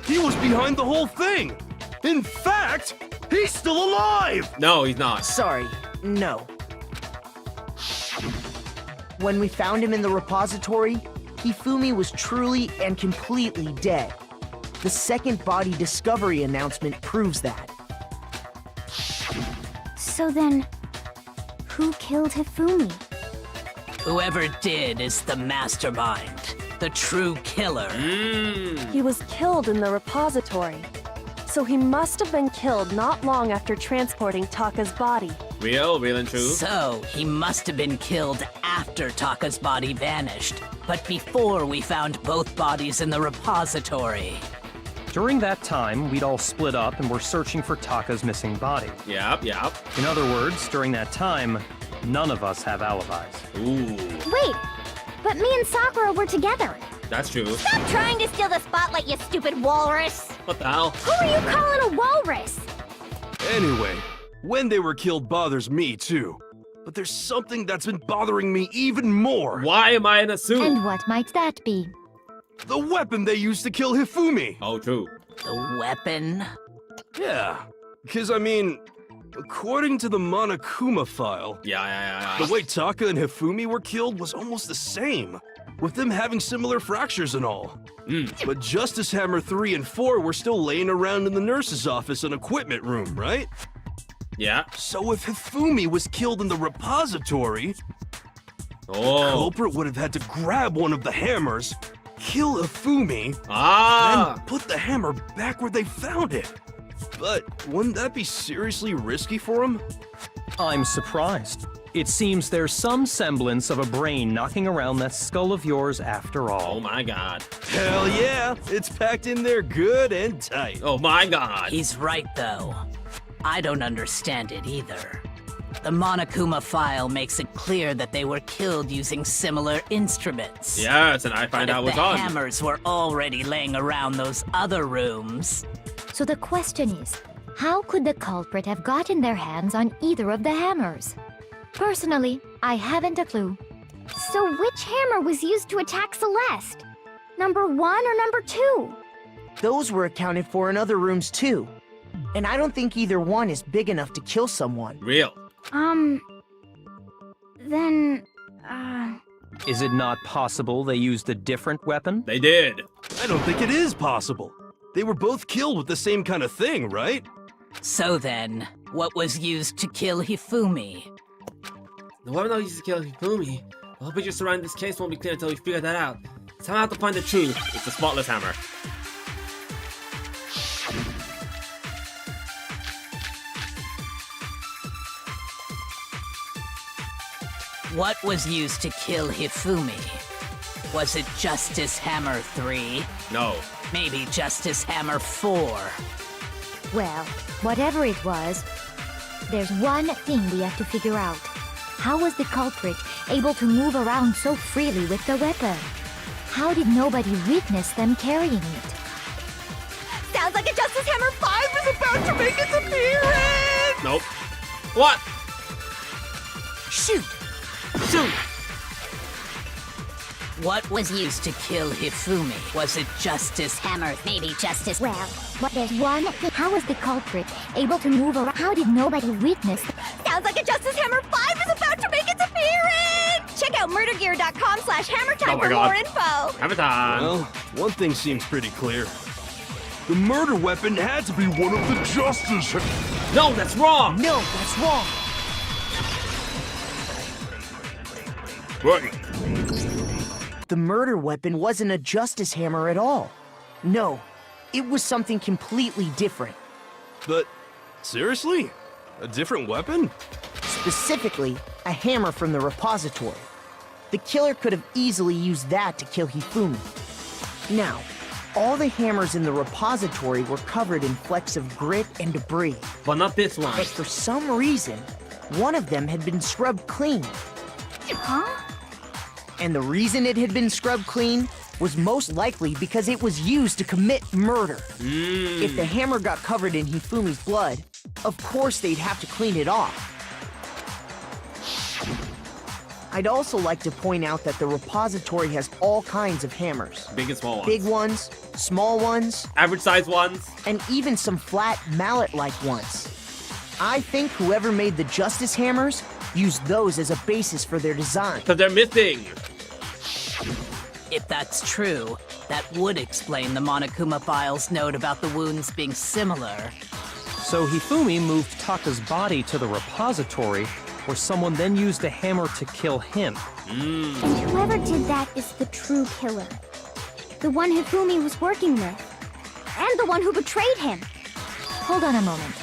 C: he was behind the whole thing. In fact, he's still alive!
B: No, he's not.
J: Sorry, no. When we found him in the repository, Hifumi was truly and completely dead. The second body discovery announcement proves that.
D: So then, who killed Hifumi?
K: Whoever did is the mastermind. The true killer.
H: He was killed in the repository. So he must have been killed not long after transporting Taka's body.
B: Real and true.
K: So, he must have been killed after Taka's body vanished, but before we found both bodies in the repository.
L: During that time, we'd all split up and were searching for Taka's missing body.
B: Yep.
L: In other words, during that time, none of us have alibis.
B: Ooh.
D: Wait, but me and Sakura were together.
B: That's true.
D: Stop trying to steal the spotlight, you stupid walrus!
B: What the hell?
D: Who are you calling a walrus?
C: Anyway, when they were killed bothers me too. But there's something that's been bothering me even more.
B: Why am I in a suit?
M: And what might that be?
C: The weapon they used to kill Hifumi.
B: Oh, true.
K: The weapon?
C: Yeah, because I mean, according to the Monokuma file,
B: Yeah.
C: the way Taka and Hifumi were killed was almost the same, with them having similar fractures and all. But Justice Hammer 3 and 4 were still laying around in the nurse's office and equipment room, right?
B: Yeah.
C: So if Hifumi was killed in the repository, the
B: Oh.
C: culprit would have had to grab one of the hammers, kill Ifumi, and put the hammer back where they found it. But wouldn't that be seriously risky for him?
L: I'm surprised. It seems there's some semblance of a brain knocking around that skull of yours after all.
B: Oh my god.
C: Hell yeah, it's packed in there good and tight.
B: Oh my god.
K: He's right, though. I don't understand it either. The Monokuma file makes it clear that they were killed using similar instruments.
B: Yes, and I find out what's
K: the
B: on.
K: hammers were already laying around those other rooms.
M: So the question is, how could the culprit have gotten their hands on either of the hammers? Personally, I haven't a clue.
D: So which hammer was used to attack Celeste? Number 1 or number 2?
J: Those were accounted for in other rooms too. And I don't think either one is big enough to kill someone.
B: Real.
D: Then,
L: Is it not possible they used a different weapon?
B: They did.
C: I don't think it is possible. They were both killed with the same kind of thing, right?
K: So then, what was used to kill Hifumi?
B: The weapon that used to kill Hifumi. The whole picture surrounding this case won't be clear until we figure that out. Somehow have to find the truth. It's the spotless hammer.
K: What was used to kill Hifumi? Was it Justice Hammer 3?
B: No.
K: Maybe Justice Hammer 4?
M: Well, whatever it was, there's one thing we have to figure out. How was the culprit able to move around so freely with the weapon? How did nobody witness them carrying it?
D: sounds like a Justice Hammer 5 is about to make its appearance!
B: Nope. What?
J: Shoot!
B: Shoot!
K: What was used to kill Hifumi? Was it Justice Hammer? Maybe Justice...
M: Well, there's one thing. How was the culprit able to move around? How did nobody witness?
D: Sounds like a Justice Hammer 5 is about to make its appearance! Check out murdergear.com/hammertime for more info!
B: Hammer time!
C: Well, one thing seems pretty clear. The murder weapon had to be one of the Justice...
B: No, that's wrong!
J: No, that's wrong!
B: Right.
J: The murder weapon wasn't a Justice Hammer at all. No, it was something completely different.
C: But, seriously? A different weapon?
J: Specifically, a hammer from the repository. The killer could have easily used that to kill Hifumi. Now, all the hammers in the repository were covered in flecks of grit and debris.
B: But not this one.
J: But for some reason, one of them had been scrubbed clean.
D: Huh?
J: And the reason it had been scrubbed clean was most likely because it was used to commit murder. If the hammer got covered in Hifumi's blood, of course they'd have to clean it off. I'd also like to point out that the repository has all kinds of hammers.
B: Big and small ones.
J: Big ones, small ones,
B: average size ones,
J: and even some flat mallet-like ones. I think whoever made the Justice Hammers used those as a basis for their design.
B: Because they're missing.
K: If that's true, that would explain the Monokuma file's note about the wounds being similar.
L: So Hifumi moved Taka's body to the repository, where someone then used a hammer to kill him.
D: And whoever did that is the true killer. The one Hifumi was working with. And the one who betrayed him.
M: Hold on a moment.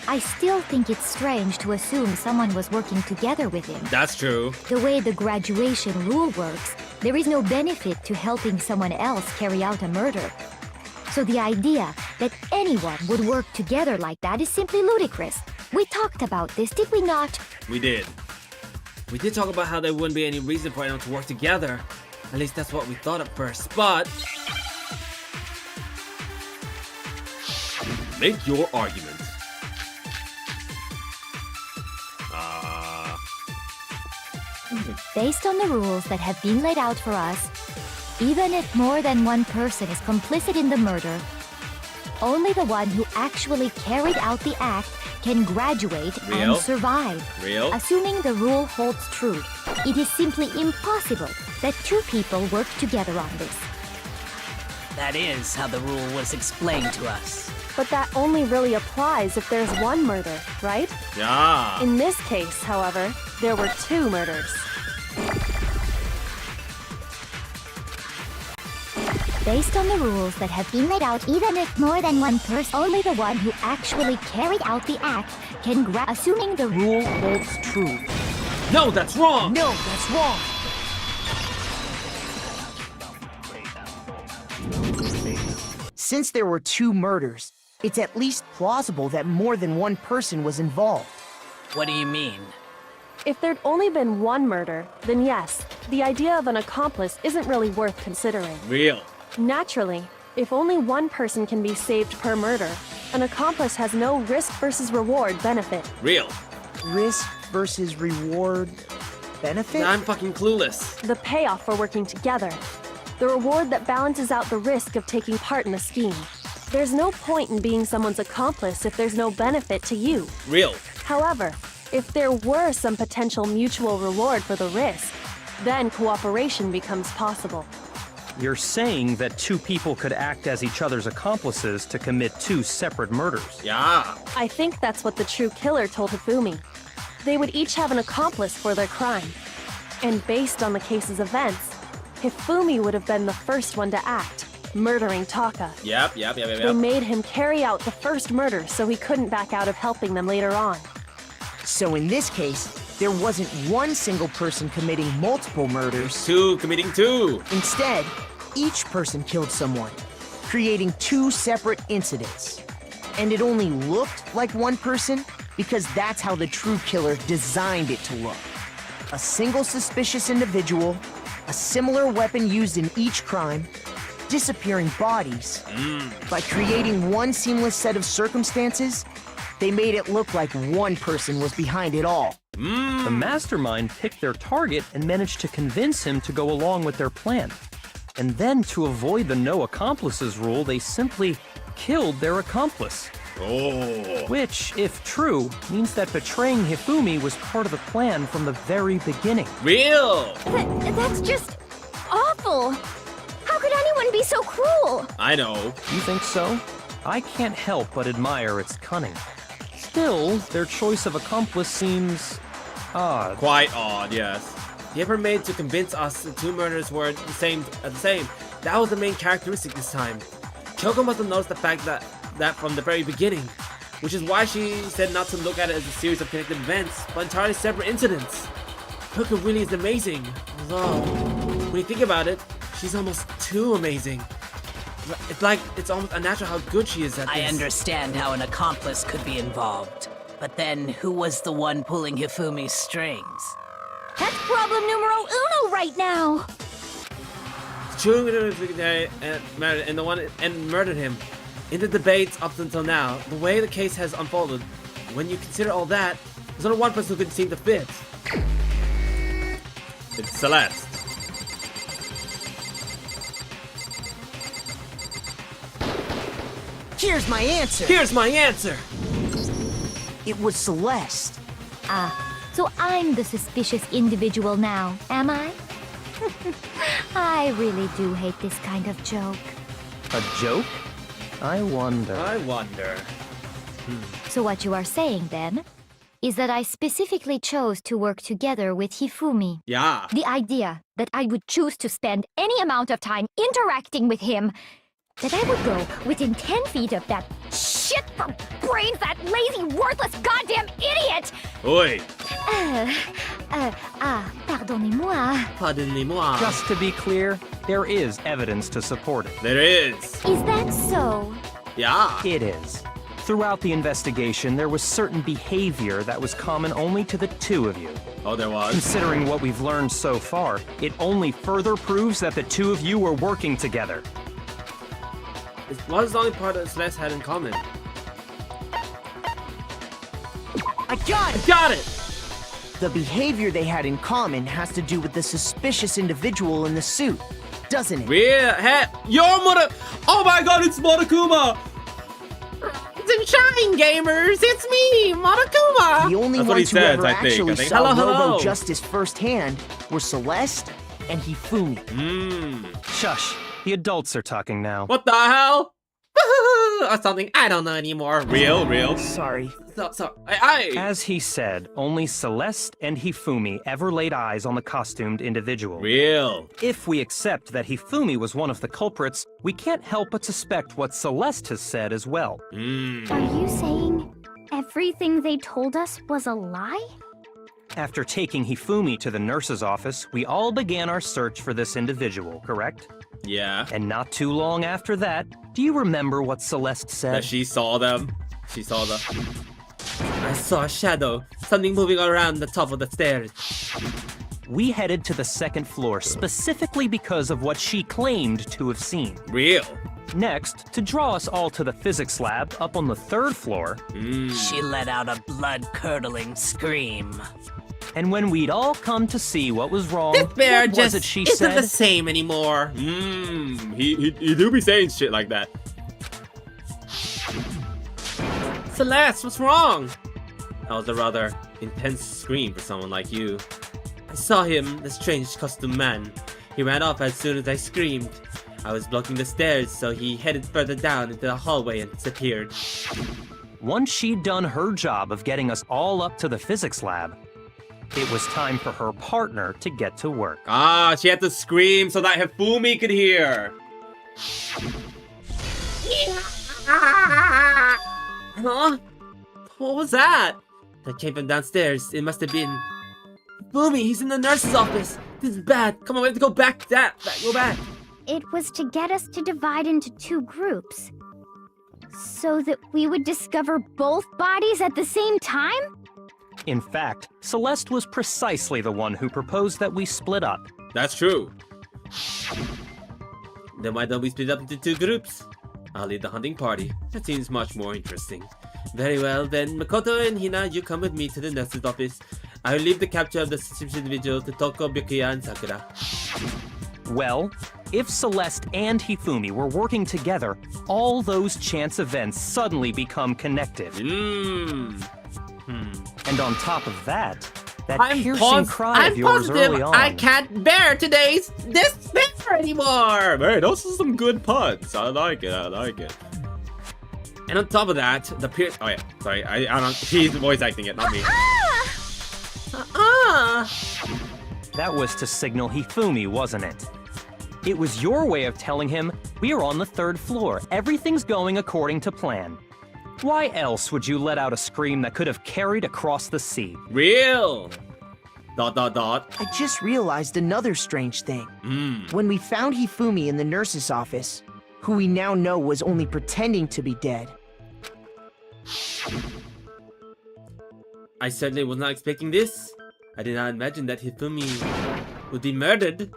M: I still think it's strange to assume someone was working together with him.
B: That's true.
M: The way the graduation rule works, there is no benefit to helping someone else carry out a murder. So the idea that anyone would work together like that is simply ludicrous. We talked about this, did we not?
B: We did. We did talk about how there wouldn't be any reason for anyone to work together. At least that's what we thought at first, but... Make your argument.
M: Based on the rules that have been laid out for us, even if more than one person is complicit in the murder, only the one who actually carried out the act can graduate and survive. Assuming the rule holds true, it is simply impossible that two people work together on this.
K: That is how the rule was explained to us.
H: But that only really applies if there's one murder, right?
B: Yeah.
H: In this case, however, there were two murders.
M: Based on the rules that have been laid out, even if more than one person, only the one who actually carried out the act can assuming the rule holds true.
B: No, that's wrong!
J: No, that's wrong! Since there were 2 murders, it's at least plausible that more than one person was involved.
K: What do you mean?
H: If there'd only been one murder, then yes, the idea of an accomplice isn't really worth considering.
B: Real.
H: Naturally, if only one person can be saved per murder, an accomplice has no risk versus reward benefit.
B: Real.
J: Risk versus reward benefit?
B: I'm fucking clueless.
H: The payoff for working together. The reward that balances out the risk of taking part in a scheme. There's no point in being someone's accomplice if there's no benefit to you.
B: Real.
H: However, if there were some potential mutual reward for the risk, then cooperation becomes possible.
L: You're saying that 2 people could act as each other's accomplices to commit 2 separate murders.
B: Yeah.
H: I think that's what the true killer told Hifumi. They would each have an accomplice for their crime. And based on the case's events, Hifumi would have been the first one to act, murdering Taka.
B: Yep.
H: They made him carry out the first murder so he couldn't back out of helping them later on.
J: So in this case, there wasn't one single person committing multiple murders.
B: 2 committing 2.
J: Instead, each person killed someone, creating 2 separate incidents. And it only looked like one person because that's how the true killer designed it to look. A single suspicious individual, a similar weapon used in each crime, disappearing bodies. By creating one seamless set of circumstances, they made it look like one person was behind it all.
L: The mastermind picked their target and managed to convince him to go along with their plan. And then, to avoid the no accomplices rule, they simply killed their accomplice.
B: Oh.
L: Which, if true, means that betraying Hifumi was part of the plan from the very beginning.
B: Real.
D: That's just awful. How could anyone be so cruel?
B: I know.
L: You think so? I can't help but admire its cunning. Still, their choice of accomplice seems odd.
B: Quite odd, yes. The effort made to convince us the 2 murders were the same. That was the main characteristic this time. Kyoko must have noticed the fact that from the very beginning, which is why she said not to look at it as a series of connected events, but entirely separate incidents. Kyoko really is amazing. Although, when you think about it, she's almost too amazing. It's almost unnatural how good she is at this.
K: I understand how an accomplice could be involved. But then, who was the one pulling Hifumi's strings?
M: That's problem numero uno right now.
B: and murdered him. In the debates up until now, the way the case has unfolded, when you consider all that, there's only one person who could seem to fit. It's Celeste.
J: Here's my answer!
B: Here's my answer!
J: It was Celeste.
M: So I'm the suspicious individual now, am I? I really do hate this kind of joke.
L: A joke? I wonder.
M: So what you are saying, then, is that I specifically chose to work together with Hifumi.
B: Yeah.
M: The idea that I would choose to spend any amount of time interacting with him, that I would go within 10 feet of that shit for brains, that lazy, worthless, goddamn idiot!
B: Oi.
M: Pardonnez-moi.
L: Just to be clear, there is evidence to support it.
B: There is.
M: Is that so?
B: Yeah.
L: It is. Throughout the investigation, there was certain behavior that was common only to the 2 of you.
B: Oh, there was.
L: Considering what we've learned so far, it only further proves that the 2 of you were working together.
B: What is the only part that Celeste had in common?
J: I got it!
B: Got it!
J: The behavior they had in common has to do with the suspicious individual in the suit, doesn't it?
B: You're Oh my god, it's Monokuma!
E: Sunshine gamers, it's me, Monokuma!
J: The only
B: That's what he
J: ones who
B: says,
J: ever
B: I think.
J: actually
B: I think,
J: saw
B: hello.
J: Robo Justice firsthand were Celeste and Hifumi.
L: Shush. The adults are talking now.
B: What the hell? or something. I don't know anymore.
A: Real.
J: Sorry.
B: So,
L: As he said, only Celeste and Hifumi ever laid eyes on the costumed individual.
A: Real.
L: If we accept that Hifumi was one of the culprits, we can't help but suspect what Celeste has said as well.
D: Are you saying everything they told us was a lie?
L: After taking Hifumi to the nurse's office, we all began our search for this individual, correct?
A: Yeah.
L: And not too long after that, do you remember what Celeste said?
A: That she saw them. She saw the...
B: I saw a shadow, something moving around the top of the stairs.
L: We headed to the second floor specifically because of what she claimed to have seen.
A: Real.
L: Next, to draw us all to the physics lab up on the third floor,
K: She let out a blood-curdling scream.
L: and when we'd all come to see what was wrong,
B: This bear
L: what was
B: just
L: it she
B: isn't
L: said?
B: the same anymore.
A: He do be saying shit like that.
B: Celeste, what's wrong? That was a rather intense scream for someone like you. I saw him, the strange costume man. He ran off as soon as I screamed. I was blocking the stairs, so he headed further down into the hallway and disappeared.
L: Once she'd done her job of getting us all up to the physics lab, it was time for her partner to get to work.
A: Ah, she had to scream so that Hifumi could hear.
B: Huh? What was that? That came from downstairs. It must have been... Boomy, he's in the nurse's office. This is bad. Come on, we have to go back. Go back.
D: It was to get us to divide into two groups. So that we would discover both bodies at the same time?
L: In fact, Celeste was precisely the one who proposed that we split up.
A: That's true.
B: Then why don't we split up into two groups? I'll lead the hunting party. That seems much more interesting. Very well, then Makoto and Hina, you come with me to the nurse's office. I will leave the capture of the suspicious individual to Toko, Byakuya, and Sakura.
L: Well, if Celeste and Hifumi were working together, all those chance events suddenly become connected. And on top of that, that piercing cry of yours early on.
B: I can't bear this bear anymore!
A: Hey, those are some good puns. I like it.
B: And on top of that, the pierce... Oh yeah, sorry, I don't... He's voice acting it, not me.
L: That was to signal Hifumi, wasn't it? It was your way of telling him, we're on the third floor, everything's going according to plan. Why else would you let out a scream that could have carried across the sea?
A: Real. ...
J: I just realized another strange thing. When we found Hifumi in the nurse's office, who we now know was only pretending to be dead.
B: I certainly was not expecting this. I did not imagine that Hifumi would be murdered.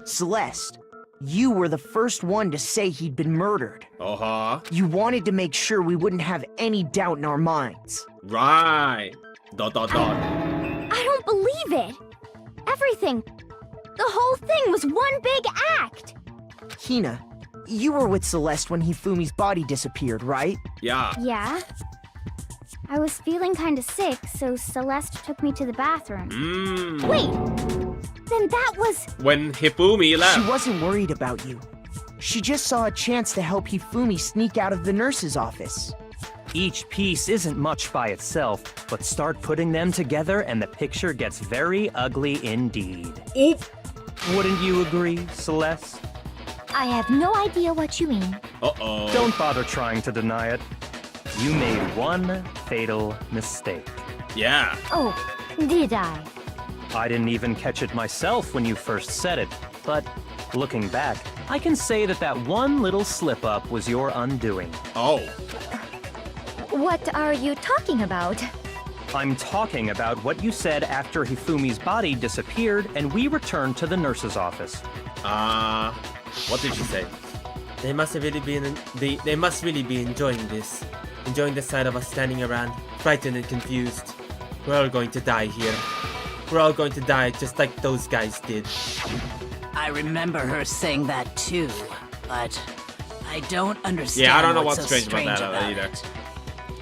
J: Celeste, you were the first one to say he'd been murdered.
A: Uh-huh.
J: You wanted to make sure we wouldn't have any doubt in our minds.
A: Right. ...
D: I don't believe it! Everything, the whole thing was one big act!
J: Hina, you were with Celeste when Hifumi's body disappeared, right?
A: Yeah.
D: Yeah? I was feeling kinda sick, so Celeste took me to the bathroom. Wait! Then that was...
A: When Hifumi left.
J: She wasn't worried about you. She just saw a chance to help Hifumi sneak out of the nurse's office.
L: Each piece isn't much by itself, but start putting them together and the picture gets very ugly indeed.
A: Oop.
L: Wouldn't you agree, Celeste?
M: I have no idea what you mean.
A: Uh-oh.
L: Don't bother trying to deny it. You made one fatal mistake.
A: Yeah.
M: Oh, did I?
L: I didn't even catch it myself when you first said it, but looking back, I can say that that one little slip-up was your undoing.
A: Oh.
M: What are you talking about?
L: I'm talking about what you said after Hifumi's body disappeared and we returned to the nurse's office.
A: What did she say?
B: They must really be enjoying this. Enjoying the sight of us standing around, frightened and confused. We're all going to die here. We're all going to die just like those guys did.
K: I remember her saying that too, but I don't understand.
A: Yeah, I don't know
K: what's
A: what's
K: so
A: strange about that either.
K: it.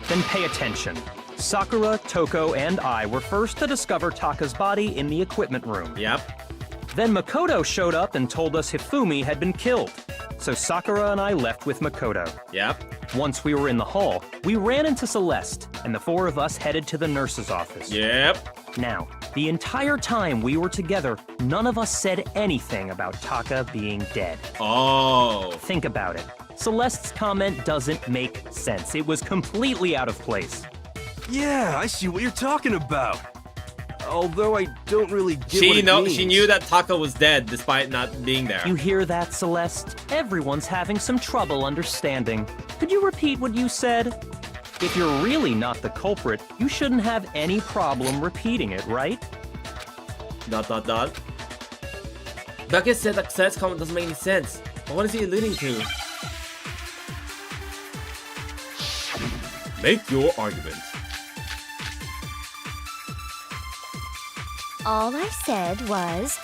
L: Then pay attention. Sakura, Toko, and I were first to discover Taka's body in the equipment room.
A: Yep.
L: Then Makoto showed up and told us Hifumi had been killed. So Sakura and I left with Makoto.
A: Yep.
L: Once we were in the hall, we ran into Celeste, and the four of us headed to the nurse's office.
A: Yep.
L: Now, the entire time we were together, none of us said anything about Taka being dead.
A: Oh.
L: Think about it. Celeste's comment doesn't make sense. It was completely out of place.
C: Yeah, I see what you're talking about. Although I don't really get what it means.
A: She knew that Taka was dead despite not being there.
L: You hear that, Celeste? Everyone's having some trouble understanding. Could you repeat what you said? If you're really not the culprit, you shouldn't have any problem repeating it, right? ...
A: Bucket said that Celeste's comment doesn't make any sense. But what is he alluding to? Make your argument.
M: All I said was,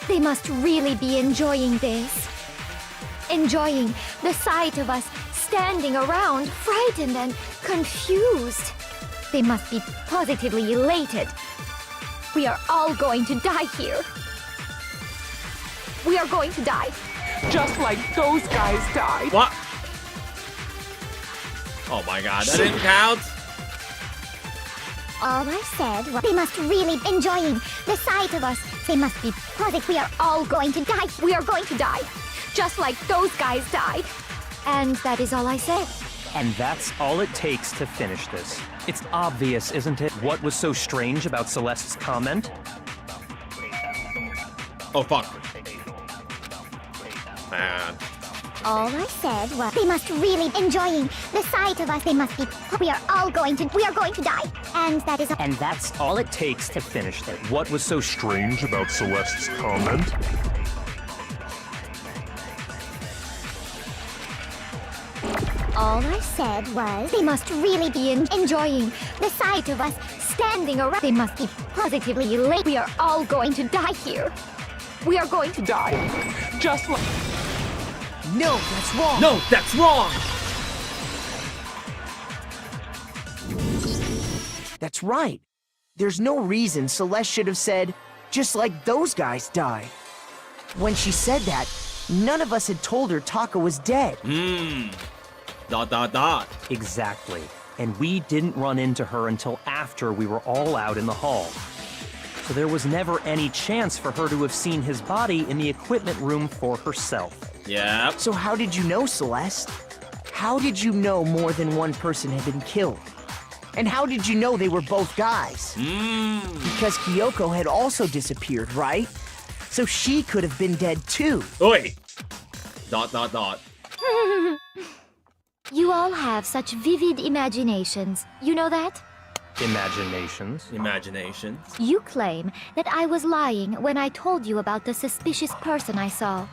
M: they must really be enjoying this. Enjoying the sight of us standing around, frightened and confused. They must be positively elated. We are all going to die here. We are going to die.
N: Just like those guys died.
A: What? Oh my god, that didn't count?
D: All I said was, they must really be enjoying the sight of us. They must be positive. We are all going to die.
M: We are going to die. Just like those guys died. And that is all I said.
L: And that's all it takes to finish this. It's obvious, isn't it? What was so strange about Celeste's comment?
A: Oh, fuck. Man.
D: All I said was, they must really enjoying the sight of us. They must be. We are going to die. And that is.
L: And that's all it takes to finish it. What was so strange about Celeste's comment?
D: All I said was, they must really be enjoying the sight of us standing around. They must be positively elated.
M: We are all going to die here. We are going to die.
N: Just like.
J: No, that's wrong.
A: No, that's wrong.
J: That's right. There's no reason Celeste should have said, just like those guys died. When she said that, none of us had told her Taka was dead.
L: Exactly. And we didn't run into her until after we were all out in the hall. So there was never any chance for her to have seen his body in the equipment room for herself.
A: Yep.
J: So how did you know, Celeste? How did you know more than one person had been killed? And how did you know they were both guys? Because Kyoko had also disappeared, right? So she could have been dead too.
A: Oi. ...
M: You all have such vivid imaginations. You know that?
L: Imaginations.
M: You claim that I was lying when I told you about the suspicious person I saw.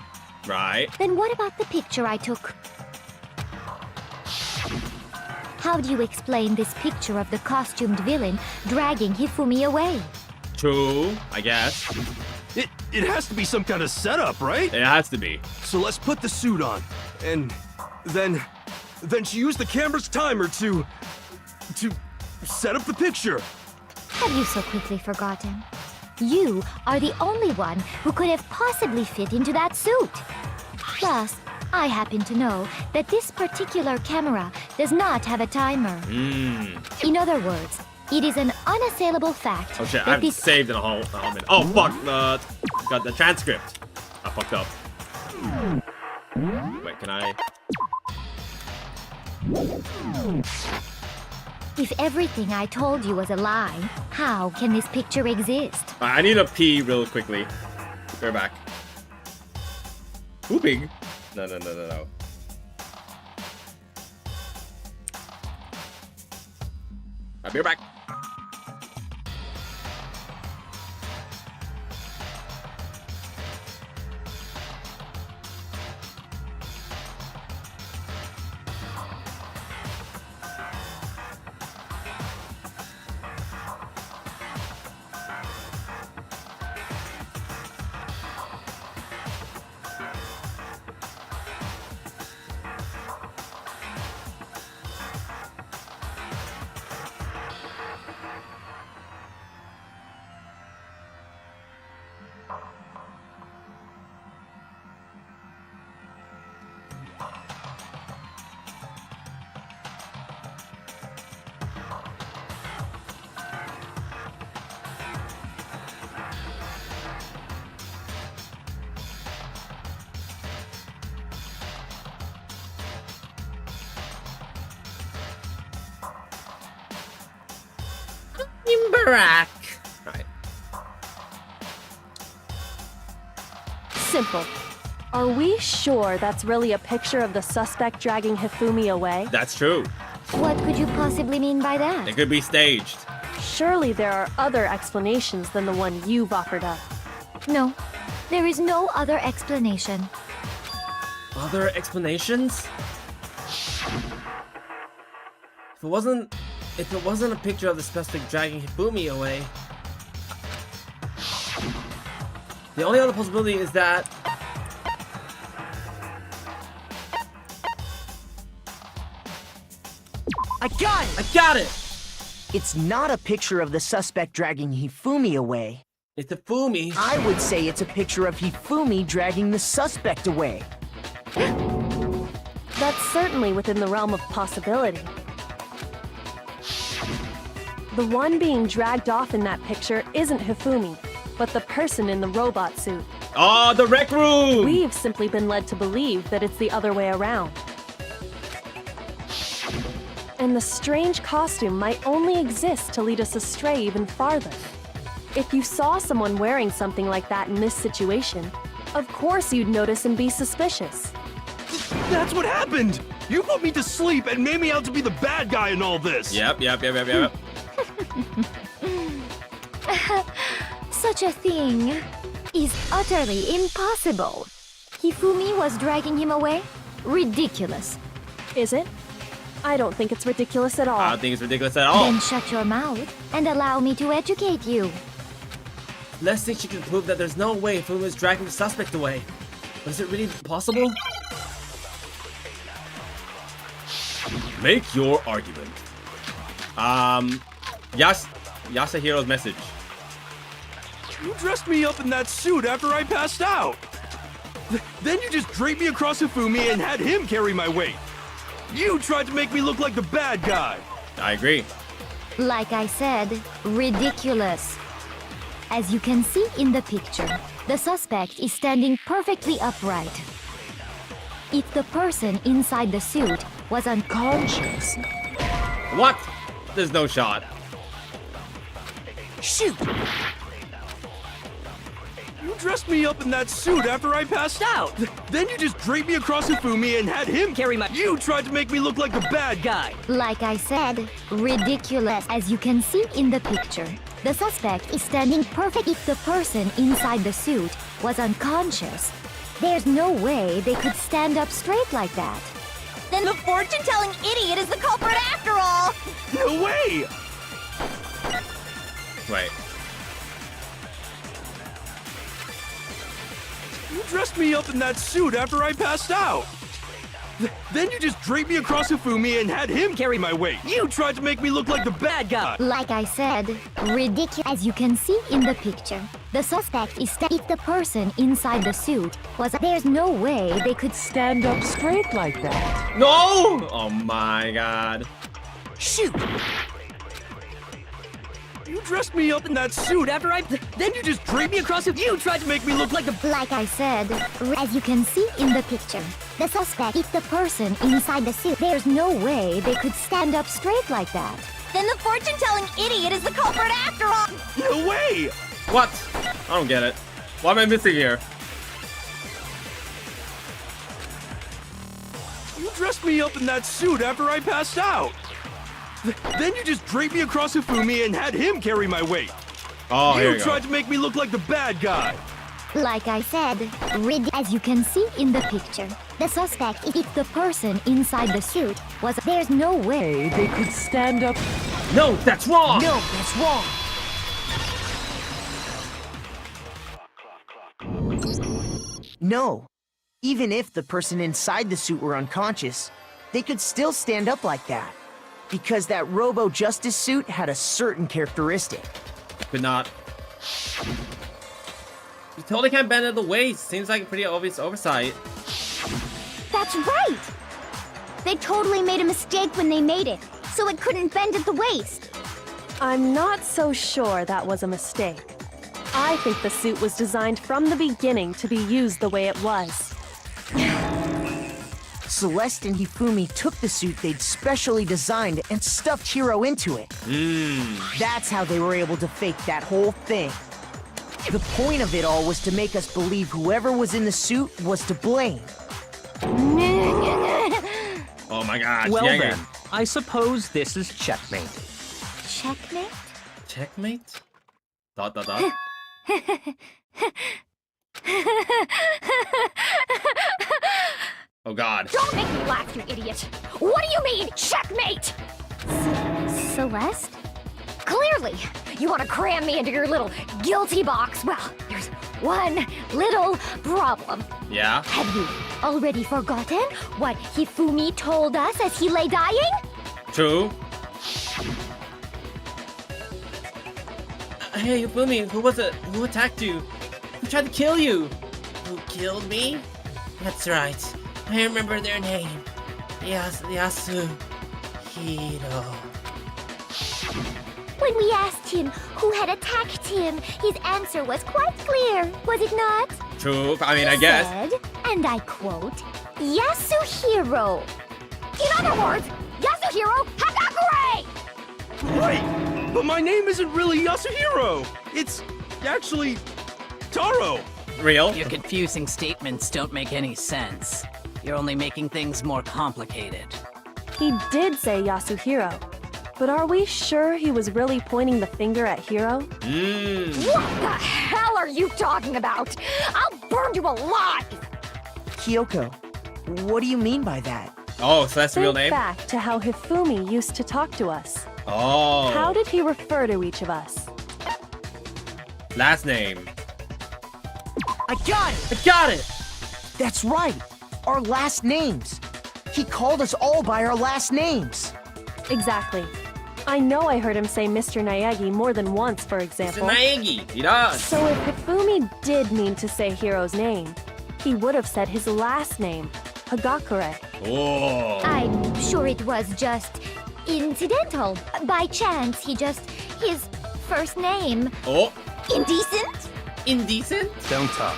A: Right.
M: Then what about the picture I took? How do you explain this picture of the costumed villain dragging Hifumi away?
A: True, I guess.
C: It has to be some kind of setup, right?
A: It has to be.
C: So let's put the suit on, and then she used the camera's timer to set up the picture.
M: Have you so quickly forgotten? You are the only one who could have possibly fit into that suit. Plus, I happen to know that this particular camera does not have a timer. In other words, it is an unassailable fact.
A: Oh shit,
M: that
A: I haven't saved in a whole minute. Oh fuck, got the transcript. I fucked up. Wait, can I?
M: If everything I told you was a lie, how can this picture exist?
A: I need to pee real quickly. We're back. Pooping? No. I'll be back.
E: Barack.
B: Right.
H: Simple. Are we sure that's really a picture of the suspect dragging Hifumi away?
B: That's true.
M: What could you possibly mean by that?
B: It could be staged.
H: Surely there are other explanations than the one you've offered up.
M: No, there is no other explanation.
B: Other explanations? If it wasn't a picture of the suspect dragging Hifumi away, the only other possibility is that
J: I got it!
B: I got it!
J: It's not a picture of the suspect dragging Hifumi away.
B: It's Hifumi.
J: I would say it's a picture of Hifumi dragging the suspect away.
H: That's certainly within the realm of possibility. The one being dragged off in that picture isn't Hifumi, but the person in the robot suit.
B: Oh, the rec room!
H: We've simply been led to believe that it's the other way around. And the strange costume might only exist to lead us astray even farther. If you saw someone wearing something like that in this situation, of course you'd notice and be suspicious.
C: That's what happened! You put me to sleep and made me out to be the bad guy in all this!
B: Yep.
M: Such a thing is utterly impossible. Hifumi was dragging him away? Ridiculous.
H: Is it? I don't think it's ridiculous at all.
B: I don't think it's ridiculous at all.
M: Then shut your mouth and allow me to educate you.
B: Let's think she can prove that there's no way Hifumi is dragging the suspect away. But is it really possible? Make your argument. Yasahiro's message.
C: You dressed me up in that suit after I passed out. Then you just draped me across Hifumi and had him carry my weight. You tried to make me look like the bad guy.
B: I agree.
M: Like I said, ridiculous. As you can see in the picture, the suspect is standing perfectly upright. If the person inside the suit was unconscious...
B: What? There's no shot.
J: Shoot!
C: You dressed me up in that suit after I passed out. Then you just draped me across Hifumi and had him carry my... You tried to make me look like the bad guy.
M: Like I said, ridiculous. As you can see in the picture, the suspect is standing perfect. If the person inside the suit was unconscious, there's no way they could stand up straight like that.
D: Then the fortune-telling idiot is the culprit after all!
C: No way!
B: Wait.
C: You dressed me up in that suit after I passed out. Then you just draped me across Hifumi and had him carry my weight. You tried to make me look like the bad guy.
M: Like I said, ridiculous. As you can see in the picture, the suspect is if the person inside the suit was... There's no way they could stand up straight like that.
B: No! Oh my god.
J: Shoot!
C: You dressed me up in that suit after I... Then you just draped me across it. You tried to make me look like the...
M: Like I said, as you can see in the picture, the suspect, if the person inside the suit, there's no way they could stand up straight like that.
D: Then the fortune-telling idiot is the culprit after all!
C: No way!
B: What? I don't get it. What am I missing here?
C: You dressed me up in that suit after I passed out. Then you just draped me across Hifumi and had him carry my weight.
B: Oh, here
C: you
B: you
C: tried
B: go.
C: to make me look like the bad guy.
M: Like I said, as you can see in the picture, the suspect, if the person inside the suit was... There's no way they could stand up...
B: No, that's wrong!
J: No, that's wrong! No. Even if the person inside the suit were unconscious, they could still stand up like that. Because that Robo-Justice suit had a certain characteristic.
B: Could not. You totally can't bend at the waist. Seems like a pretty obvious oversight.
D: That's right! They totally made a mistake when they made it, so it couldn't bend at the waist.
H: I'm not so sure that was a mistake. I think the suit was designed from the beginning to be used the way it was.
J: Celeste and Hifumi took the suit they'd specially designed and stuffed Hiro into it. That's how they were able to fake that whole thing. The point of it all was to make us believe whoever was in the suit was to blame.
A: Oh my gosh.
L: Well
A: yeah,
L: then, I suppose this is checkmate.
M: Checkmate?
A: Checkmate? Dot. Oh god.
D: Don't make me laugh, you idiot! What do you mean, checkmate?
M: Celeste?
D: Clearly, you want to cram me into your little guilty box. Well, there's one little problem.
A: Yeah?
M: Have you already forgotten what Hifumi told us as he lay dying?
A: True.
B: Hey, Yufumi, who was it? Who attacked you? Who tried to kill you?
E: Who killed me? That's right. I remember their name. Yasuhiro.
M: When we asked him who had attacked him, his answer was quite clear, was it not?
A: True. I mean,
M: He
A: I guess.
M: said, and I quote, Yasuhiro.
D: In other words, Yasuhiro Hagakure!
C: Right! But my name isn't really Yasuhiro! It's actually Taro!
A: Real?
K: Your confusing statements don't make any sense. You're only making things more complicated.
H: He did say Yasuhiro, but are we sure he was really pointing the finger at Hiro?
D: What the hell are you talking about? I'll burn you alive!
J: Kyoko, what do you mean by that?
A: Oh, so that's the real
H: Think
A: name?
H: back to how Hifumi used to talk to us.
A: Oh.
H: How did he refer to each of us?
A: Last name.
J: I got it!
B: I got it!
J: That's right! Our last names! He called us all by our last names!
H: Exactly. I know I heard him say Mr. Naegi more than once, for
B: It's
H: example.
B: Naegi. He does.
H: So if Hifumi did mean to say Hiro's name, he would have said his last name, Hagakure.
A: Oh.
M: I'm sure it was just incidental. By chance, his first name.
A: Oh.
M: Indecent?
B: Indecent?
L: Don't talk.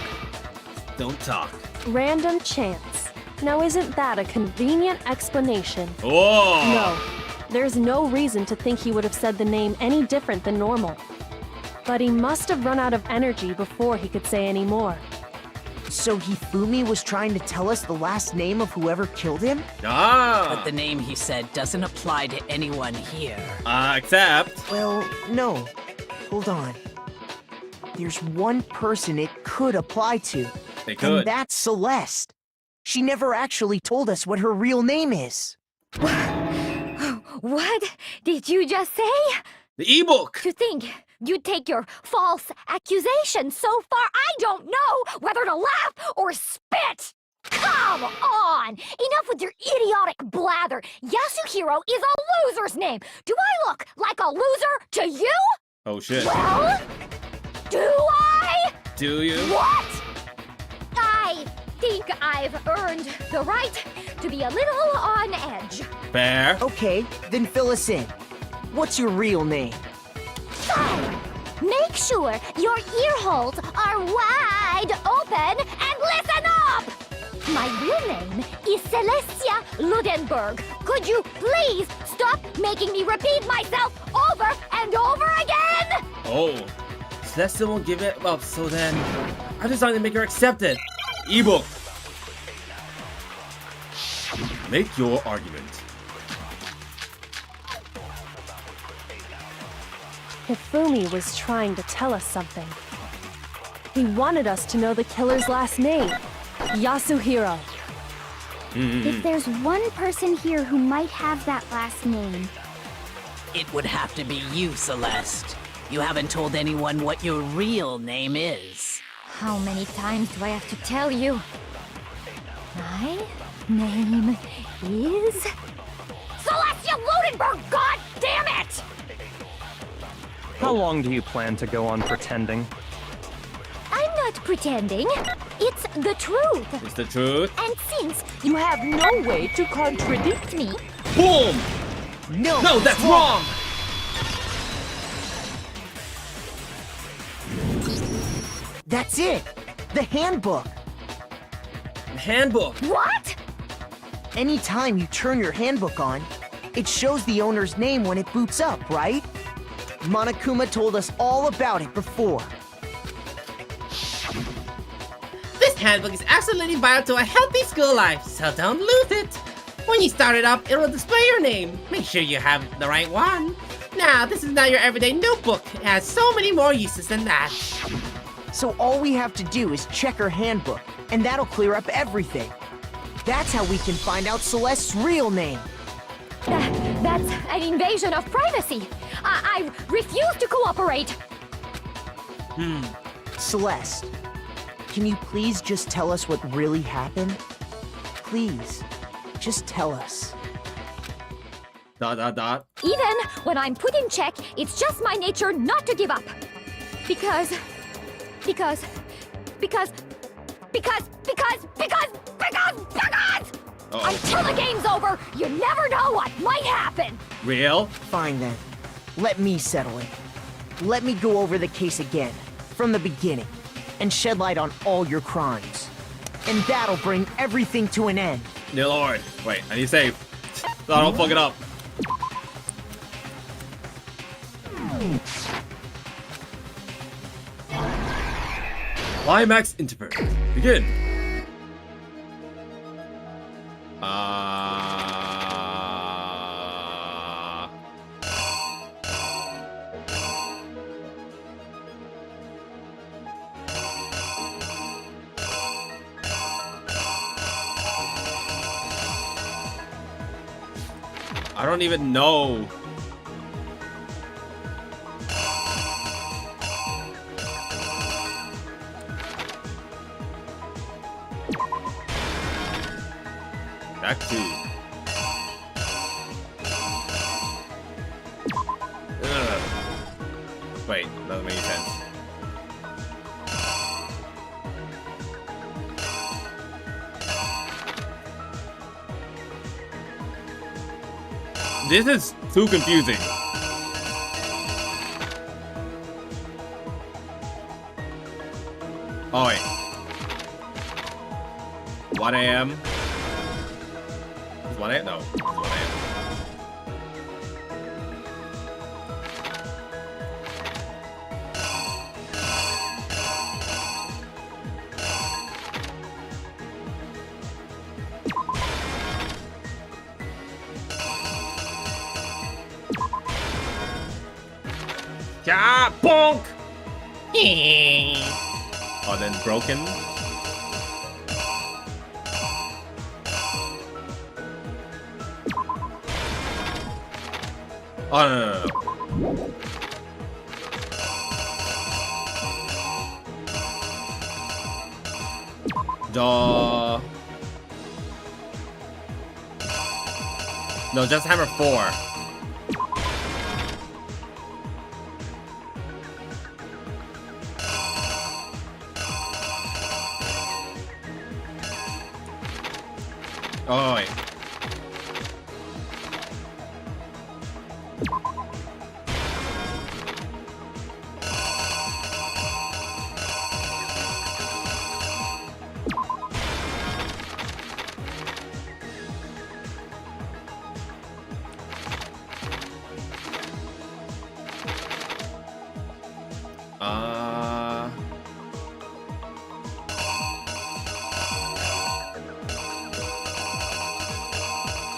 A: Don't talk.
H: Random chance. Now isn't that a convenient explanation?
A: Oh.
H: No, there's no reason to think he would have said the name any different than normal. But he must have run out of energy before he could say any more.
J: So Hifumi was trying to tell us the last name of whoever killed him?
A: Ah.
K: But the name he said doesn't apply to anyone here.
A: Except.
J: Well, no. Hold on. There's one person it could apply to.
A: They could.
J: And that's Celeste. She never actually told us what her real name is.
M: What did you just say?
A: The ebook.
D: To think you'd take your false accusation so far, I don't know whether to laugh or spit! Come on! Enough with your idiotic blather! Yasuhiro is a loser's name! Do I look like a loser to you?
A: Oh shit.
D: Well, do I?
A: Do you?
D: What? I think I've earned the right to be a little on edge.
A: Fair.
J: Okay, then fill us in. What's your real name?
D: Fine. Make sure your ear holes are wide open and listen up! My real name is Celestia Ludenberg. Could you please stop making me repeat myself over and over again?
B: Oh. Celeste won't give it up, so then I'm just trying to make her accept it.
A: Ebook. Make your argument.
H: Hifumi was trying to tell us something. He wanted us to know the killer's last name, Yasuhiro.
D: If there's one person here who might have that last name,
K: It would have to be you, Celeste. You haven't told anyone what your real name is.
M: How many times do I have to tell you? My name is...
D: Celestia Ludenberg, god damn it!
L: How long do you plan to go on pretending?
M: I'm not pretending. It's the truth.
A: It's the truth.
M: And since you have no way to contradict me...
A: Boom!
B: No, that's wrong!
J: That's it! The handbook!
B: Handbook.
D: What?
J: Anytime you turn your handbook on, it shows the owner's name when it boots up, right? Monokuma told us all about it before.
E: This handbook is absolutely vital to a healthy school life, so don't lose it. When you start it up, it will display your name. Make sure you have the right one. Now, this is not your everyday notebook. It has so many more uses than that.
J: So all we have to do is check her handbook, and that'll clear up everything. That's how we can find out Celeste's real name.
M: That's an invasion of privacy. I refuse to cooperate.
J: Celeste, can you please just tell us what really happened? Please, just tell us. ...
M: Even when I'm put in check, it's just my nature not to give up. Because... Until the game's over, you never know what might happen.
A: Real?
J: Fine then. Let me settle it. Let me go over the case again, from the beginning, and shed light on all your crimes. And that'll bring everything to an end.
A: Dear Lord. Wait, I need to save. So I don't fuck it up. Climax interval. Begin. I don't even know. Back to. Ugh. Wait, that doesn't make sense. This is too confusing. Oh wait. 1 a.m. Is 1 a.m.? No. It's 1 a.m. Yeah, bonk! Oh, then broken. Oh, no. Duh. No, just hammer 4. Oh, wait.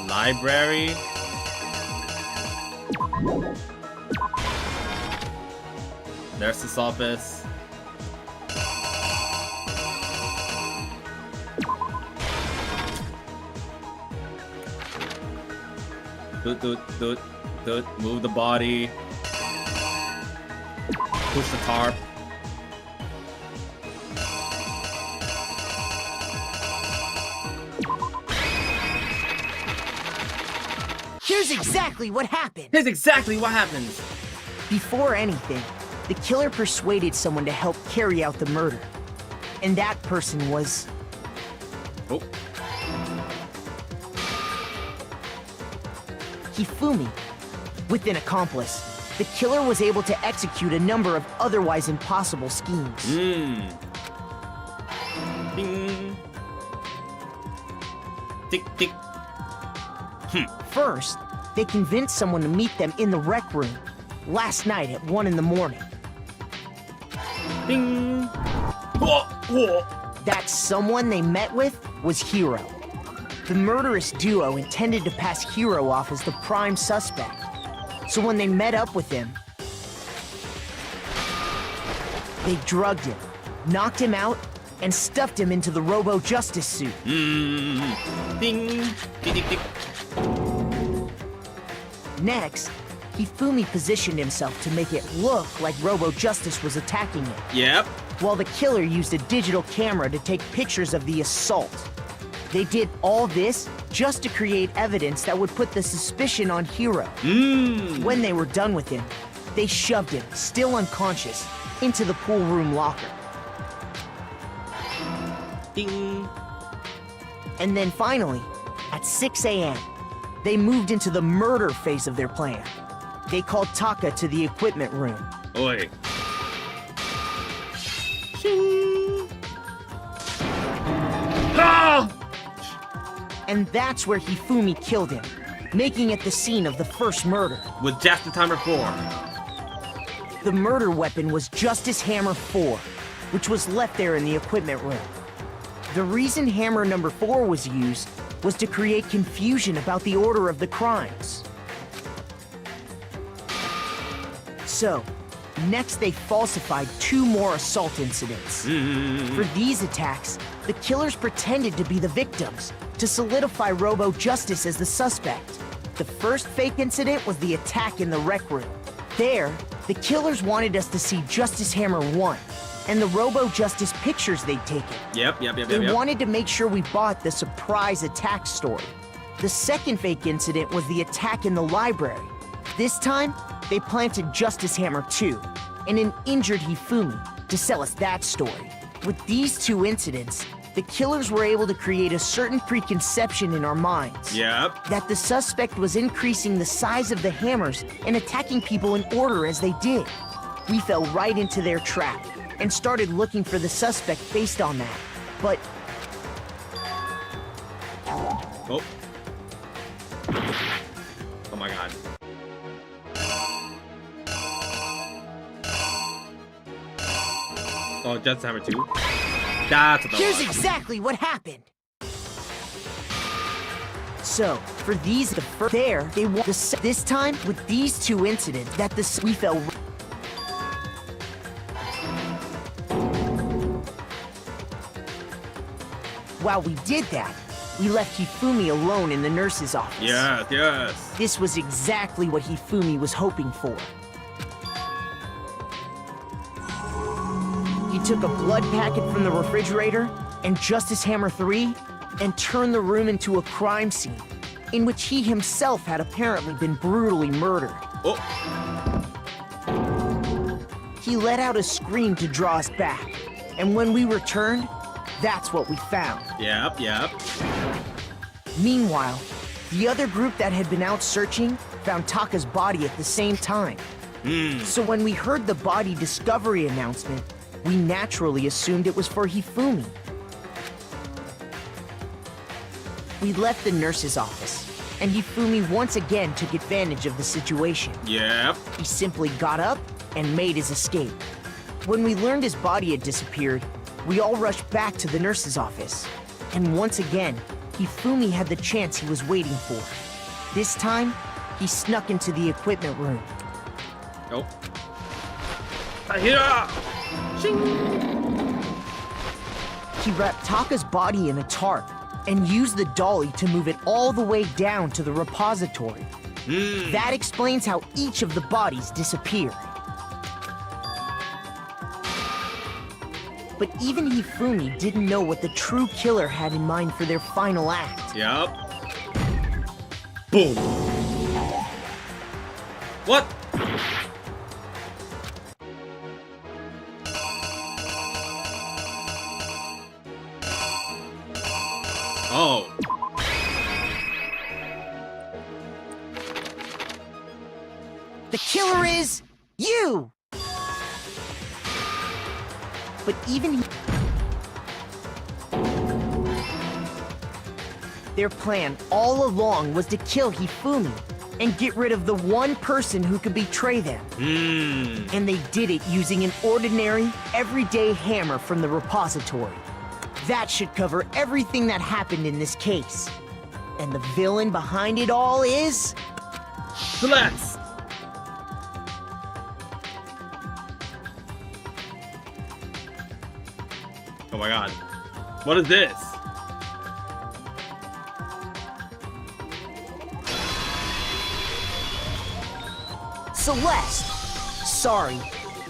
A: Library. Nurse's office. Move the body. Push the tarp.
J: Here's exactly what happened.
A: Here's exactly what happens.
J: Before anything, the killer persuaded someone to help carry out the murder. And that person was...
A: Oh.
J: Hifumi. With an accomplice, the killer was able to execute a number of otherwise impossible schemes.
A: Bing. Tick, tick.
J: First, they convinced someone to meet them in the rec room last night at 1 in the morning.
A: Ding. Whoa, whoa.
J: That someone they met with was Hiro. The murderous duo intended to pass Hiro off as the prime suspect. So when they met up with him, they drugged him, knocked him out, and stuffed him into the Robo-Justice suit.
A: Ding. Ding, ding, ding.
J: Next, Hifumi positioned himself to make it look like Robo-Justice was attacking him,
A: Yep.
J: while the killer used a digital camera to take pictures of the assault. They did all this just to create evidence that would put the suspicion on Hiro. When they were done with him, they shoved him, still unconscious, into the pool room locker.
A: Ding.
J: And then finally, at 6 a.m., they moved into the murder phase of their plan. They called Taka to the equipment room.
A: Oi. Ah!
J: And that's where Hifumi killed him, making it the scene of the first murder.
A: With just the timer 4.
J: The murder weapon was Justice Hammer 4, which was left there in the equipment room. The reason Hammer number 4 was used was to create confusion about the order of the crimes. So, next they falsified 2 more assault incidents. For these attacks, the killers pretended to be the victims to solidify Robo-Justice as the suspect. The first fake incident was the attack in the rec room. There, the killers wanted us to see Justice Hammer 1 and the Robo-Justice pictures they'd taken.
A: Yep.
J: They wanted to make sure we bought the surprise attack story. The second fake incident was the attack in the library. This time, they planted Justice Hammer 2 and an injured Hifumi to sell us that story. With these 2 incidents, the killers were able to create a certain preconception in our minds.
A: Yep.
J: That the suspect was increasing the size of the hammers and attacking people in order as they did. We fell right into their trap and started looking for the suspect based on that. But...
A: Oh. Oh my god. Oh, Justice Hammer 2. That's what that
J: Here's
A: was.
J: exactly what happened. So, for these, there, they want this time with these 2 incidents that we fell. While we did that, we left Hifumi alone in the nurse's office.
A: Yes.
J: This was exactly what Hifumi was hoping for. He took a blood packet from the refrigerator and Justice Hammer 3 and turned the room into a crime scene in which he himself had apparently been brutally murdered.
A: Oh.
J: He let out a scream to draw us back, and when we returned, that's what we found.
A: Yep.
J: Meanwhile, the other group that had been out searching found Taka's body at the same time. So when we heard the body discovery announcement, we naturally assumed it was for Hifumi. We left the nurse's office, and Hifumi once again took advantage of the situation.
A: Yep.
J: He simply got up and made his escape. When we learned his body had disappeared, we all rushed back to the nurse's office. And once again, Hifumi had the chance he was waiting for. This time, he snuck into the equipment room.
A: Oh. Tahira!
J: He wrapped Taka's body in a tarp and used the dolly to move it all the way down to the repository. That explains how each of the bodies disappeared. But even Hifumi didn't know what the true killer had in mind for their final act.
A: Yep. Boom. What? Oh.
J: The killer is you! But even Their plan all along was to kill Hifumi and get rid of the one person who could betray them. And they did it using an ordinary, everyday hammer from the repository. That should cover everything that happened in this case. And the villain behind it all is...
A: Celeste! Oh my god. What is this?
J: Celeste! Sorry,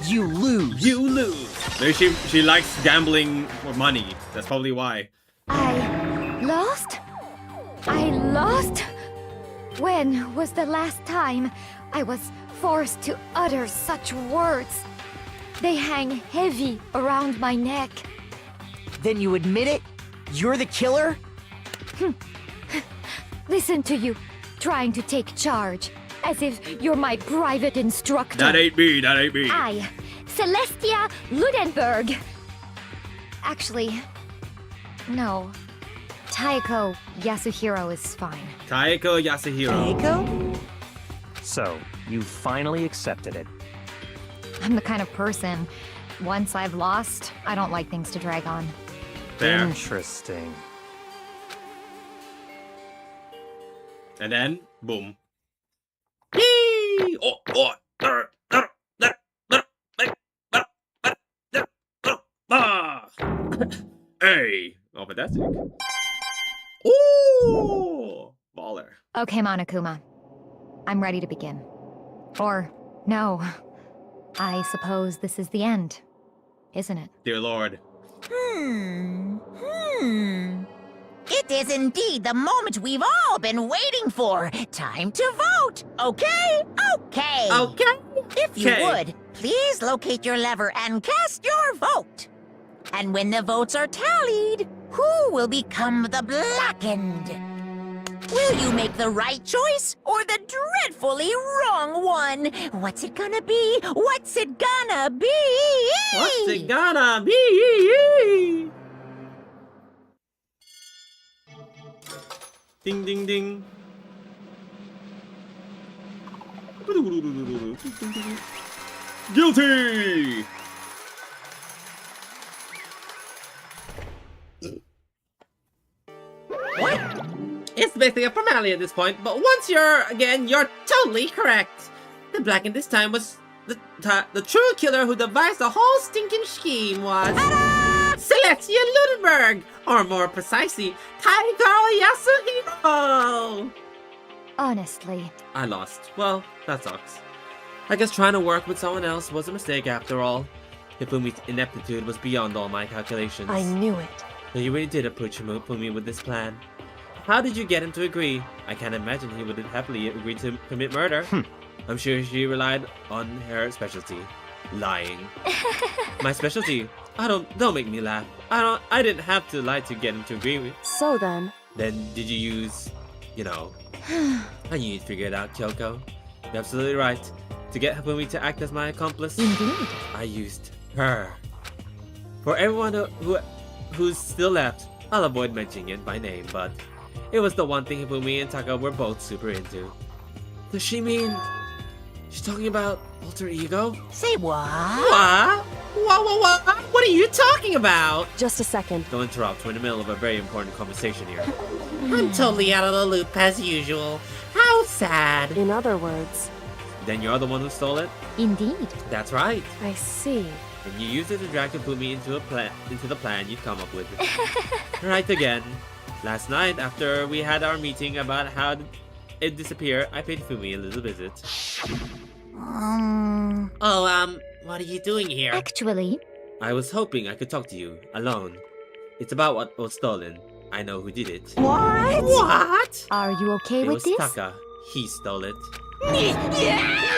J: you lose.
A: You lose. Maybe she likes gambling for money. That's probably why.
M: I lost? I lost? When was the last time I was forced to utter such words? They hang heavy around my neck.
J: Then you admit it? You're the killer?
M: Listen to you, trying to take charge, as if you're my private instructor.
A: That ain't me, that ain't me.
M: I, Celestia Ludenberg. Actually, no. Taiko Yasuhiro is fine.
A: Taiko Yasuhiro.
J: Taiko?
L: So, you finally accepted it.
M: I'm the kind of person, once I've lost, I don't like things to drag on.
A: There.
L: Interesting.
A: And then, boom. Yee! Hey! Oh, fantastic. Ooh! Baller.
M: Okay, Monokuma. I'm ready to begin. Or, no. I suppose this is the end, isn't it?
A: Dear Lord.
G: It is indeed the moment we've all been waiting for. Time to vote. Okay? Okay.
A: Okay.
G: If you would, please locate your lever and cast your vote. And when the votes are tallied, who will become the blackened? Will you make the right choice or the dreadfully wrong one? What's it gonna be? What's it gonna be?
A: What's it gonna be? Ding, ding, ding. Guilty!
E: What? It's basically a formality at this point, but once you're totally correct. The blackened this time was the true killer who devised the whole stinking scheme was... Celestia Ludenberg! Or more precisely, Taiko Yasuhiro!
M: Honestly.
B: I lost. Well, that sucks. I guess trying to work with someone else was a mistake after all. Hifumi's ineptitude was beyond all my calculations.
H: I knew it.
B: So you really did approach Hifumi with this plan. How did you get him to agree? I can't imagine he would have happily agreed to commit murder. I'm sure she relied on her specialty. Lying. My specialty? Don't make me laugh. I didn't have to lie to get him to agree with.
H: So then...
B: Then did you use, I knew you'd figure it out, Kyoko. You're absolutely right. To get Hifumi to act as my accomplice,
M: Indeed.
B: I used her. For everyone who's still left, I'll avoid mentioning it by name, but it was the one thing Hifumi and Taka were both super into. Does she mean she's talking about alter ego?
G: Say what?
E: What? What are you talking about?
H: Just a second.
B: Don't interrupt. We're in the middle of a very important conversation here.
E: I'm totally out of the loop as usual. How sad.
H: In other words...
B: Then you're the one who stole it?
M: Indeed.
B: That's right.
H: I see.
B: And you used it to drag Hifumi into the plan you'd come up with. Right again. Last night, after we had our meeting about how it disappeared, I paid Hifumi a little visit.
E: What are you doing here?
M: Actually...
B: I was hoping I could talk to you, alone. It's about what was stolen. I know who did it.
M: What?
E: What?
M: Are you okay
B: It
M: with
B: was
M: this?
B: Taka. He stole it.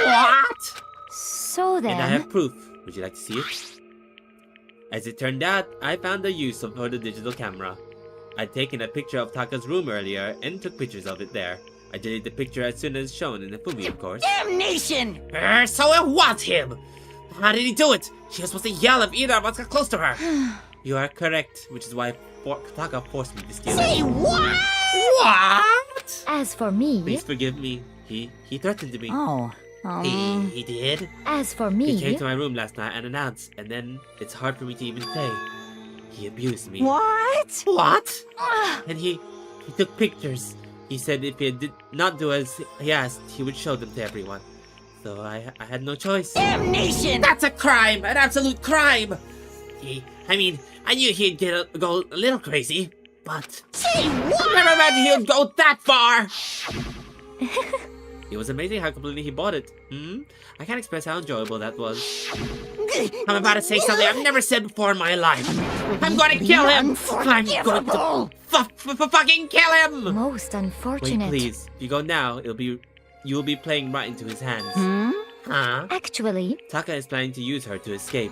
E: What?
M: So then...
B: And I have proof. Would you like to see it? As it turned out, I found the use for the digital camera. I'd taken a picture of Taka's room earlier and took pictures of it there. I deleted the picture as soon as shown in the Hifumi, of course.
G: Damnation!
E: So it was him! How did he do it? She was supposed to yell if either of us got close to her.
B: You are correct, which is why Taka forced me to steal
G: Say
B: it.
G: what?
B: What?
M: As for me,
B: Please forgive me. He threatened me.
G: Oh,
B: He did.
M: as for
B: He
M: me,
B: came to my room last night and announced, and then it's hard for me to even say. He abused me.
G: what?
B: What? And he took pictures. He said if he did not do as he asked, he would show them to everyone. So I had no choice.
G: Damnation!
E: That's a crime! An absolute crime! I knew he'd go a little crazy, but
G: Say
E: I
G: what?
E: never imagined he would go that far!
B: It was amazing how completely he bought it. I can't express how enjoyable that was.
E: I'm about to say something I've never said before in my life. I'm going to kill him! I'm going to fucking kill him!
M: most
B: Wait,
M: unfortunate.
B: please. If you go now, you will be playing right into his hands.
E: Huh?
M: Actually,
B: Taka is planning to use her to escape.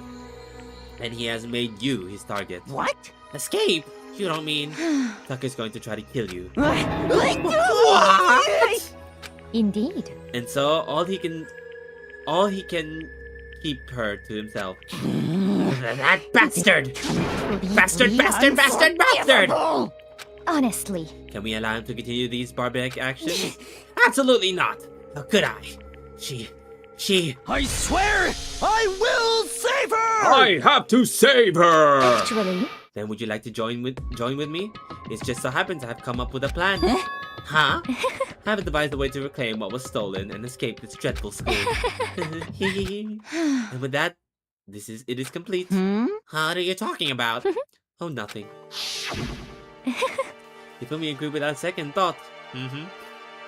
B: And he has made you his target.
G: What?
E: Escape? You don't mean...
B: Taka is going to try to kill you.
E: What?
M: indeed.
B: And so all he can keep her to himself.
E: That bastard! Bastard!
M: Honestly,
B: Can we allow him to continue these barbaric actions?
E: Absolutely not! How could I? She...
C: I swear I will save her!
A: have to save her!
M: actually,
B: Then would you like to join with me? It just so happens I've come up with a plan.
E: Huh?
B: I have devised a way to reclaim what was stolen and escape this dreadful school. And with that, it is complete.
E: What are you talking about?
B: Oh, nothing. Hifumi agreed without a second thought.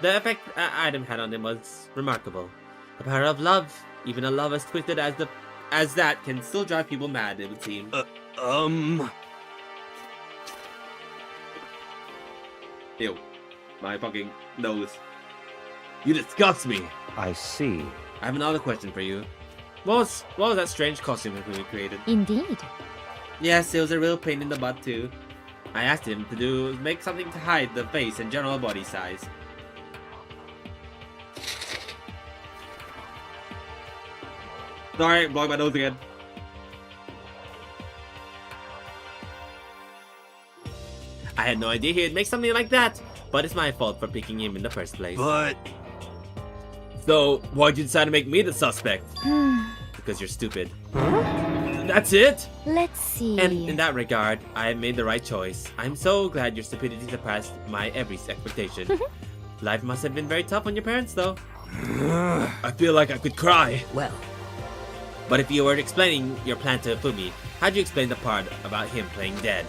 B: The effect Adam had on him was remarkable. The power of love, even a love as twisted as that, can still drive people mad, it would seem.
A: Ew. My fucking nose. You disgust me.
L: I see.
B: I have another question for you. What was that strange costume Hifumi created?
M: indeed.
B: Yes, it was a real pain in the butt too. I asked him to make something to hide the face and general body size.
A: Sorry, blowing my nose again.
B: I had no idea he'd make something like that, but it's my fault for picking him in the first place.
C: But
A: So, why'd you decide to make me the suspect?
B: Because you're stupid. That's it?
M: Let's see.
B: And in that regard, I have made the right choice. I'm so glad your stupidity surpassed my every expectation. Life must have been very tough on your parents, though.
A: I feel like I could cry.
G: Well,
B: But if you were explaining your plan to Fumi, how'd you explain the part about him playing dead?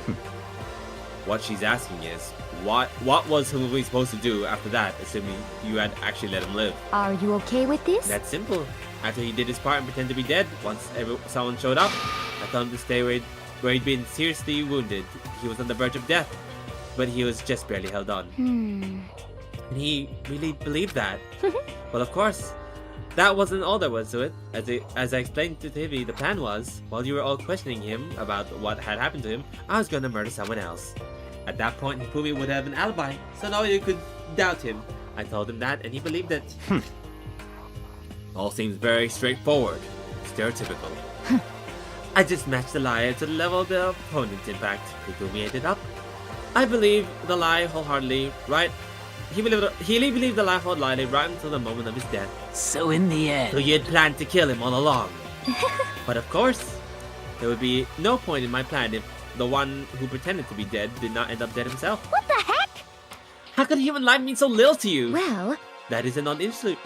B: What she's asking is, what was Fumi supposed to do after that, assuming you had actually let him live?
M: Are you okay with this?
B: That's simple. After he did his part and pretended to be dead, once someone showed up, I told him to stay where he'd been seriously wounded. He was on the verge of death, but he was just barely held on. And he really believed that. Well, of course, that wasn't all there was to it. As I explained to Tivi, the plan was, while you were all questioning him about what had happened to him, I was gonna murder someone else. At that point, Hifumi would have an alibi, so no one could doubt him. I told him that, and he believed it.
A: All seems very straightforward. Stereotypical.
B: I just matched the liar to the level of the opponent, in fact. Hifumi ate it up. I believe the lie wholeheartedly, right? He believed the lie wholeheartedly right until the moment of his death.
K: So in the end...
B: So you had planned to kill him all along. But of course, there would be no point in my plan if the one who pretended to be dead did not end up dead himself.
M: What the heck?
B: How could human life mean so little to you?
M: Well,
B: That is a non-issue.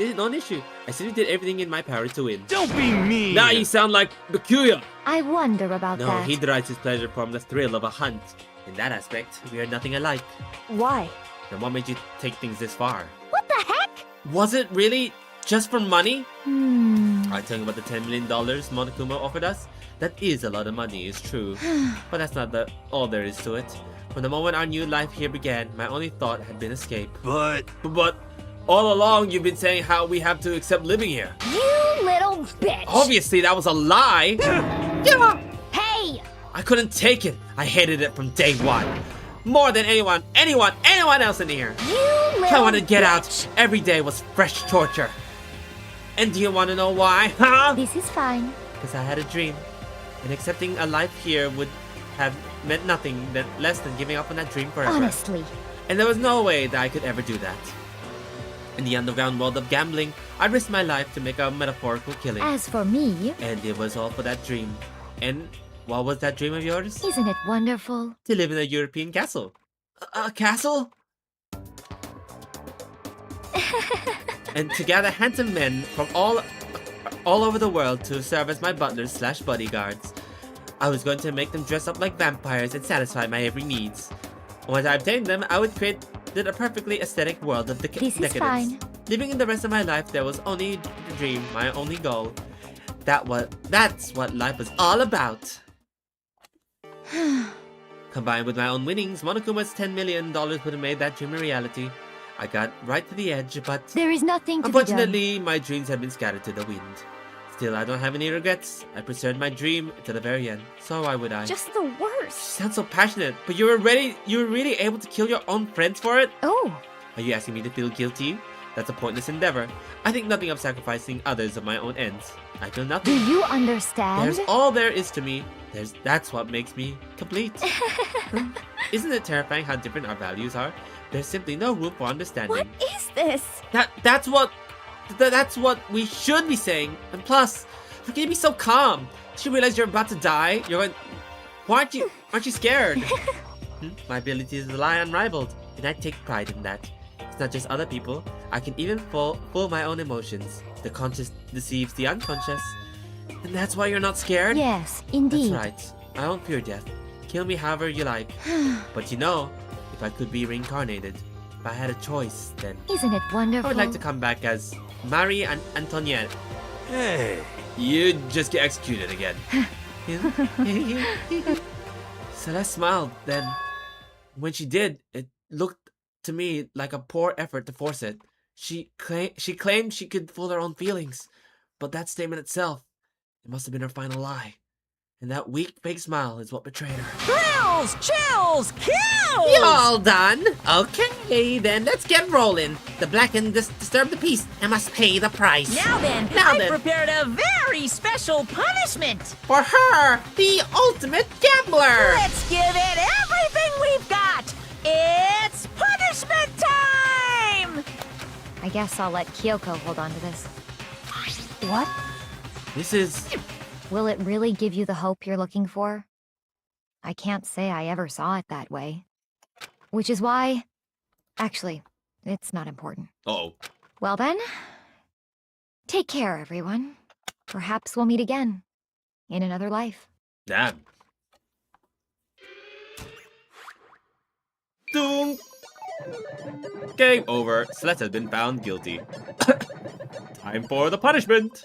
B: I simply did everything in my power to win.
C: don't be mean!
A: Now you sound like Bakuya.
M: I wonder about
B: No,
M: that.
B: he derives his pleasure from the thrill of a hunt. In that aspect, we are nothing alike.
H: Why?
B: Then what made you take things this far?
M: What the heck?
B: Was it really just for money?
M: Hmm.
B: Are you talking about the $10 million Monokuma offered us? That is a lot of money, it's true. But that's not all there is to it. From the moment our new life here began, my only thought had been escape.
C: But
A: All along, you've been saying how we have to accept living here.
M: You little bitch!
B: Obviously, that was a lie!
M: Hey!
B: I couldn't take it. I hated it from day one. More than anyone else in here.
M: You little
B: I wanted to get out.
M: bitch.
B: Every day was fresh torture. And do you want to know why? Huh?
M: This is fine.
B: Because I had a dream. And accepting a life here would have meant nothing less than giving up on that dream forever.
M: Honestly.
B: And there was no way that I could ever do that. In the underground world of gambling, I risked my life to make a metaphorical killing.
M: As for me...
B: And it was all for that dream. And what was that dream of yours?
M: Isn't it wonderful?
B: To live in a European castle. A castle? And to gather handsome men from all over the world to serve as my butlers / bodyguards. I was going to make them dress up like vampires and satisfy my every needs. Once I obtained them, I would create a perfectly aesthetic world of decadence.
M: This is fine.
B: Living in the rest of my life, there was only a dream, my only goal. That's what life was all about. Combined with my own winnings, Monokuma's $10 million would have made that dream a reality. I got right to the edge, but
M: there is nothing to
B: unfortunately, my dreams have been scattered to the wind. Still, I don't have any regrets. I pursued my dream to the very end. So why would I?
D: Just the worst.
B: You sound so passionate, but you were really able to kill your own friends for it?
M: Oh.
B: Are you asking me to feel guilty? That's a pointless endeavor. I think nothing of sacrificing others of my own ends. I feel nothing.
M: Do you understand?
B: There's all there is to me. That's what makes me complete. Isn't it terrifying how different our values are? There's simply no room for understanding.
D: What is this?
B: That's what we should be saying. And plus, how can you be so calm? Did you realize you're about to die? You're going... Why aren't you scared? My ability to lie unrivaled, and I take pride in that. It's not just other people. I can even fool my own emotions. The conscious deceives the unconscious. And that's why you're not scared?
M: Yes, indeed.
B: That's right. I don't fear death. Kill me however you like. But you know, if I could be reincarnated, if I had a choice, then...
M: Isn't it wonderful?
B: I would like to come back as Marie Antoinette.
C: Hey.
B: You'd just get executed again. Celeste smiled. Then, when she did, it looked to me like a poor effort to force it. She claimed she could fool her own feelings, but that statement itself, it must have been her final lie. And that weak, fake smile is what betrayed her.
K: Thrills, chills, kills!
E: You all done? Okay, then let's get rolling. The black and disturb the peace and must pay the price.
G: Now then, I prepared a very special punishment.
E: For her, the ultimate gambler.
G: Let's give it everything we've got. It's punishment time!
M: I guess I'll let Kyoko hold on to this.
H: What?
B: This is...
M: Will it really give you the hope you're looking for? I can't say I ever saw it that way. Which is why... Actually, it's not important.
B: Uh-oh.
M: Well then, take care, everyone. Perhaps we'll meet again. In another life.
B: Damn. Doom. Game over. Celeste has been found guilty. Time for the punishment.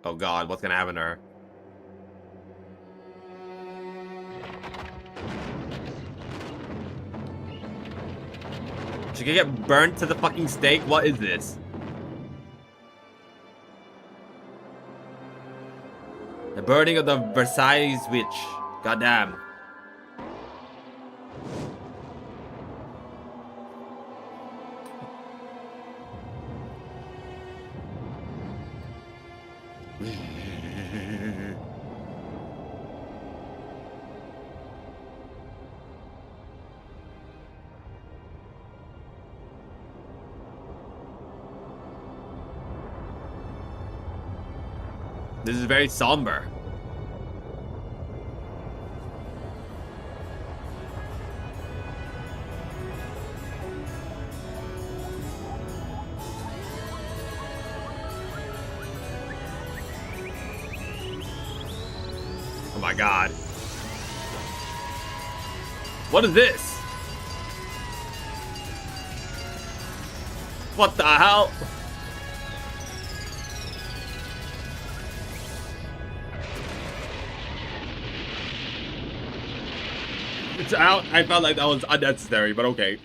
B: Oh god, what's gonna happen to her? She could get burnt to the fucking stake? What is this? The burning of the Versailles witch. Goddamn. This is very somber. Oh my god. What is this? What the hell? It's out. I felt like that was unnecessary, but okay.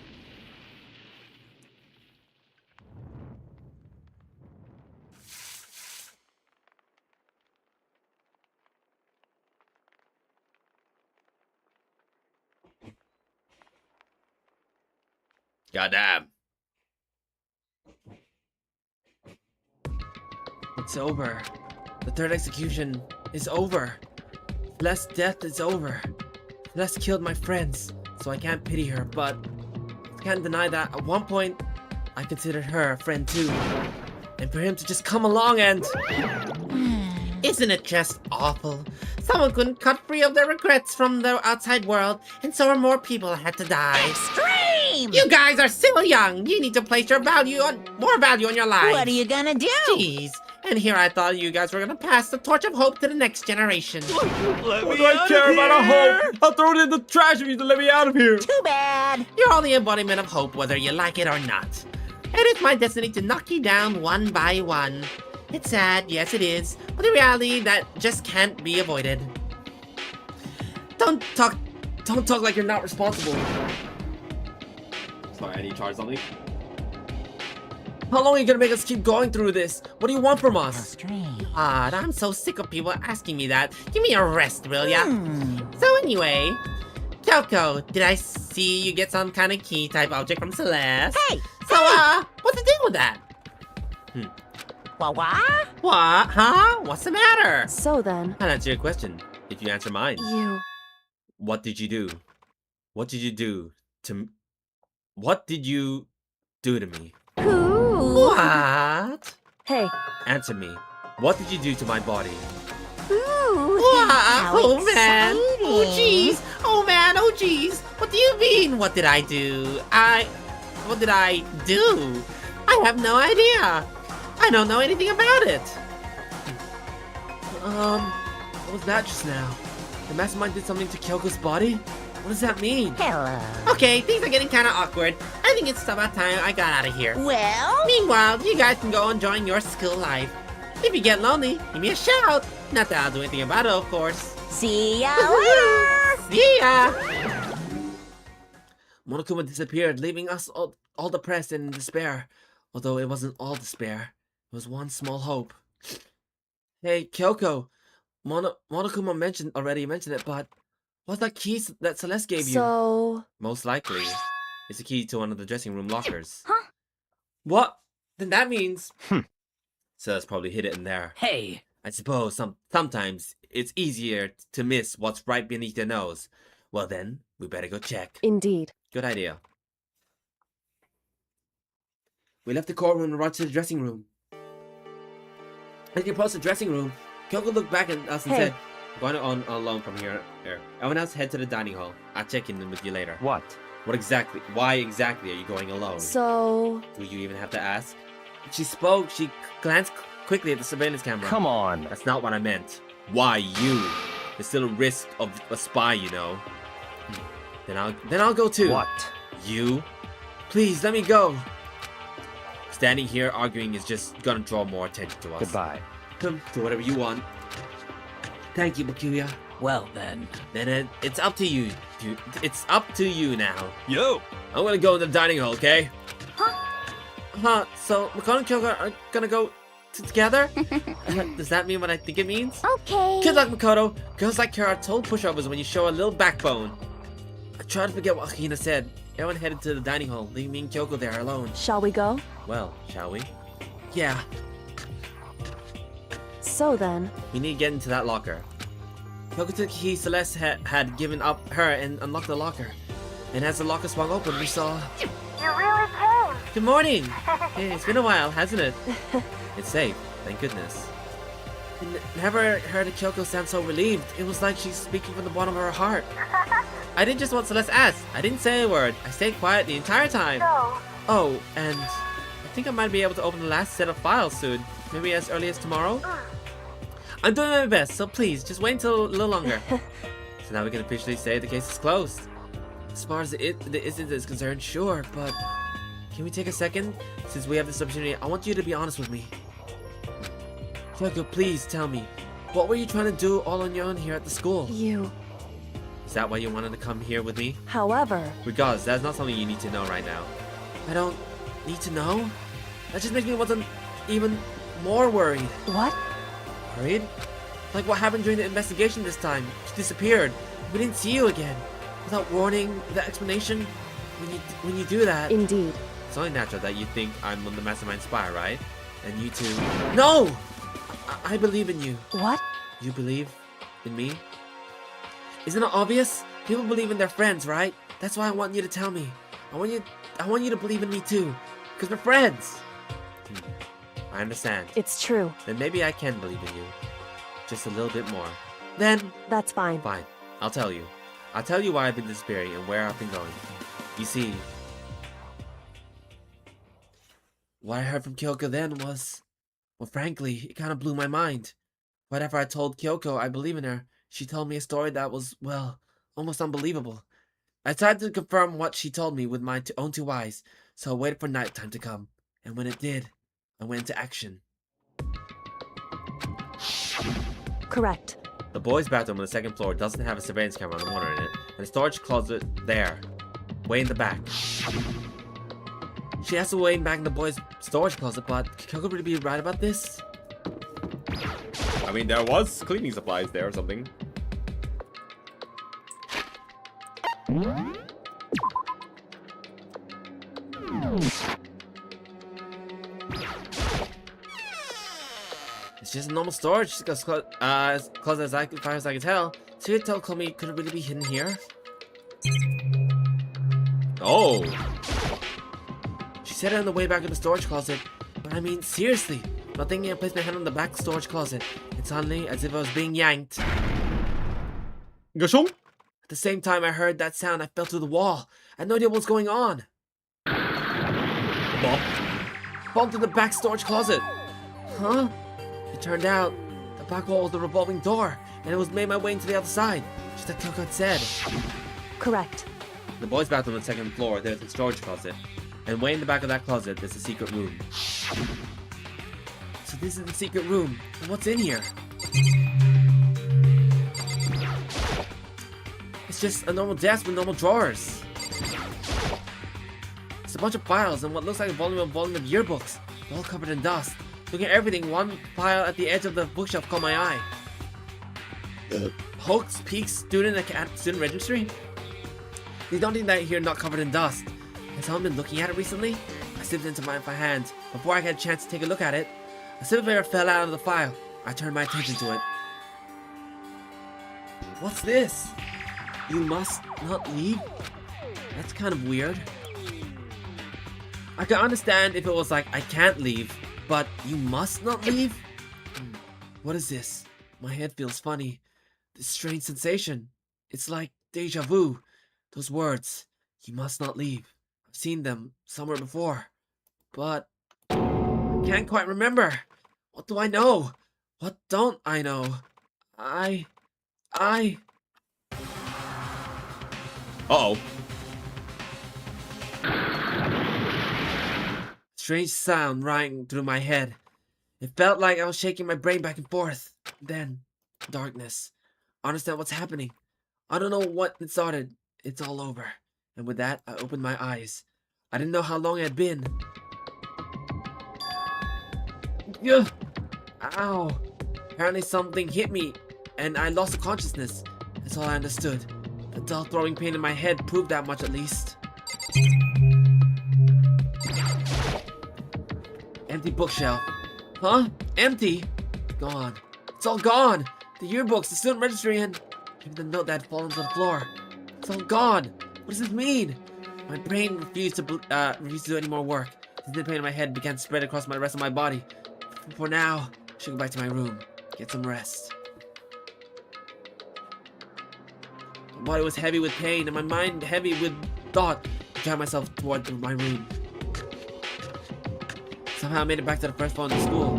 B: Goddamn. It's over. The third execution is over. Celeste's death is over. Celeste killed my friends, so I can't pity her, but I can't deny that at one point, I considered her a friend too. And for him to just come along and...
E: Isn't it just awful? Someone couldn't cut free of their regrets from the outside world, and so more people had to die.
G: Extreme!
E: You guys are still young. You need to place more value on your lives.
G: What are you gonna do?
E: Jeez. And here I thought you guys were gonna pass the torch of hope to the next generation.
C: Let
B: What
C: me
B: do I
C: out
B: care
C: of
B: about a
C: here!
B: hope? I'll throw it in the trash if you let me out of here.
G: Too bad.
E: You're all the embodiment of hope, whether you like it or not. And it's my destiny to knock you down one by one. It's sad, yes it is, but a reality that just can't be avoided.
B: Don't talk like you're not responsible. Sorry, I need to charge something. How long are you gonna make us keep going through this? What do you want from us?
E: God, I'm so sick of people asking me that. Give me a rest, will ya? So anyway, Kyoko, did I see you get some kind of key type object from Celeste?
G: Hey!
E: So, what's the deal with that?
G: What?
E: What? Huh? What's the matter?
H: So then,
B: I'll answer your question if you answer mine.
H: you...
B: What did you do? What did you do to... What did you do to me?
E: What?
H: Hey,
B: Answer me. What did you do to my body?
E: What?
G: how
E: Oh man! Oh
G: exciting.
E: jeez! Oh man! Oh jeez! What do you mean? What did I do? What did I do? I have no idea. I don't know anything about it.
B: What was that just now? The mastermind did something to Kyoko's body? What does that mean?
G: Hello.
E: Okay, things are getting kind of awkward. I think it's about time I got out of here.
G: Well,
E: Meanwhile, you guys can go enjoying your school life. If you get lonely, give me a shout. Not that I'll do anything about it, of course.
G: see ya later.
E: See ya!
B: Monokuma disappeared, leaving us all depressed and in despair. Although it wasn't all despair. It was one small hope. Hey, Kyoko. Monokuma already mentioned it, but what's that key that Celeste gave you?
H: so...
B: Most likely, it's a key to one of the dressing room lockers.
D: Huh?
B: What? Then that means... Celeste probably hid it in there.
K: Hey,
B: I suppose sometimes it's easier to miss what's right beneath your nose. Well then, we better go check.
H: Indeed.
B: Good idea. We left the courtroom and rushed to the dressing room. As we approached the dressing room, Kyoko looked back at us and
H: Hey.
B: said, "Going on alone from here. Everyone else head to the dining hall. I'll check in with you later."
L: What?
B: Why exactly are you going alone?
H: So...
B: Do you even have to ask? She spoke. She glanced quickly at the surveillance camera.
L: Come on.
B: That's not what I meant. Why you? There's still a risk of a spy, you know. Then I'll go too.
L: What?
B: You? Please let me go. Standing here arguing is just gonna draw more attention to us.
L: Goodbye.
B: Do whatever you want. Thank you, Bakuya.
K: well then.
B: Then it's up to you. It's up to you now.
C: Yo!
B: I'm gonna go in the dining hall, okay? So Makoto and Kyoko are gonna go together? Does that mean what I think it means?
D: Okay.
B: Good luck, Makoto. Girls like her are total pushovers when you show a little backbone. I tried to forget what Hina said. Everyone headed to the dining hall, leaving me and Kyoko there alone.
H: Shall we go?
B: Well, shall we? Yeah,
H: So then,
B: we need to get into that locker. Kyoko took the key Celeste had given up her and unlocked the locker. And as the locker swung open, we saw...
F: You really came.
B: Good morning! Hey, it's been a while, hasn't it? It's safe, thank goodness. Never heard Kyoko sound so relieved. It was like she's speaking from the bottom of her heart. I didn't just want Celeste asked. I didn't say a word. I stayed quiet the entire time.
F: No.
B: Oh, and I think I might be able to open the last set of files soon. Maybe as early as tomorrow? I'm doing my best, so please, just wait until a little longer. So now we can officially say the case is closed. As far as the incident is concerned, sure, but can we take a second? Since we have this opportunity, I want you to be honest with me. Kyoko, please tell me, what were you trying to do all on your own here at the school?
H: you...
B: Is that why you wanted to come here with me?
H: However...
B: Regardless, that's not something you need to know right now. I don't need to know? That just makes me want to even more worried.
H: What?
B: Worried? Like what happened during the investigation this time. She disappeared. We didn't see you again. Without warning, the explanation, when you do that...
H: Indeed.
B: It's only natural that you think I'm the mastermind spy, right? And you two... No! I believe in you.
H: What?
B: You believe in me? Isn't it obvious? People believe in their friends, right? That's why I want you to tell me. I want you to believe in me too. Because we're friends. I understand.
H: It's true.
B: Then maybe I can believe in you. Just a little bit more. Then...
H: That's fine.
B: Fine. I'll tell you. I'll tell you why I've been disappearing and where I've been going. You see... What I heard from Kyoko then was... Well, frankly, it kind of blew my mind. Whatever I told Kyoko, I believe in her. She told me a story that was, well, almost unbelievable. I tried to confirm what she told me with my own two eyes, so I waited for nighttime to come. And when it did, I went into action.
H: Correct.
B: The boys' bathroom on the second floor doesn't have a surveillance camera on the water in it, and a storage closet there, way in the back. She has to way back in the boys' storage closet, but could Kyoko really be right about this?
A: I mean, there was cleaning supplies there or something.
B: It's just a normal storage, as close as far as I can tell. Sweet told me could it really be hidden here?
A: Oh!
B: She said it on the way back in the storage closet, but I mean, seriously. Not thinking I placed my hand on the back storage closet, and suddenly, as if I was being yanked.
A: Gashong?
B: At the same time I heard that sound, I fell through the wall. I had no idea what was going on.
A: Bump.
B: Bumped in the back storage closet. Huh? It turned out, the back wall was the revolving door, and it was made my way into the other side, just like Kyoko had said.
H: Correct.
B: The boys' bathroom on the second floor, there's a storage closet. And way in the back of that closet, there's a secret room. So this is the secret room. And what's in here? It's just a normal desk with normal drawers. It's a bunch of files and what looks like a volume of yearbooks, all covered in dust. Looking at everything, one file at the edge of the bookshelf caught my eye. Hoax Peaks student registry? They don't think that here not covered in dust. Has someone been looking at it recently? I slipped into my hand. Before I had a chance to take a look at it, a slip of air fell out of the file. I turned my attention to it. What's this? You must not leave? That's kind of weird. I could understand if it was like, I can't leave, but you must not leave? What is this? My head feels funny. This strange sensation. It's like deja vu. Those words, you must not leave. I've seen them somewhere before, but I can't quite remember. What do I know? What don't I know?
A: Uh-oh.
B: Strange sound rang through my head. It felt like I was shaking my brain back and forth. Then, darkness. I understand what's happening. I don't know what it started. It's all over. And with that, I opened my eyes. I didn't know how long it had been. Ugh. Ow. Apparently something hit me, and I lost consciousness. That's all I understood. The dull throwing pain in my head proved that much at least. Empty bookshelf. Huh? Empty? Gone. It's all gone. The yearbooks, the student registry, and even the note that had fallen to the floor. It's all gone. What does this mean? My brain refused to do any more work. The pain in my head began to spread across the rest of my body. For now, I should go back to my room, get some rest. My body was heavy with pain, and my mind heavy with thought. I dragged myself toward my room. Somehow I made it back to the first floor of the school.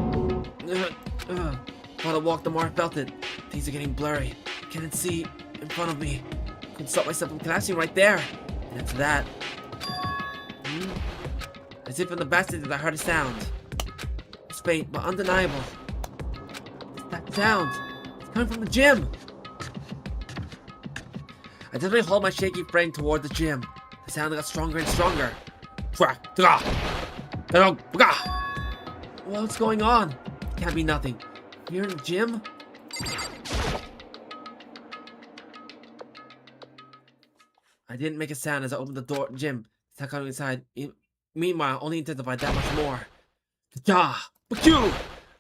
B: The more I walked, the more I felt it. Things are getting blurry. I can't see in front of me. I couldn't stop myself from collapsing right there. And after that, as if in the backseat I heard a sound. It's faint but undeniable. It's that sound. It's coming from the gym. I definitely hauled my shaky frame toward the gym. The sound got stronger and stronger. What's going on? It can't be nothing. Here in the gym? I didn't make a sound as I opened the door gym. The sound coming inside. Meanwhile, only intensified that much more.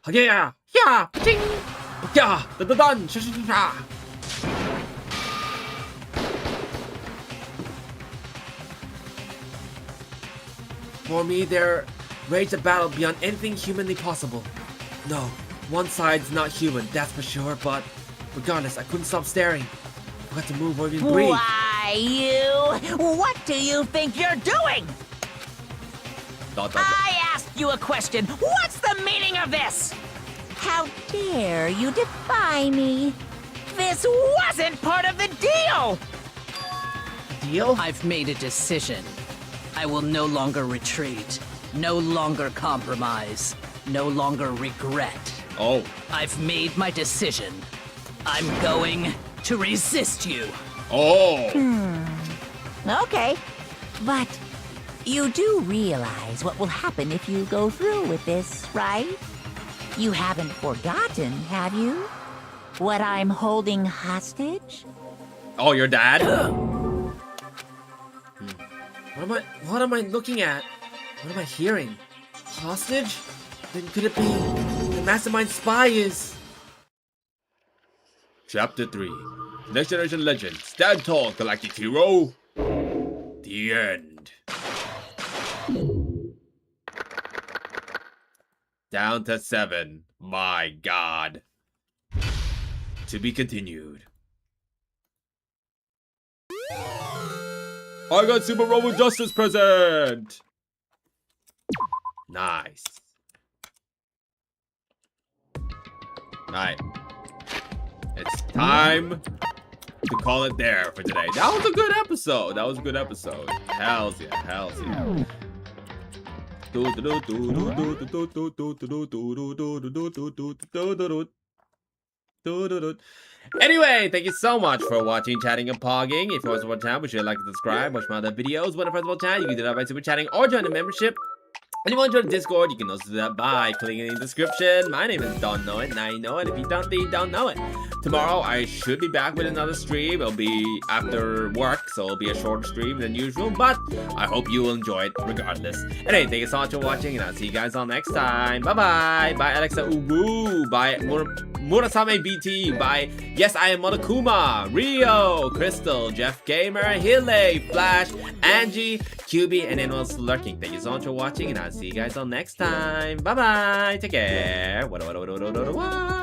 B: Yeah, yeah, ding, yeah, dun, sha, sha, sha, sha. For me, there raged a battle beyond anything humanly possible. No, one side's not human, that's for sure, but regardless, I couldn't stop staring. I got to move or even breathe.
G: Why, you? What do you think you're doing? I asked you a question. What's the meaning of this? How dare you defy me? This wasn't part of the deal!
B: Deal?
K: I've made a decision. I will no longer retreat, no longer compromise, no longer regret.
B: Oh.
K: I've made my decision. I'm going to resist you.
B: Oh.
G: Okay, but you do realize what will happen if you go through with this, right? You haven't forgotten, have you? What I'm holding hostage?
B: Oh, your dad? What am I looking at? What am I hearing? Hostage? Then could it be the mastermind spy is... Chapter 3. Next Generation Legend. Stand tall, Galactic Hero. The end. Down to 7. My god. To be continued. I got Super Robot Justice present! Nice. Alright. It's time to call it there for today. That was a good episode. That was a good episode. Hells yeah, hells yeah. Anyway, thank you so much for watching, chatting, and pogging. If you want to watch time, be sure to like and subscribe. Watch my other videos. When I first of all chat, you can do that by super chatting or join the membership. And if you want to join the Discord, you can also do that by clicking in the description. My name is Dawn Nowitt, and I know it. If you don't, then you don't know it. Tomorrow, I should be back with another stream. It'll be after work, so it'll be a shorter stream than usual. But I hope you will enjoy it regardless. Anyway, thank you so much for watching, and I'll see you guys all next time. Bye-bye. Bye, Alexa Ubu. Bye, Murasame BT. Bye, Yes, I am Monokuma. Rio, Crystal, Jeff Gamer, Hile, Flash, Angie, QB, and anyone else lurking. Thank you so much for watching, and I'll see you guys all next time. Bye-bye. Take care. What?